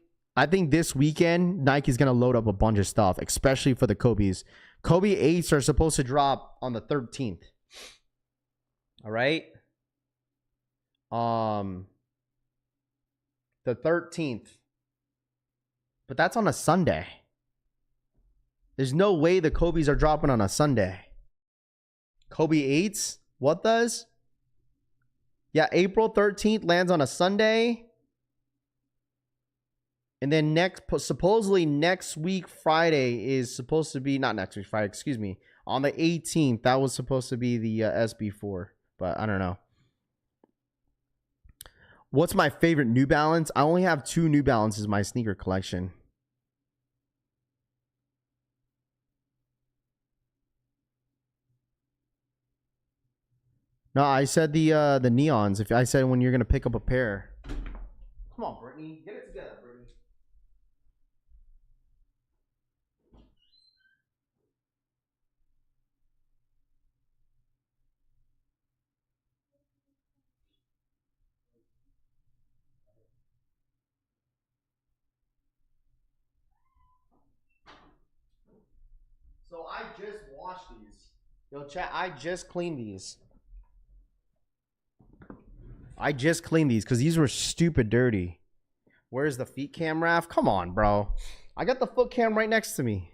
this weekend Nike's gonna load up a bunch of stuff, especially for the Kobe's. Kobe 8s are supposed to drop on the 13th. All right. The 13th. But that's on a Sunday. There's no way the Kobe's are dropping on a Sunday. Kobe 8s? What does? Yeah, April 13th lands on a Sunday. And then supposedly next week, Friday is supposed to be, not next week, Friday, excuse me. On the 18th, that was supposed to be the SB4. But I don't know. What's my favorite New Balance? I only have 2 New Balances in my sneaker collection. No, I said the Neons. If I said when you're gonna pick up a pair. Come on, Brittany, get it together, Brittany. So I just washed these. Yo, chat, I just cleaned these. I just cleaned these because these were stupid dirty. Where's the feet cam, Raf? Come on, bro. I got the foot cam right next to me.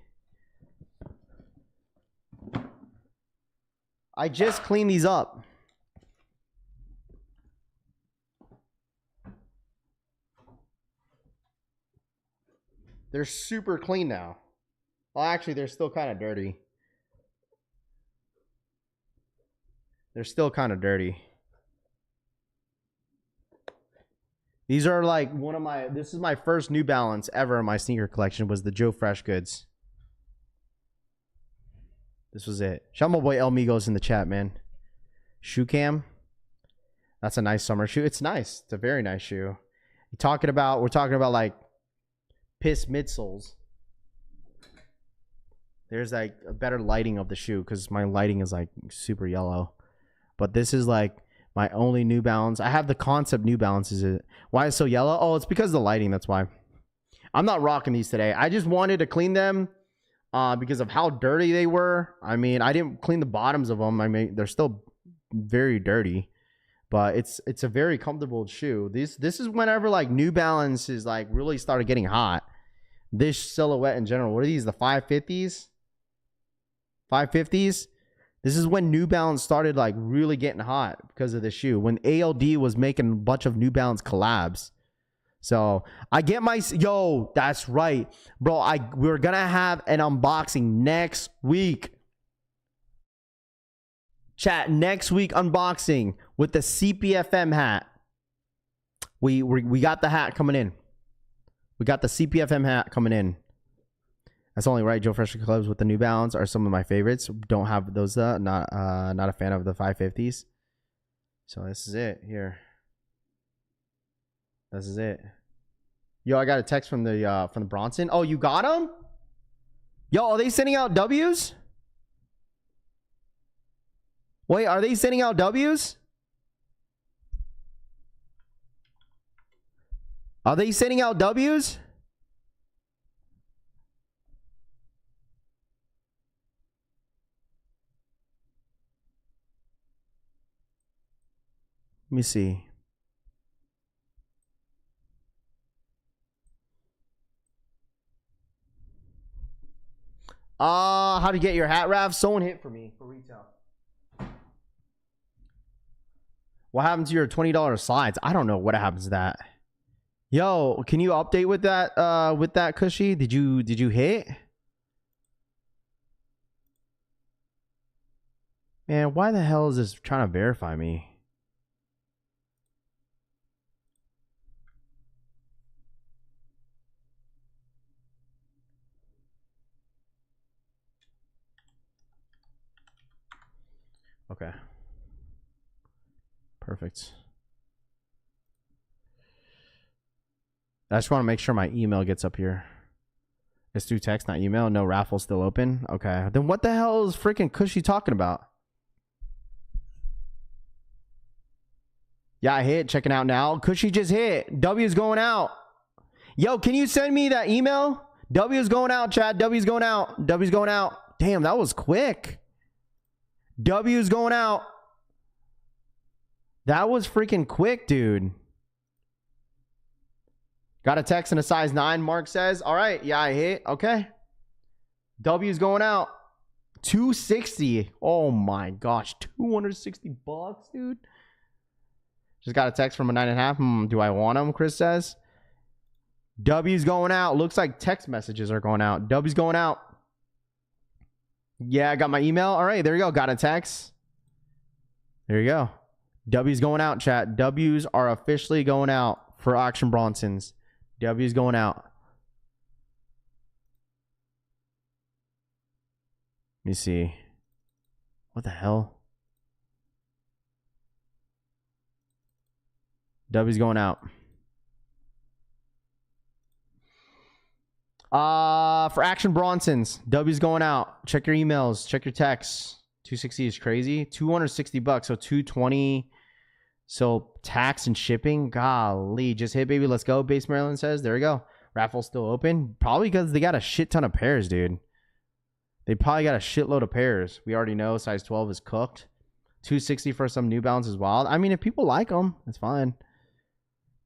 I just cleaned these up. They're super clean now. Well, actually, they're still kind of dirty. They're still kind of dirty. These are like this is my first New Balance ever in my sneaker collection was the Joe Fresh Goods. This was it. Shout out my boy El Migos in the chat, man. Shoe cam. That's a nice summer shoe. It's nice. It's a very nice shoe. We're talking about like piss midsoles. There's like a better lighting of the shoe because my lighting is like super yellow. But this is like my only New Balance. I have the Concept New Balances. Why is it so yellow? Oh, it's because of the lighting. That's why. I'm not rocking these today. I just wanted to clean them because of how dirty they were. I mean, I didn't clean the bottoms of them. I mean, they're still very dirty. But it's a very comfortable shoe. This is whenever like New Balance is like really started getting hot. This silhouette in general. What are these? The 550s? 550s? This is when New Balance started like really getting hot because of the shoe. When ALD was making a bunch of New Balance collabs. So I get my, yo, that's right, bro. We're gonna have an unboxing next week. Chat, next week unboxing with the CPFM hat. We got the hat coming in. We got the CPFM hat coming in. That's only right. Joe Fresher Clubs with the New Balance are some of my favorites. Don't have those. Not a fan of the 550s. So this is it here. This is it. Yo, I got a text from the Bronson. Oh, you got them? Yo, are they sending out W's? Wait, are they sending out W's? Are they sending out W's? Let me see. How to get your hat, Rav? Someone hit for me for retail. What happened to your $20 slides? I don't know what happens to that. Yo, can you update with that Cushy? Did you hit? Man, why the hell is this trying to verify me? Okay. Perfect. I just want to make sure my email gets up here. It's through text, not email. No, raffle still open. Okay. Then what the hell is freaking Cushy talking about? Yeah, I hit. Checking out now. Cushy just hit. W's going out. Yo, can you send me that email? W's going out, Chad. W's going out. W's going out. Damn, that was quick. W's going out. That was freaking quick, dude. Got a text in a size 9, Mark says. All right. Yeah, I hit. Okay. W's going out. 260. Oh my gosh. 260 bucks, dude. Just got a text from a 9.5. Do I want them? Chris says. W's going out. Looks like text messages are going out. W's going out. Yeah, I got my email. All right, there you go. Got a text. There you go. W's going out, chat. W's are officially going out for Auction Bronsons. W's going out. Let me see. What the hell? W's going out. For Action Bronsons, W's going out. Check your emails, check your texts. 260 is crazy. 260 bucks, so 220. So tax and shipping, golly, just hit, baby. Let's go. Base Maryland says, there we go. Raffle's still open, probably because they got a shit ton of pairs, dude. They probably got a shitload of pairs. We already know size 12 is cooked. 260 for some New Balance is wild. I mean, if people like them, it's fine.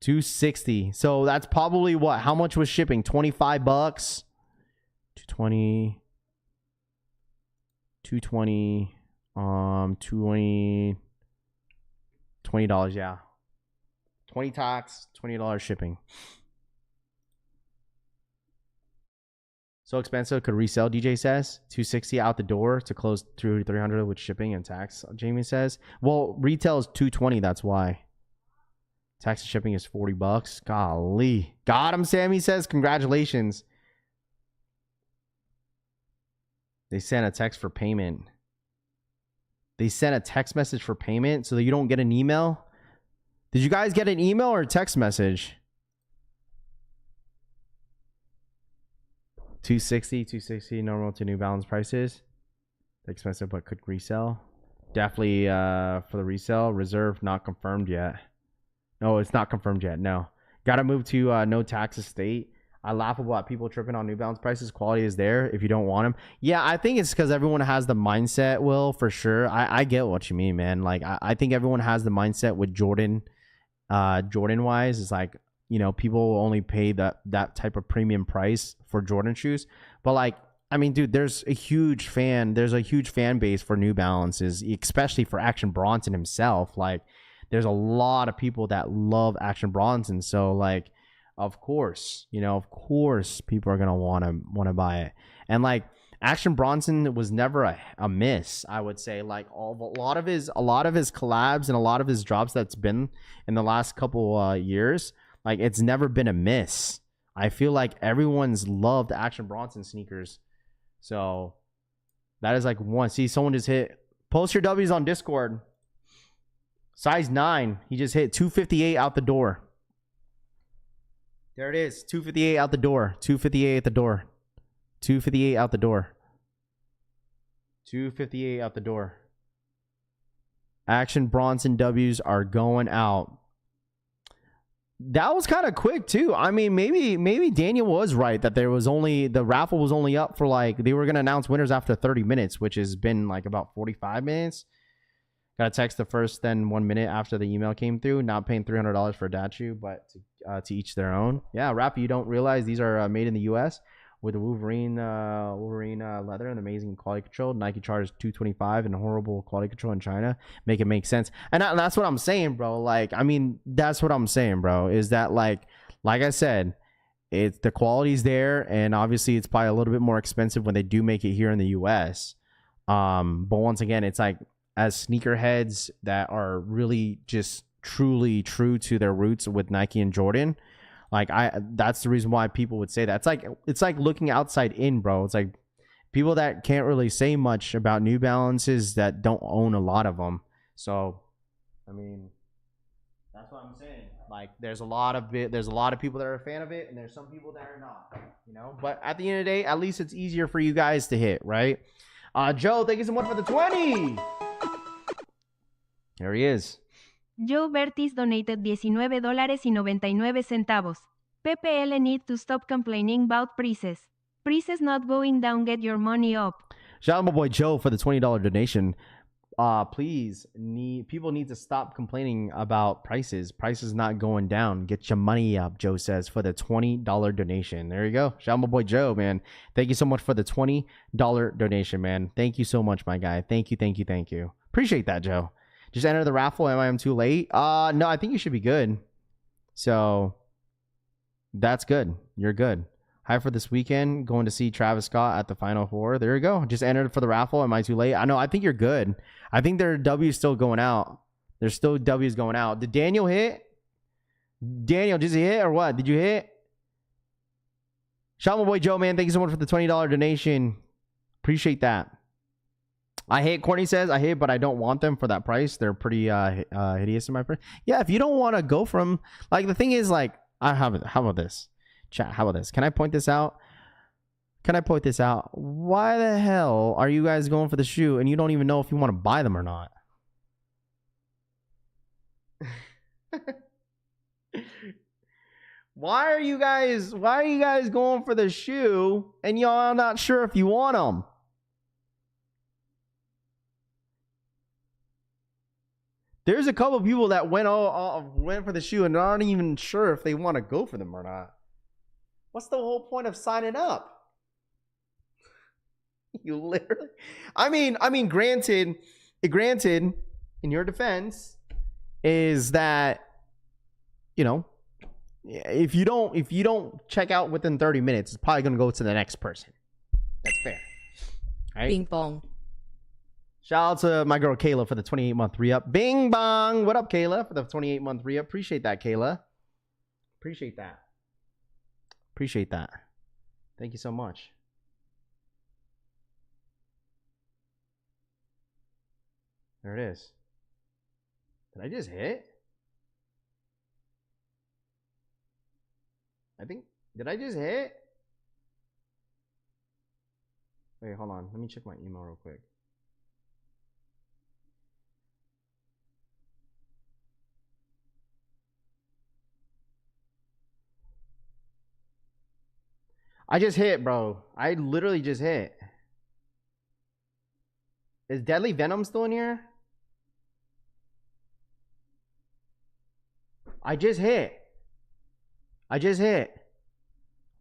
260. So that's probably what? How much was shipping? 25 bucks. 220. 220. $20, yeah. 20 tax, $20 shipping. So expensive, could resell, DJ says. 260 out the door to close through 300 with shipping and tax, Jamie says. Well, retail is 220, that's why. Tax and shipping is 40 bucks. Golly. Got him, Sammy says. Congratulations. They sent a text for payment. They sent a text message for payment so that you don't get an email. Did you guys get an email or a text message? 260 normal to New Balance prices. Expensive but could resell. Definitely for the resale. Reserve not confirmed yet. No, it's not confirmed yet. No. Gotta move to no taxes state. I laugh about people tripping on New Balance prices. Quality is there if you don't want them. Yeah, I think it's because everyone has the mindset, Will, for sure. I get what you mean, man. Like, I think everyone has the mindset with Jordan. Jordan-wise, is like, you know, people only pay that type of premium price for Jordan shoes. But, like, I mean, dude, there's a huge fan base for New Balances, especially for Action Bronson himself. Like, there's a lot of people that love Action Bronson. So, like, of course, of course, people are gonna want to buy it. And like Action Bronson was never a miss. I would say like a lot of his collabs and a lot of his drops that's been in the last couple years, like it's never been a miss. I feel like everyone's loved Action Bronson sneakers. So that is like one. See, someone just hit. Post your W's on Discord. Size 9. He just hit 258 out the door. There it is. 258 out the door. 258 at the door. 258 out the door. 258 out the door. Action Bronson W's are going out. That was kind of quick too. I mean, maybe Daniel was right that the raffle was only up for like, they were going to announce winners after 30 minutes, which has been like about 45 minutes. Got a text the first then 1 minute after the email came through. Not paying $300 for a dad shoe, but to each their own. Yeah, Rafa, you don't realize these are made in the U.S. with the Wolverine leather and amazing quality control. Nike charges $225 and horrible quality control in China. Make it make sense. And that's what I'm saying, bro. Like, I mean, that's what I'm saying, bro. Is that like I said, it's the quality's there, and obviously it's probably a little bit more expensive when they do make it here in the U.S. But once again, it's like, as sneakerheads that are really just truly true to their roots with Nike and Jordan, like that's the reason why people would say that. It's like looking outside in, bro. It's like people that can't really say much about New Balances that don't own a lot of them. So, I mean, that's what I'm saying. Like, there's a lot of people that are a fan of it, and there's some people that are not. But at the end of the day, at least it's easier for you guys to hit, right? Joe, thank you so much for the 20. There he is. Joe Bertis donated $19.99. PPL need to stop complaining about prices. Prices not going down, get your money up. Shout out my boy Joe for the $20 donation. People need to stop complaining about prices. Prices not going down. Get your money up, Joe says, for the $20 donation. There you go. Shout out my boy Joe, man. Thank you so much for the $20 donation, man. Thank you so much, my guy. Thank you. Appreciate that, Joe. Just enter the raffle. Am I too late? No, I think you should be good. So that's good. You're good. Hi for this weekend. Going to see Travis Scott at the Final Four. There you go. Just entered for the raffle. Am I too late? I think you're good. I think there are W's still going out. There's still W's going out. Did Daniel hit? Daniel, did he hit or what? Did you hit? Shout out my boy Joe, man. Thank you so much for the $20 donation. Appreciate that. I hate, Courtney says, I hate, but I don't want them for that price. They're pretty hideous in my price. Yeah, if you don't want to go from, like, the thing is, like, how about this? Chat, how about this? Can I point this out? Why the hell are you guys going for the shoe and you don't even know if you want to buy them or not? Why are you guys going for the shoe and y'all not sure if you want them? There's a couple of people that went for the shoe and aren't even sure if they want to go for them or not. What's the whole point of signing up? You literally, I mean, granted, in your defense, is that, if you don't check out within 30 minutes, it's probably gonna go to the next person. That's fair. All right? Bing bong. Shout out to my girl Kayla for the 28-month re-up. Bing bong. What up, Kayla, for the 28-month re-up? Appreciate that, Kayla. Appreciate that. Thank you so much. There it is. Did I just hit? Did I just hit? Wait, hold on. Let me check my email real quick. I just hit, bro. I literally just hit. Is Deadly Venom still in here? I just hit.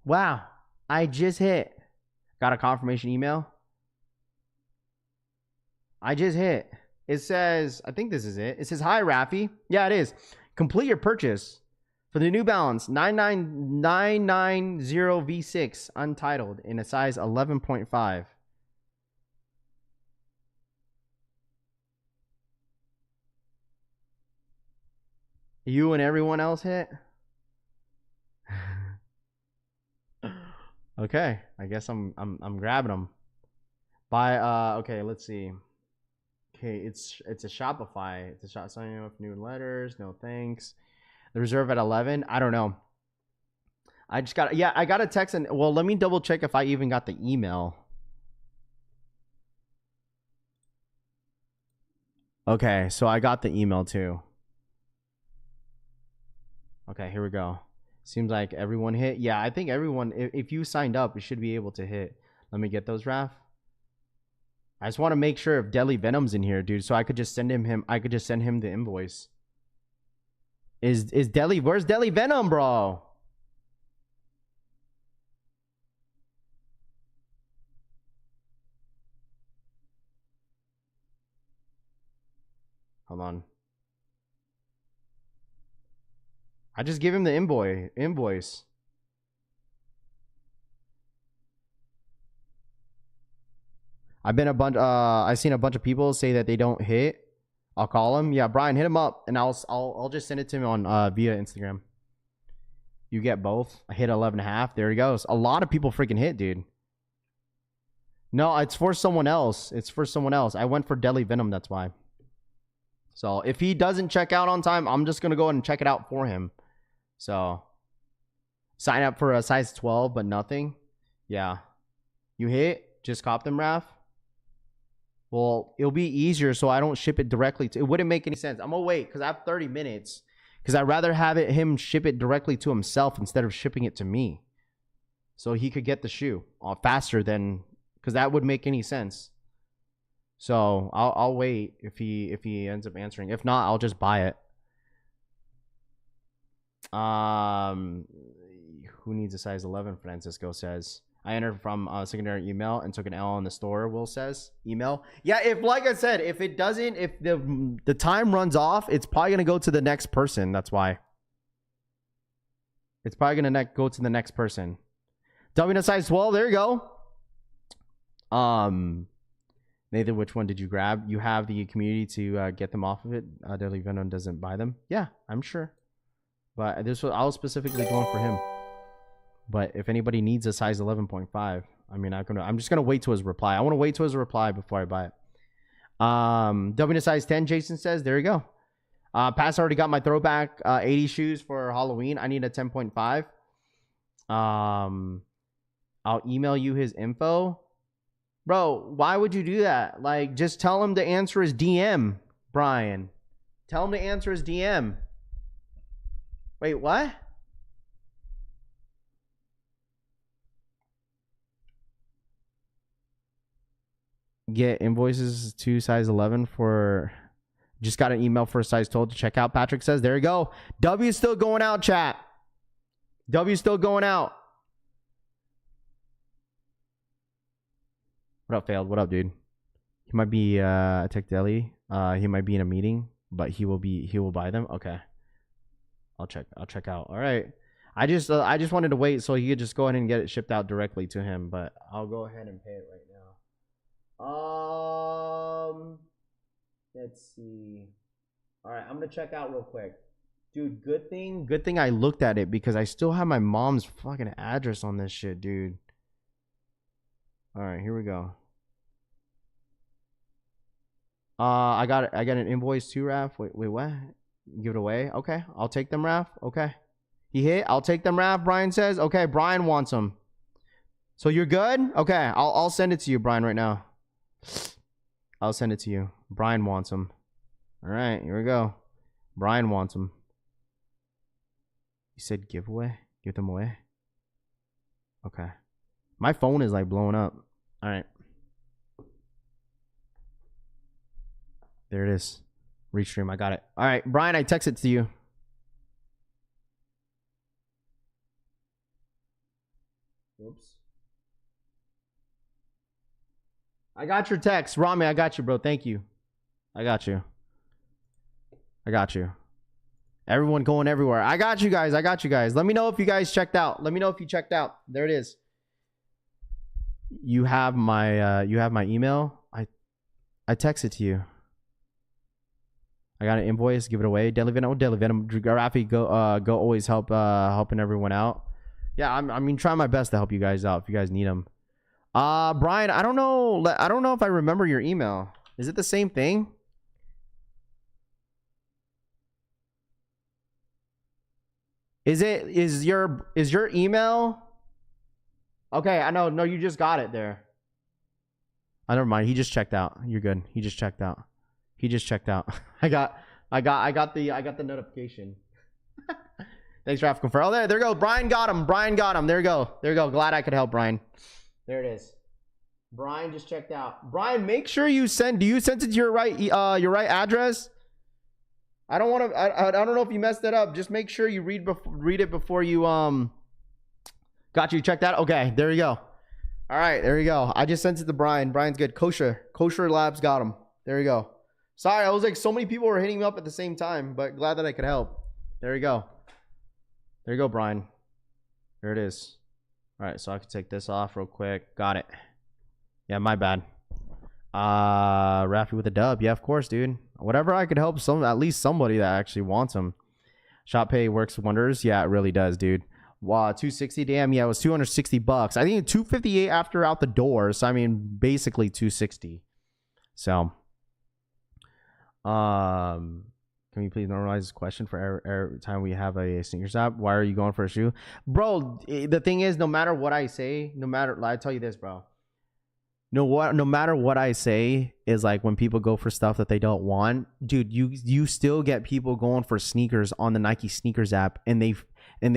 Wow. I just hit. Got a confirmation email. I just hit. It says, I think this is it. It says, hi, Rafi. Yeah, it is. Complete your purchase. For the New Balance 99990 V6 untitled in a size 11.5. You and everyone else hit? Okay, I guess I'm grabbing them. Okay, let's see. Okay, it's a Shopify. It's a shop signing up new letters. No thanks. The reserve at 11. I don't know. I got a text and well, let me double check if I even got the email. Okay, so I got the email too. Okay, here we go. Seems like everyone hit. Yeah, I think everyone, if you signed up, you should be able to hit. Let me get those, Raph. I just want to make sure if Deli Venom's in here, dude, so I could just send him I could just send him the invoice. Where's Deli Venom, bro? Hold on. I just give him the invoice. I seen a bunch of people say that they don't hit. I'll call him. Yeah, Brian, hit him up, and I'll just send it to him on via Instagram. You get both. I hit 11.5. There he goes. A lot of people freaking hit, dude. No, it's for someone else. I went for Deli Venom. That's why. So if he doesn't check out on time, I'm just gonna go ahead and check it out for him. So sign up for a size 12, but nothing. Yeah, you hit. Just cop them, Raph. Well, it'll be easier so I don't ship it directly to... It wouldn't make any sense. I'm going to wait because I have 30 minutes. Because I'd rather have him ship it directly to himself instead of shipping it to me. So he could get the shoe faster than... Because that would make any sense. So I'll wait if he ends up answering. If not, I'll just buy it. Who needs a size 11? Francisco says... I entered from a secondary email and took an L in the store. Will says email. Yeah, if like I said, if the time runs off, it's probably gonna go to the next person. That's why. It's probably gonna go to the next person. W size 12. There you go. Nathan, which one did you grab? You have the community to get them off of it. Deli Venom doesn't buy them. Yeah, I'm sure. But I was specifically going for him. But if anybody needs a size 11.5, I mean, I'm just gonna wait till his reply. I want to wait till his reply before I buy it. W size 10, Jason says. There you go. Pass already got my throwback 80 shoes for Halloween. I need a 10.5. I'll email you his info, bro. Why would you do that? Like, just tell him to answer his DM, Brian. Tell him to answer his DM. Wait, what? Get invoices to size 11 for... Just got an email for a size 12 to check out. Patrick says, there you go. W's still going out, chat. W's still going out. What up, Failed? What up, dude? He might be Tech Deli. He might be in a meeting, but he will buy them. Okay. I'll check out. All right. I just wanted to wait so he could just go ahead and get it shipped out directly to him, but I'll go ahead and pay it right now. Let's see. All right, I'm gonna check out real quick, dude. Good thing I looked at it because I still have my mom's fucking address on this shit, dude. All right, here we go. I got an invoice too, Raph. Wait, what? Give it away? Okay, I'll take them, Raph. Okay, he hit. I'll take them, Raph. Brian says. Okay, Brian wants them. So you're good? Okay, I'll send it to you, Brian, right now. I'll send it to you. Brian wants them. All right, here we go. Brian wants them. You said giveaway? Give them away? Okay. My phone is like blowing up. All right. There it is. Restream. I got it. All right, Brian, I text it to you. Oops. I got your text. Rami, I got you, bro. Thank you. I got you. Everyone going everywhere. I got you guys. I got you guys. Let me know if you guys checked out. Let me know if you checked out. There it is. You have my email. I text it to you. I got an invoice. Give it away. Deadly Venom. Rafi, go always helping everyone out. Yeah, I mean trying my best to help you guys out if you guys need them. Brian, I don't know if I remember your email. Is it the same thing? Is your email? Okay, I know. No, you just got it there. Never mind. He just checked out. You're good. He just checked out. I got the notification. Thanks, Raf. Confirm. Oh, there you go. Brian got him. There you go. Glad I could help, Brian. There it is. Brian just checked out. Brian, make sure you send. Do you send it to your right address? I don't want to. I don't know if you messed it up. Just make sure you read it before you got you checked out. Okay, there you go. All right, there you go. I just sent it to Brian. Brian's good. Kosher Labs got him. There you go. Sorry, I was like so many people were hitting me up at the same time, but glad that I could help. There you go. There you go, Brian. There it is. All right, so I can take this off real quick. Got it. Yeah, my bad. Rafi with a dub. Yeah, of course, dude. Whatever I could help at least somebody that actually wants them. Shop pay works wonders. Yeah, it really does, dude. Wow, 260. Damn, yeah, it was $260. I think 258 after out the door. So I mean, basically 260. So, can we please normalize this question for every time we have a Snkrs app? Why are you going for a shoe, bro? The thing is, no matter what I say, I tell you this, bro. No matter what I say is like when people go for stuff that they don't want, dude, you still get people going for sneakers on the Nike Snkrs app and they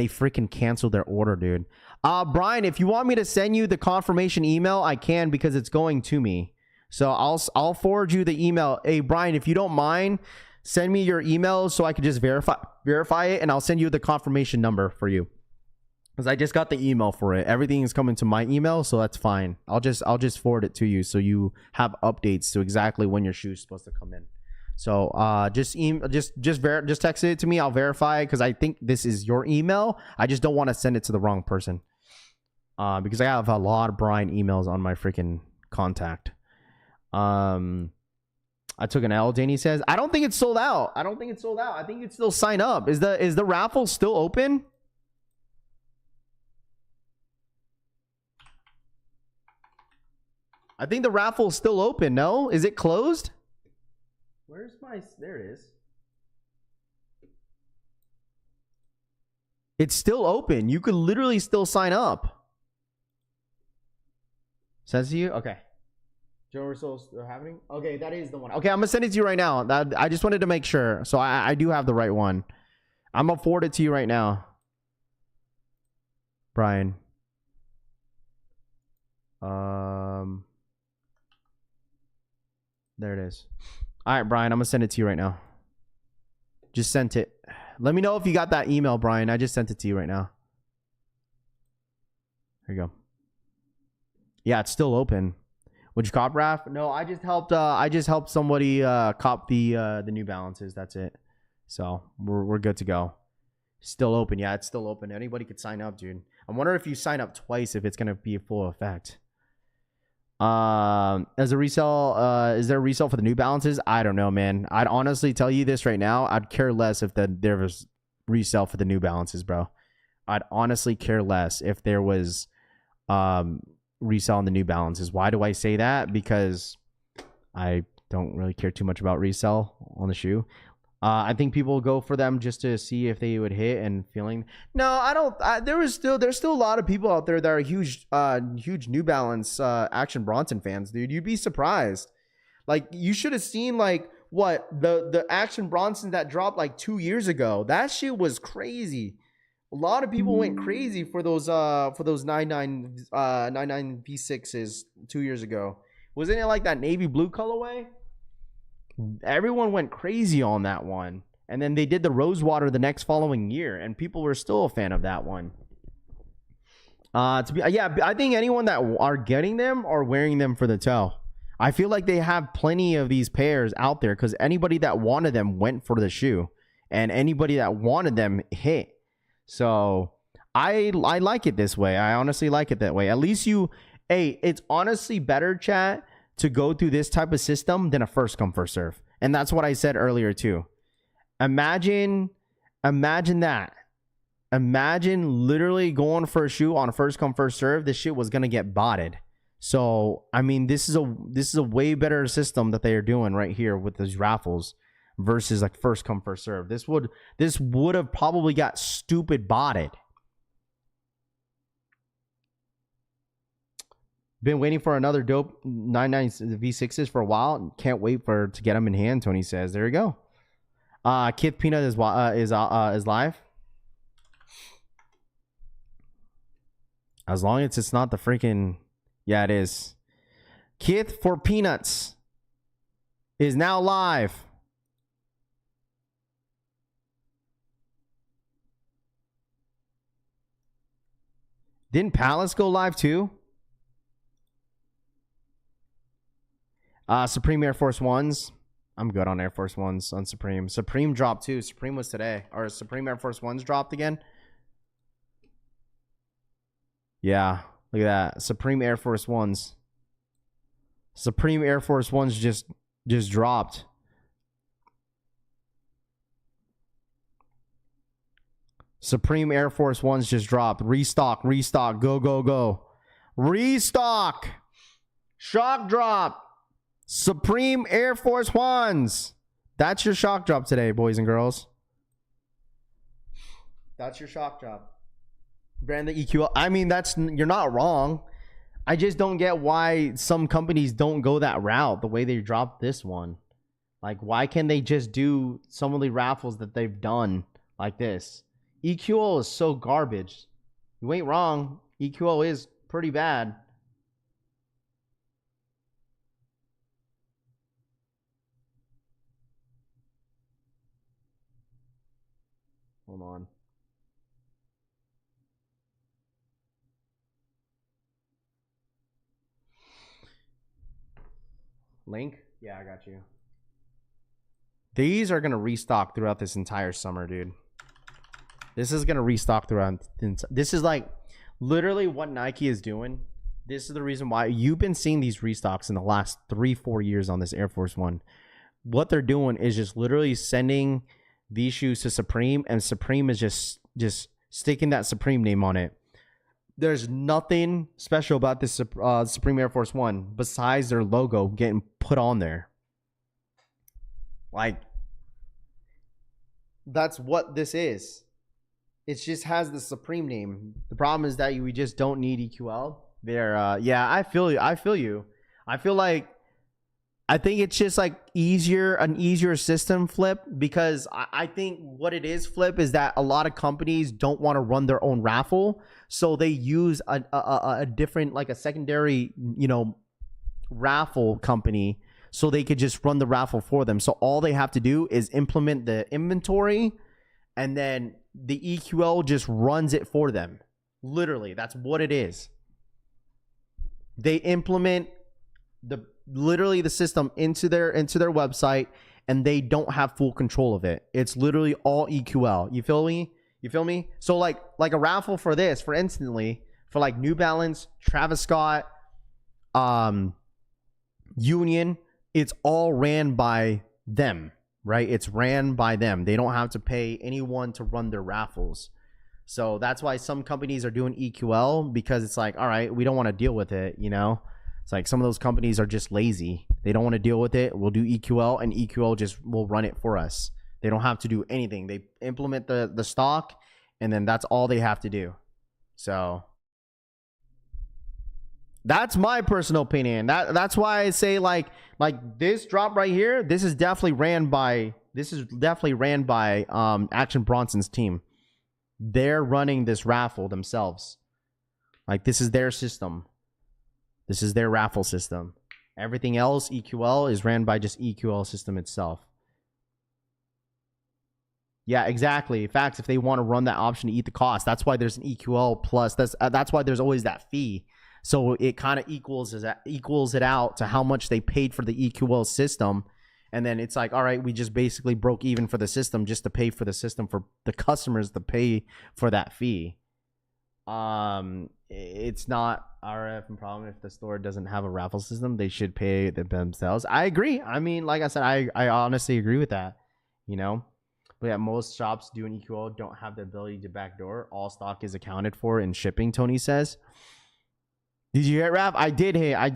freaking cancel their order, dude. Brian, if you want me to send you the confirmation email, I can because it's going to me. So I'll forward you the email. Hey, Brian, if you don't mind, send me your email so I can just verify it and I'll send you the confirmation number for you. Because I just got the email for it. Everything is coming to my email, so that's fine. I'll just forward it to you so you have updates to exactly when your shoe is supposed to come in. So just text it to me. I'll verify it because I think this is your email. I just don't want to send it to the wrong person. Because I have a lot of Brian emails on my freaking contact. I took an L. Danny says, I don't think it's sold out. I think you can still sign up. Is the raffle still open? I think the raffle is still open. No? Is it closed? There it is. It's still open. You could literally still sign up. Says to you? Okay. Joe results are happening? Okay, that is the one. Okay, I'm going to send it to you right now. I just wanted to make sure. So I do have the right one. I'm going to forward it to you right now. Brian. There it is. All right, Brian, I'm going to send it to you right now. Just sent it. Let me know if you got that email, Brian. I just sent it to you right now. There you go. Yeah, it's still open. Would you cop, Raph? No, I just helped somebody cop the New Balances. That's it. So we're good to go. Still open. Yeah, it's still open. Anybody could sign up, dude. I wonder if you sign up twice if it's gonna be a full effect. As a resale, is there a resale for the New Balances? I don't know, man. I'd honestly tell you this right now. I'd care less if there was resale for the New Balances, bro. I'd honestly care less if there was resale on the New Balances. Why do I say that? Because I don't really care too much about resale on the shoe. I think people go for them just to see if they would hit and feeling. No, I don't. There's still a lot of people out there that are huge New Balance Action Bronson fans, dude. You'd be surprised. Like, you should have seen like what the Action Bronson that dropped like 2 years ago. That shit was crazy. A lot of people went crazy for those 99 V6s 2 years ago. Wasn't it like that navy blue colorway? Everyone went crazy on that one. And then they did the Rosewater the next following year, and people were still a fan of that one. I think anyone that are getting them are wearing them for the toe. I feel like they have plenty of these pairs out there because anybody that wanted them went for the shoe. and anybody that wanted them hit. So I like it this way. I honestly like it that way. At least it's honestly better, chat, to go through this type of system than a first come first serve. And that's what I said earlier too. Imagine that. Imagine literally going for a shoe on a first come first serve. This shit was gonna get botted. So I mean, this is a way better system that they are doing right here with these raffles versus like first come first serve. This would have probably got stupid botted. Been waiting for another dope 99 V6s for a while. Can't wait to get them in hand. Tony says. There you go. Kith Peanut is live. As long as it's not the freaking, yeah, it is. Kith for Peanuts is now live. Didn't Palace go live too? Supreme Air Force Ones. I'm good on Air Force Ones on Supreme. Supreme dropped too. Supreme was today. Or Supreme Air Force Ones dropped again. Yeah, look at that. Supreme Air Force Ones. Supreme Air Force Ones just dropped. Supreme Air Force Ones just dropped. Restock. Go, go, go. Restock. Shock drop. Supreme Air Force Ones. That's your shock drop today, boys and girls. That's your shock drop. Brand the EQL. I mean, you're not wrong. I just don't get why some companies don't go that route the way they dropped this one. Like, why can't they just do some of the raffles that they've done like this? EQL is so garbage. You ain't wrong. EQL is pretty bad. Hold on. Link? Yeah, I got you. These are going to restock throughout this entire summer, dude. This is going to restock throughout. This is like literally what Nike is doing. This is the reason why you've been seeing these restocks in the last 3-4 years on this Air Force One. What they're doing is just literally sending these shoes to Supreme, and Supreme is just sticking that Supreme name on it. There's nothing special about this Supreme Air Force One besides their logo getting put on there. Like, that's what this is. It just has the Supreme name. The problem is that we just don't need EQL. Yeah, I feel you. I think it's just like an easier system, Flip, because I think what it is, Flip, is that a lot of companies don't want to run their own raffle, so they use a different, like a secondary, raffle company, so they could just run the raffle for them. So all they have to do is implement the inventory, and then the EQL just runs it for them. Literally, that's what it is. They implement literally the system into their website, and they don't have full control of it. It's literally all EQL. You feel me? So like a raffle for this, for instantly, for like New Balance, Travis Scott, Union, it's all ran by them, right? It's ran by them. They don't have to pay anyone to run their raffles. So that's why some companies are doing EQL, because it's like, all right, we don't want to deal with it, It's like some of those companies are just lazy. They don't want to deal with it. We'll do EQL, and EQL just will run it for us. They don't have to do anything. They implement the stock, and then that's all they have to do. So that's my personal opinion. That's why I say like this drop right here, this is definitely ran by Action Bronson's team. They're running this raffle themselves. Like, this is their system. This is their raffle system. Everything else, EQL, is ran by just EQL system itself. Yeah, exactly. In fact, if they want to run that option to eat the cost, that's why there's an EQL plus. That's why there's always that fee. So it kind of equals it out to how much they paid for the EQL system, And then it's like, all right, we just basically broke even for the system just to pay for the system for the customers to pay for that fee. It's not our effing problem if the store doesn't have a raffle system. They should pay it themselves. I agree. I mean, like I said, I honestly agree with that, you know. But yeah, most shops doing EQO don't have the ability to backdoor. All stock is accounted for in shipping, Tony says. Did you hit, Raph? I did hit. I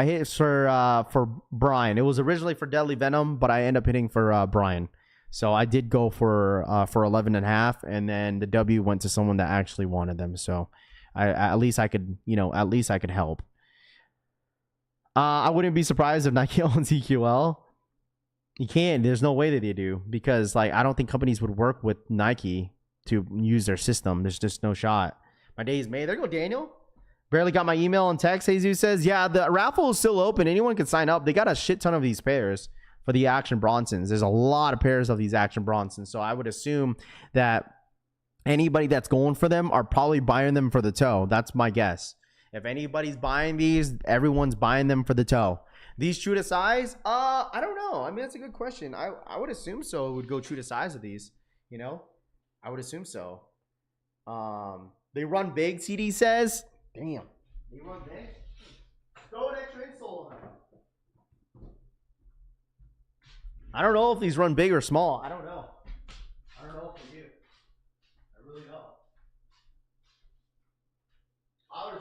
hit for Brian. It was originally for Deadly Venom, but I end up hitting for Brian. So I did go for 11.5, and then the W went to someone that actually wanted them. So at least I could, at least I could help. I wouldn't be surprised if Nike owns EQL. You can't. There's no way that they do, because like I don't think companies would work with Nike to use their system. There's just no shot. My day is made. There you go, Daniel. Barely got my email and text. Jesus says, yeah, the raffle is still open. Anyone can sign up. They got a shit ton of these pairs for the Action Bronsons. There's a lot of pairs of these Action Bronsons. So I would assume that anybody that's going for them are probably buying them for the toe. That's my guess. If anybody's buying these, everyone's buying them for the toe. These true to size? I don't know. I mean, that's a good question. I would assume so. It would go true to size of these. I would assume so. They run big, CD says. Damn. They run big? Throw an extra insole on them. I don't know if these run big or small. I don't know. I don't know if they do. I really don't. I would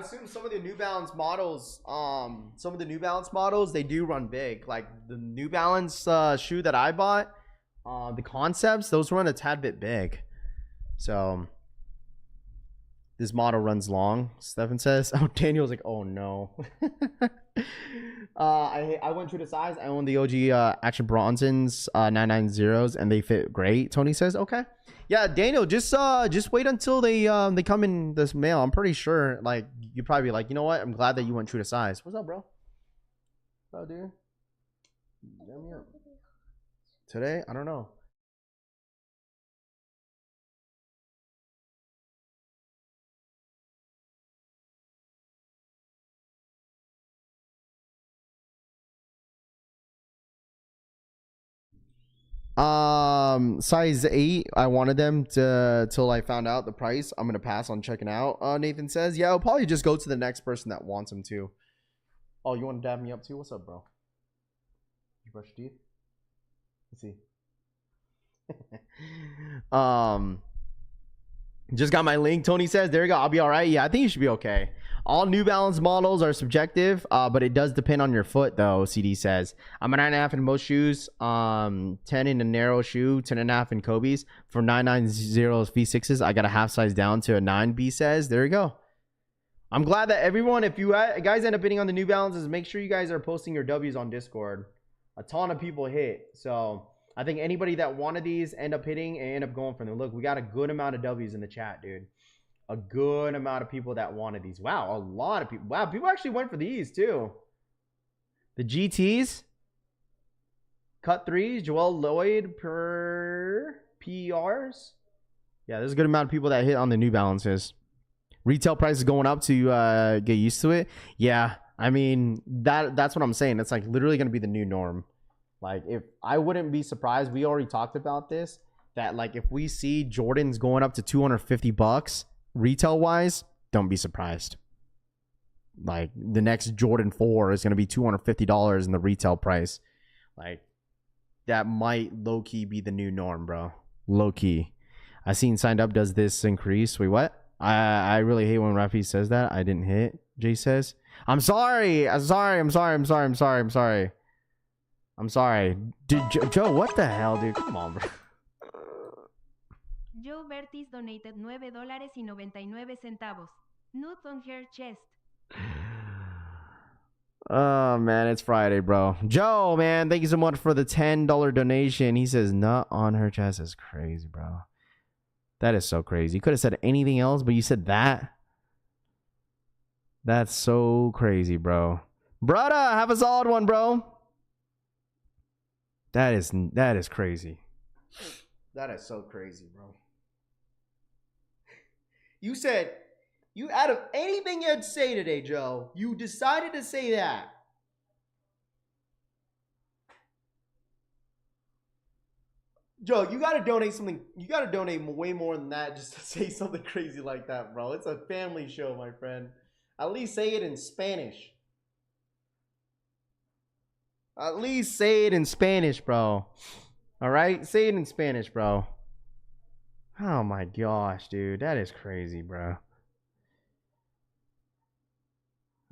assume some of the New Balance models, they do run big. Like the New Balance shoe that I bought, the Concepts, those run a tad bit big. So this model runs long, Stefan says. Oh, Daniel's like, oh no. I went true to size. I own the OG Action Bronsons 990s, and they fit great. Tony says, okay. Yeah, Daniel, just wait until they come in this mail. I'm pretty sure like you'd probably be like, you know what? I'm glad that you went true to size. What's up, bro? What's up, dude? Get me up. Today? I don't know. Size 8, I wanted them to till I found out the price. I'm gonna pass on checking out. Nathan says, yeah, I'll probably just go to the next person that wants them too. Oh, you want to dab me up too? What's up, bro? You brush your teeth? Let's see. Just got my link. Tony says, there you go. I'll be all right. Yeah, I think you should be okay. All New Balance models are subjective, but it does depend on your foot, though. CD says, I'm a 9.5 in most shoes, 10 in a narrow shoe, 10.5 in Kobe's. For 990 V6s, I got a half size down to a 9. B says, there you go. I'm glad that everyone, if you guys end up bidding on the New Balances, make sure you guys are posting your W's on Discord. A ton of people hit, so I think anybody that wanted these end up hitting and end up going for them. Look, we got a good amount of W's in the chat, dude. A good amount of people that wanted these. Wow, a lot of people. Wow, people actually went for these too. The GTs, cut 3s, Joel Lloyd per PRs. Yeah, there's a good amount of people that hit on the New Balances. Retail price is going up to get used to it. Yeah, I mean, that's what I'm saying. It's like literally going to be the new norm. Like, if I wouldn't be surprised, we already talked about this, that like if we see Jordans going up to $250 retail wise, don't be surprised. Like the next Jordan 4 is going to be $250 in the retail price. Like that might low key be the new norm, bro. Low key. I seen Signed Up does this increase. Wait, what? I really hate when Rafi says that. I didn't hit. Jay says, I'm sorry. I'm sorry. Dude, Joe, what the hell, dude? Come on, bro. Joe Bertis donated $9.99. Nudes on her chest. Oh, man, it's Friday, bro. Joe, man, thank you so much for the $10 donation. He says, nut on her chest is crazy, bro. That is so crazy. You could have said anything else, but you said that. That's so crazy, bro. Brother, have a solid one, bro. That is crazy. That is so crazy, bro. You said, out of anything you'd say today, Joe, you decided to say that. Joe, you gotta donate something. You gotta donate way more than that just to say something crazy like that, bro. It's a family show, my friend. At least say it in Spanish. At least say it in Spanish, bro. All right? Say it in Spanish, bro. Oh my gosh, dude. That is crazy, bro.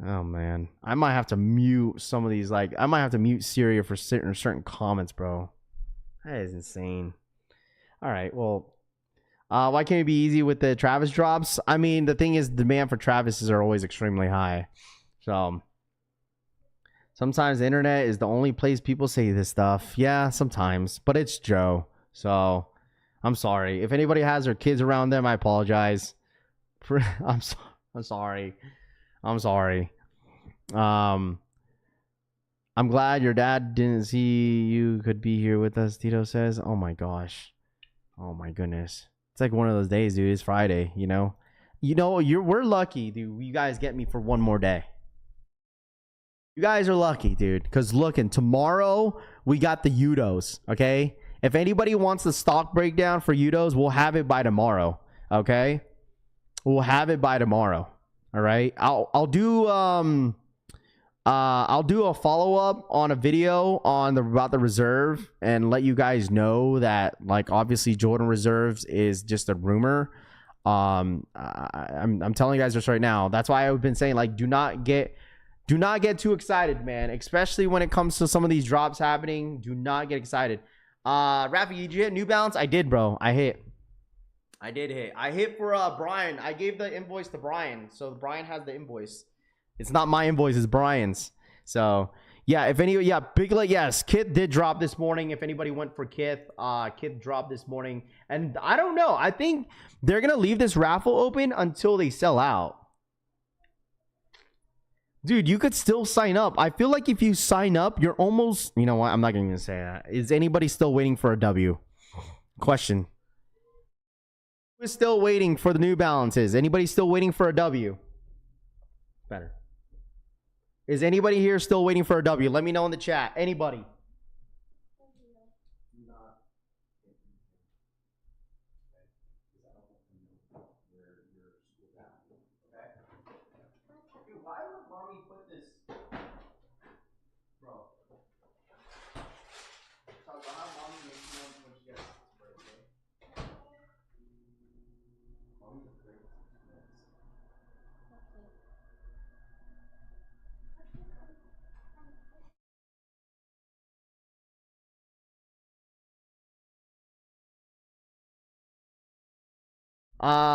Oh man. I might have to mute some of these. Like, I might have to mute Syria for certain comments, bro. That is insane. All right, well, why can't it be easy with the Travis drops? I mean, the thing is, demand for Travises are always extremely high. So sometimes the internet is the only place people say this stuff. Yeah, sometimes, but it's Joe. So I'm sorry. If anybody has their kids around them, I apologize. I'm sorry. I'm sorry. I'm glad your dad didn't see you could be here with us, Tito says. Oh my gosh. Oh my goodness. It's like one of those days, dude. It's Friday, you know. We're lucky, dude. You guys get me for one more day. You guys are lucky, dude. Because looking, tomorrow we got the Udos, okay? If anybody wants the stock breakdown for Udos, we'll have it by tomorrow, okay? We'll have it by tomorrow. All right. I'll do a follow-up on a video about the reserve and let you guys know that, like, obviously Jordan reserves is just a rumor. I'm telling you guys this right now. That's why I've been saying, like, do not get too excited, man, especially when it comes to some of these drops happening. Do not get excited. Rafi, did you hit New Balance? I did, bro. I did hit. I hit for Brian. I gave the invoice to Brian, so Brian has the invoice. It's not my invoice, it's Brian's. So yeah, yes, Kith did drop this morning. If anybody went for Kith, Kith dropped this morning. And I don't know. I think they're gonna leave this raffle open until they sell out. Dude, you could still sign up. I feel like if you sign up, you're almost, you know what? I'm not gonna say that. Is anybody still waiting for a W? Question. Who's still waiting for the New Balances? Anybody still waiting for a W? Better. Is anybody here still waiting for a W? Let me know in the chat. Anybody?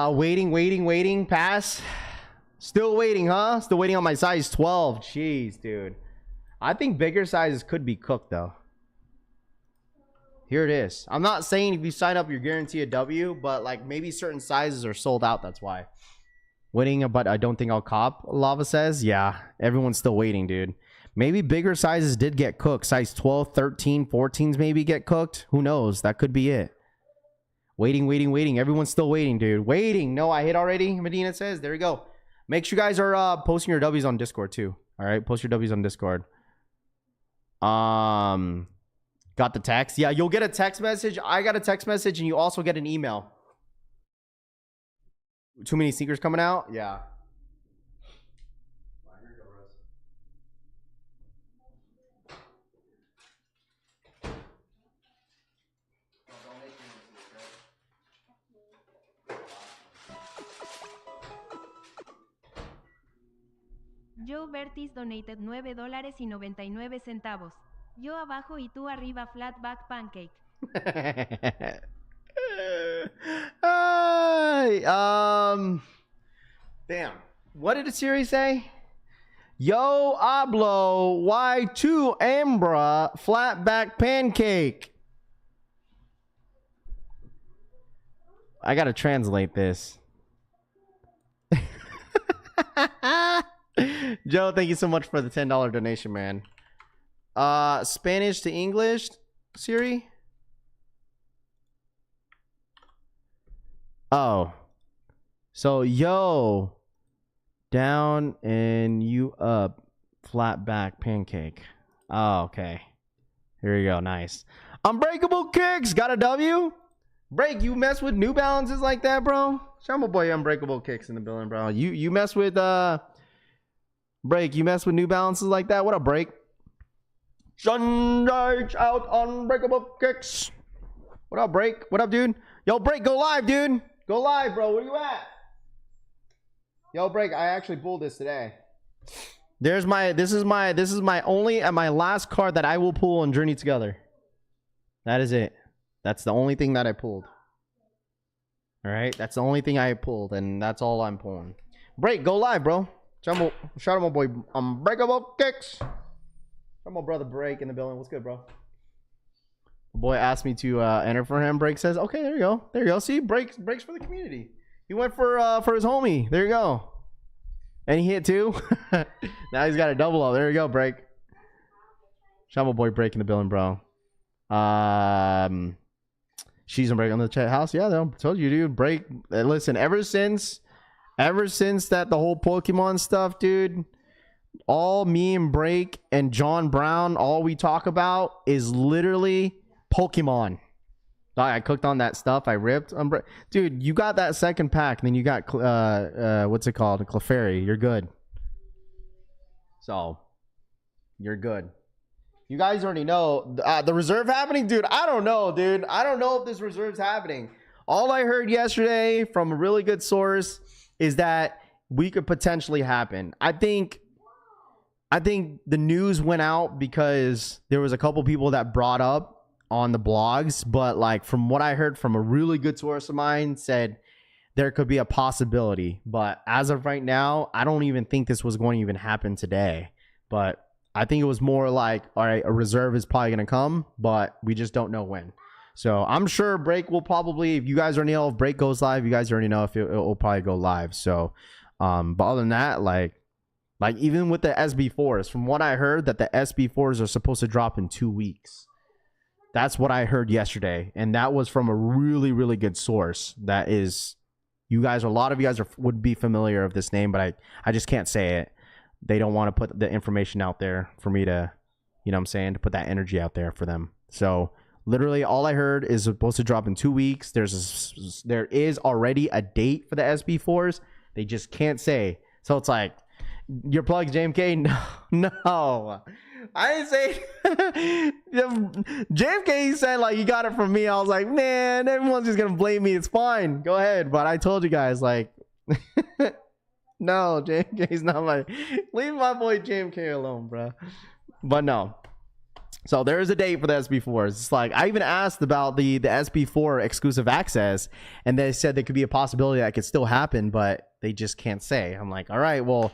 Waiting. Pass. Still waiting, huh? Still waiting on my size 12. Jeez, dude. I think bigger sizes could be cooked, though. Here it is. I'm not saying if you sign up, you're guaranteed a W, but like maybe certain sizes are sold out. That's why. Waiting, but I don't think I'll cop. Lava says, yeah, everyone's still waiting, dude. Maybe bigger sizes did get cooked. Size 12, 13, 14s maybe get cooked. Who knows? That could be it. Waiting. Everyone's still waiting, dude. Waiting. No, I hit already. Medina says, there we go. Make sure you guys are posting your W's on Discord too. All right, post your W's on Discord. Got the text. Yeah, you'll get a text message. I got a text message, and you also get an email. Too many Snkrs coming out? Yeah. Joe Vertis donated $9.99. Yo abajo y tú arriba flat back pancake. Damn. What did the series say? Yo hablo Y2 Ambra flat back pancake. I gotta translate this. Joe, thank you so much for the $10 donation, man. Spanish to English, Siri? Oh. So, yo, down and you up, flat back pancake. Oh, okay. Here you go. Nice. Unbreakable Kicks got a W. Break, you mess with New Balances like that, bro? Shout my boy Unbreakable Kicks in the building, bro. You mess with Break, you mess with New Balances like that? What up, Break? Sunrise out, Unbreakable Kicks. What up, Break? What up, dude? Yo, Break, go live, dude. Go live, bro. Where you at? Yo, Break, I actually pulled this today. This is my only and my last card that I will pull on Journey Together. That is it. That's the only thing that I pulled. All right, that's the only thing I pulled, and that's all I'm pulling. Break, go live, bro. Shout out my boy Unbreakable Kicks. Shout out my brother Break in the building. What's good, bro? The boy asked me to enter for him. Break says, okay, there you go. There you go. See, breaks for the community. He went for his homie. There you go. And he hit too. Now he's got a double up. There you go, Break. Shout out my boy Break in the building, bro. She's gonna Break on the chat house. Yeah, I told you, dude. Break. Listen, ever since that the whole Pokemon stuff, dude, all me and Break and John Brown, all we talk about is literally Pokemon. I cooked on that stuff. I ripped. Dude, you got that second pack, and then you got what's it called? Clefairy. You're good. So, you're good. You guys already know the reserve happening, dude. I don't know, dude. I don't know if this reserve's happening. All I heard yesterday from a really good source is that we could potentially happen. I think the news went out because there was a couple people that brought up on the blogs, but like from what I heard from a really good source of mine said there could be a possibility, but as of right now, I don't even think this was going to even happen today. But I think it was more like, all right, a reserve is probably going to come, but we just don't know when. So I'm sure Break will probably, if you guys already know if Break goes live, you guys already know if it will probably go live. So, but other than that, like even with the SB4s, from what I heard, that the SB4s are supposed to drop in 2 weeks. That's what I heard yesterday, and that was from a really, really good source. That is, a lot of you guys would be familiar of this name, but I just can't say it. They don't want to put the information out there for me to, you know what I'm saying, to put that energy out there for them. So literally all I heard is supposed to drop in 2 weeks. There is already a date for the SB4s. They just can't say. So it's like, your plugs, JMK? No. I didn't say. JMK said like, you got it from me. I was like, man, everyone's just gonna blame me. It's fine, go ahead. But I told you guys, like, no, JMK's not leave my boy JMK alone, bro. But no. So there is a date for the SB4s. It's like, I even asked about the SB4 exclusive access, and they said there could be a possibility that could still happen, but they just can't say. I'm like, all right, well,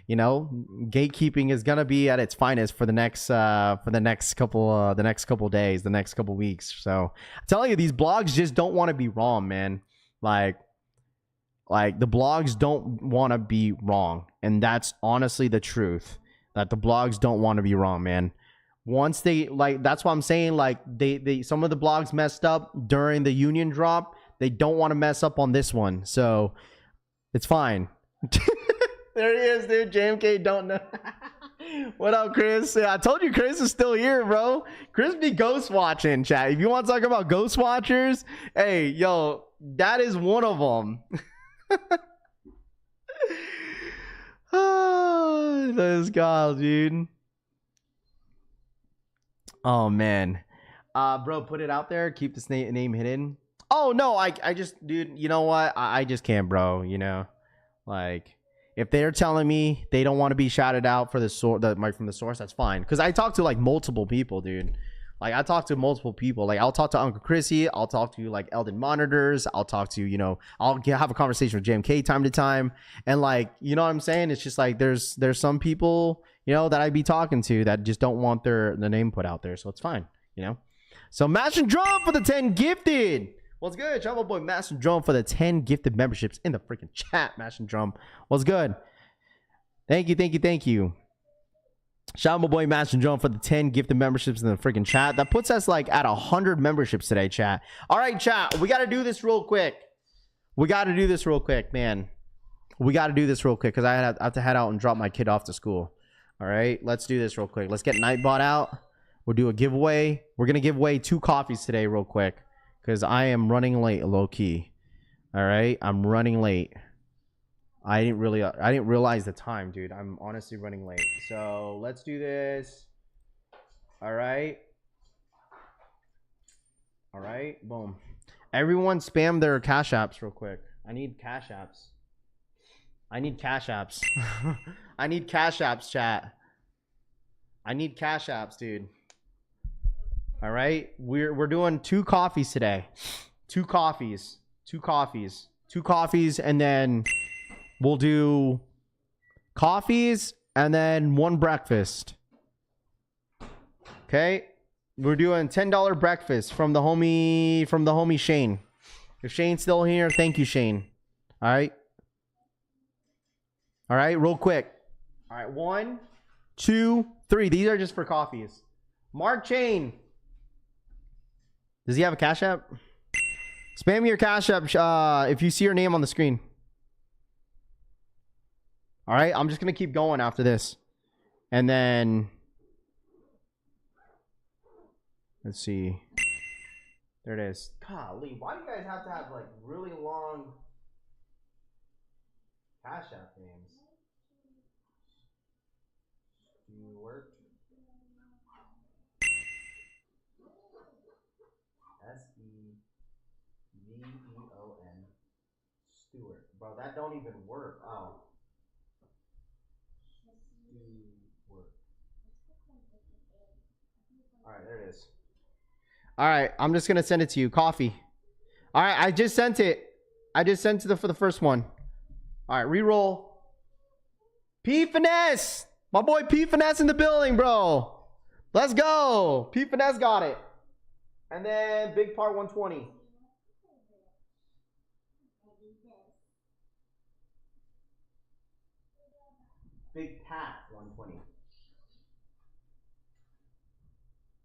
you know, gatekeeping is gonna be at its finest for the next couple days, the next couple weeks. So I tell you, these blogs just don't want to be wrong, man. Like the blogs don't want to be wrong, and that's honestly the truth. That the blogs don't want to be wrong, man. Once they that's what I'm saying. Like they some of the blogs messed up during the union drop. They don't want to mess up on this one, so it's fine. There he is, dude. JMK don't know. What up, Chris? Yeah, I told you Chris is still here, bro. Chris be ghost watching, chat. If you want to talk about ghost watchers, hey, yo, that is one of them. Oh, let's go, dude. Oh man, bro, put it out there. Keep this name hidden. Oh no, I just, dude. You know what? I just can't, bro. You know, like. If they're telling me they don't want to be shouted out for the from the source, that's fine. Because I talk to like multiple people, dude. Like I talk to multiple people. Like I'll talk to Uncle Chrissy. I'll talk to like Eldon Monitors. I'll talk to, you know, I'll have a conversation with JMK time to time. And like, you know what I'm saying? It's just like there's some people, you know, that I be talking to that just don't want the name put out there. So it's fine, you know. So Mash and Drum for the 10 gifted. What's good? Shout out my boy Mash and Drum for the 10 gifted memberships in the freaking chat. Mash and Drum. What's good? Thank you. Shout out my boy Mash and Drum for the 10 gifted memberships in the freaking chat. That puts us like at 100 memberships today, chat. All right, chat. We got to do this real quick. Man. We got to do this real quick because I have to head out and drop my kid off to school. All right, let's do this real quick. Let's get Nightbot out. We'll do a giveaway. We're gonna give away 2 coffees today, real quick, because I am running late, low key. All right, I'm running late. I didn't realize the time, dude. I'm honestly running late. So let's do this. All right. All right. Boom. Everyone spam their cash apps real quick. I need cash apps. I need cash apps. I need cash apps, chat. I need cash apps, dude. All right. We're doing 2 coffees today. 2 coffees. 2 coffees. 2 coffees, and then we'll do coffees and then 1 breakfast. Okay? We're doing $10 breakfast from the homie Shane. If Shane's still here, thank you, Shane. All right? All right, real quick. All right, 1, 2, 3. These are just for coffees. Mark Chain. Does he have a Cash App? Spam your Cash App if you see your name on the screen. All right, I'm just going to keep going after this. And then, let's see. There it is. Golly, why do you guys have to have like really long Cash App names? Stewart. S-E-V-E-O-N. Stewart. Bro, that don't even work. Oh. All right, there it is. All right, I'm just gonna send it to you. Coffee. All right, I just sent it. I just sent it for the first one. All right, re-roll. P Finesse, my boy P Finesse in the building, bro. Let's go. P Finesse got it. And then Big Part 120. Big Pat 120.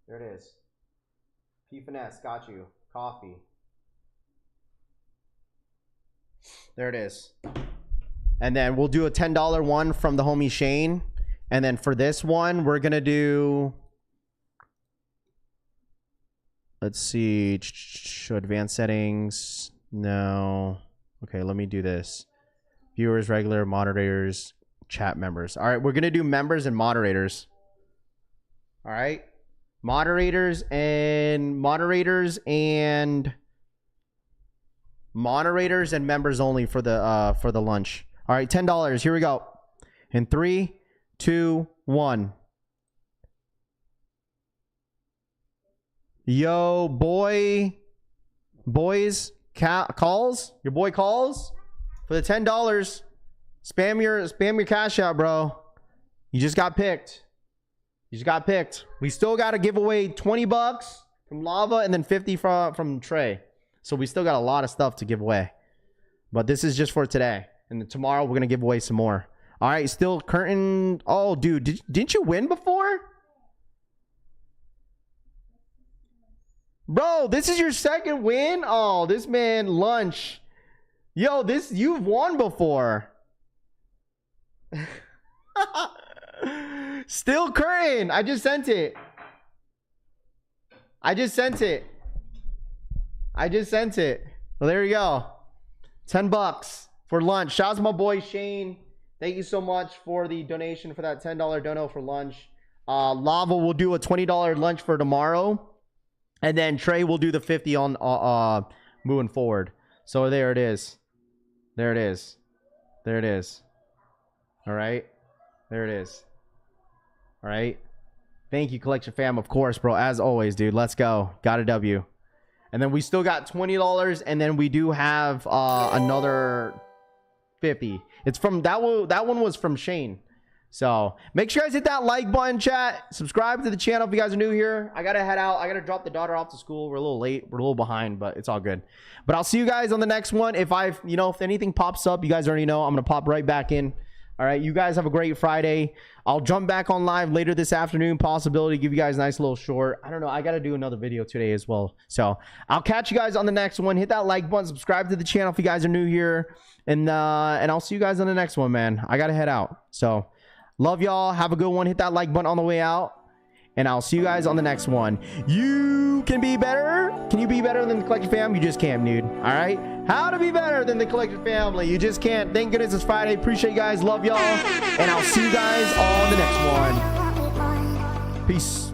There it is. P Finesse, got you. Coffee. There it is. And then we'll do a $10 one from the homie Shane. And then for this one, we're going to do... Let's see. Advanced settings. No. Okay, let me do this. Viewers, regular, moderators, chat members. All right, we're going to do members and moderators. All right. Moderators and members only for the lunch. All right, $10. Here we go. In 3, 2, 1. Yo, boys, calls. Your boy calls for the $10. Spam your cash out, bro. You just got picked. You just got picked. We still got to give away $20 from Lava and then 50 from Trey. So we still got a lot of stuff to give away. But this is just for today. And then tomorrow we're going to give away some more. All right, still curtain. Oh, dude, didn't you win before? Bro, this is your second win? Oh, this man, lunch. Yo, you've won before. Still current. I just sent it. Well, there you go. $10 for lunch. Shout out to my boy Shane. Thank you so much for the donation for that $10 dono for lunch. Lava will do a $20 lunch for tomorrow. And then Trey will do the 50 on moving forward. So there it is. There it is. There it is. All right. There it is. All right. Thank you, Collection Fam. Of course, bro. As always, dude. Let's go. Got a W. And then we still got $20. And then we do have another 50. It's from that one was from Shane. So make sure you guys hit that like button, chat. Subscribe to the channel if you guys are new here. I gotta head out. I gotta drop the daughter off to school. We're a little late. We're a little behind, but it's all good. But I'll see you guys on the next one. If anything pops up, you guys already know I'm gonna pop right back in. All right, you guys have a great Friday. I'll jump back on live later this afternoon. Possibility, give you guys a nice little short. I don't know. I got to do another video today as well. So I'll catch you guys on the next one. Hit that like button. Subscribe to the channel if you guys are new here. And I'll see you guys on the next one, man. I got to head out. So love y'all. Have a good one. Hit that like button on the way out. and I'll see you guys on the next one. You can be better. Can you be better than the Collective Fam? You just can't, dude. All right? How to be better than the Collective Family? You just can't. Thank goodness it's Friday. Appreciate you guys. Love y'all. And I'll see you guys on the next one. Peace.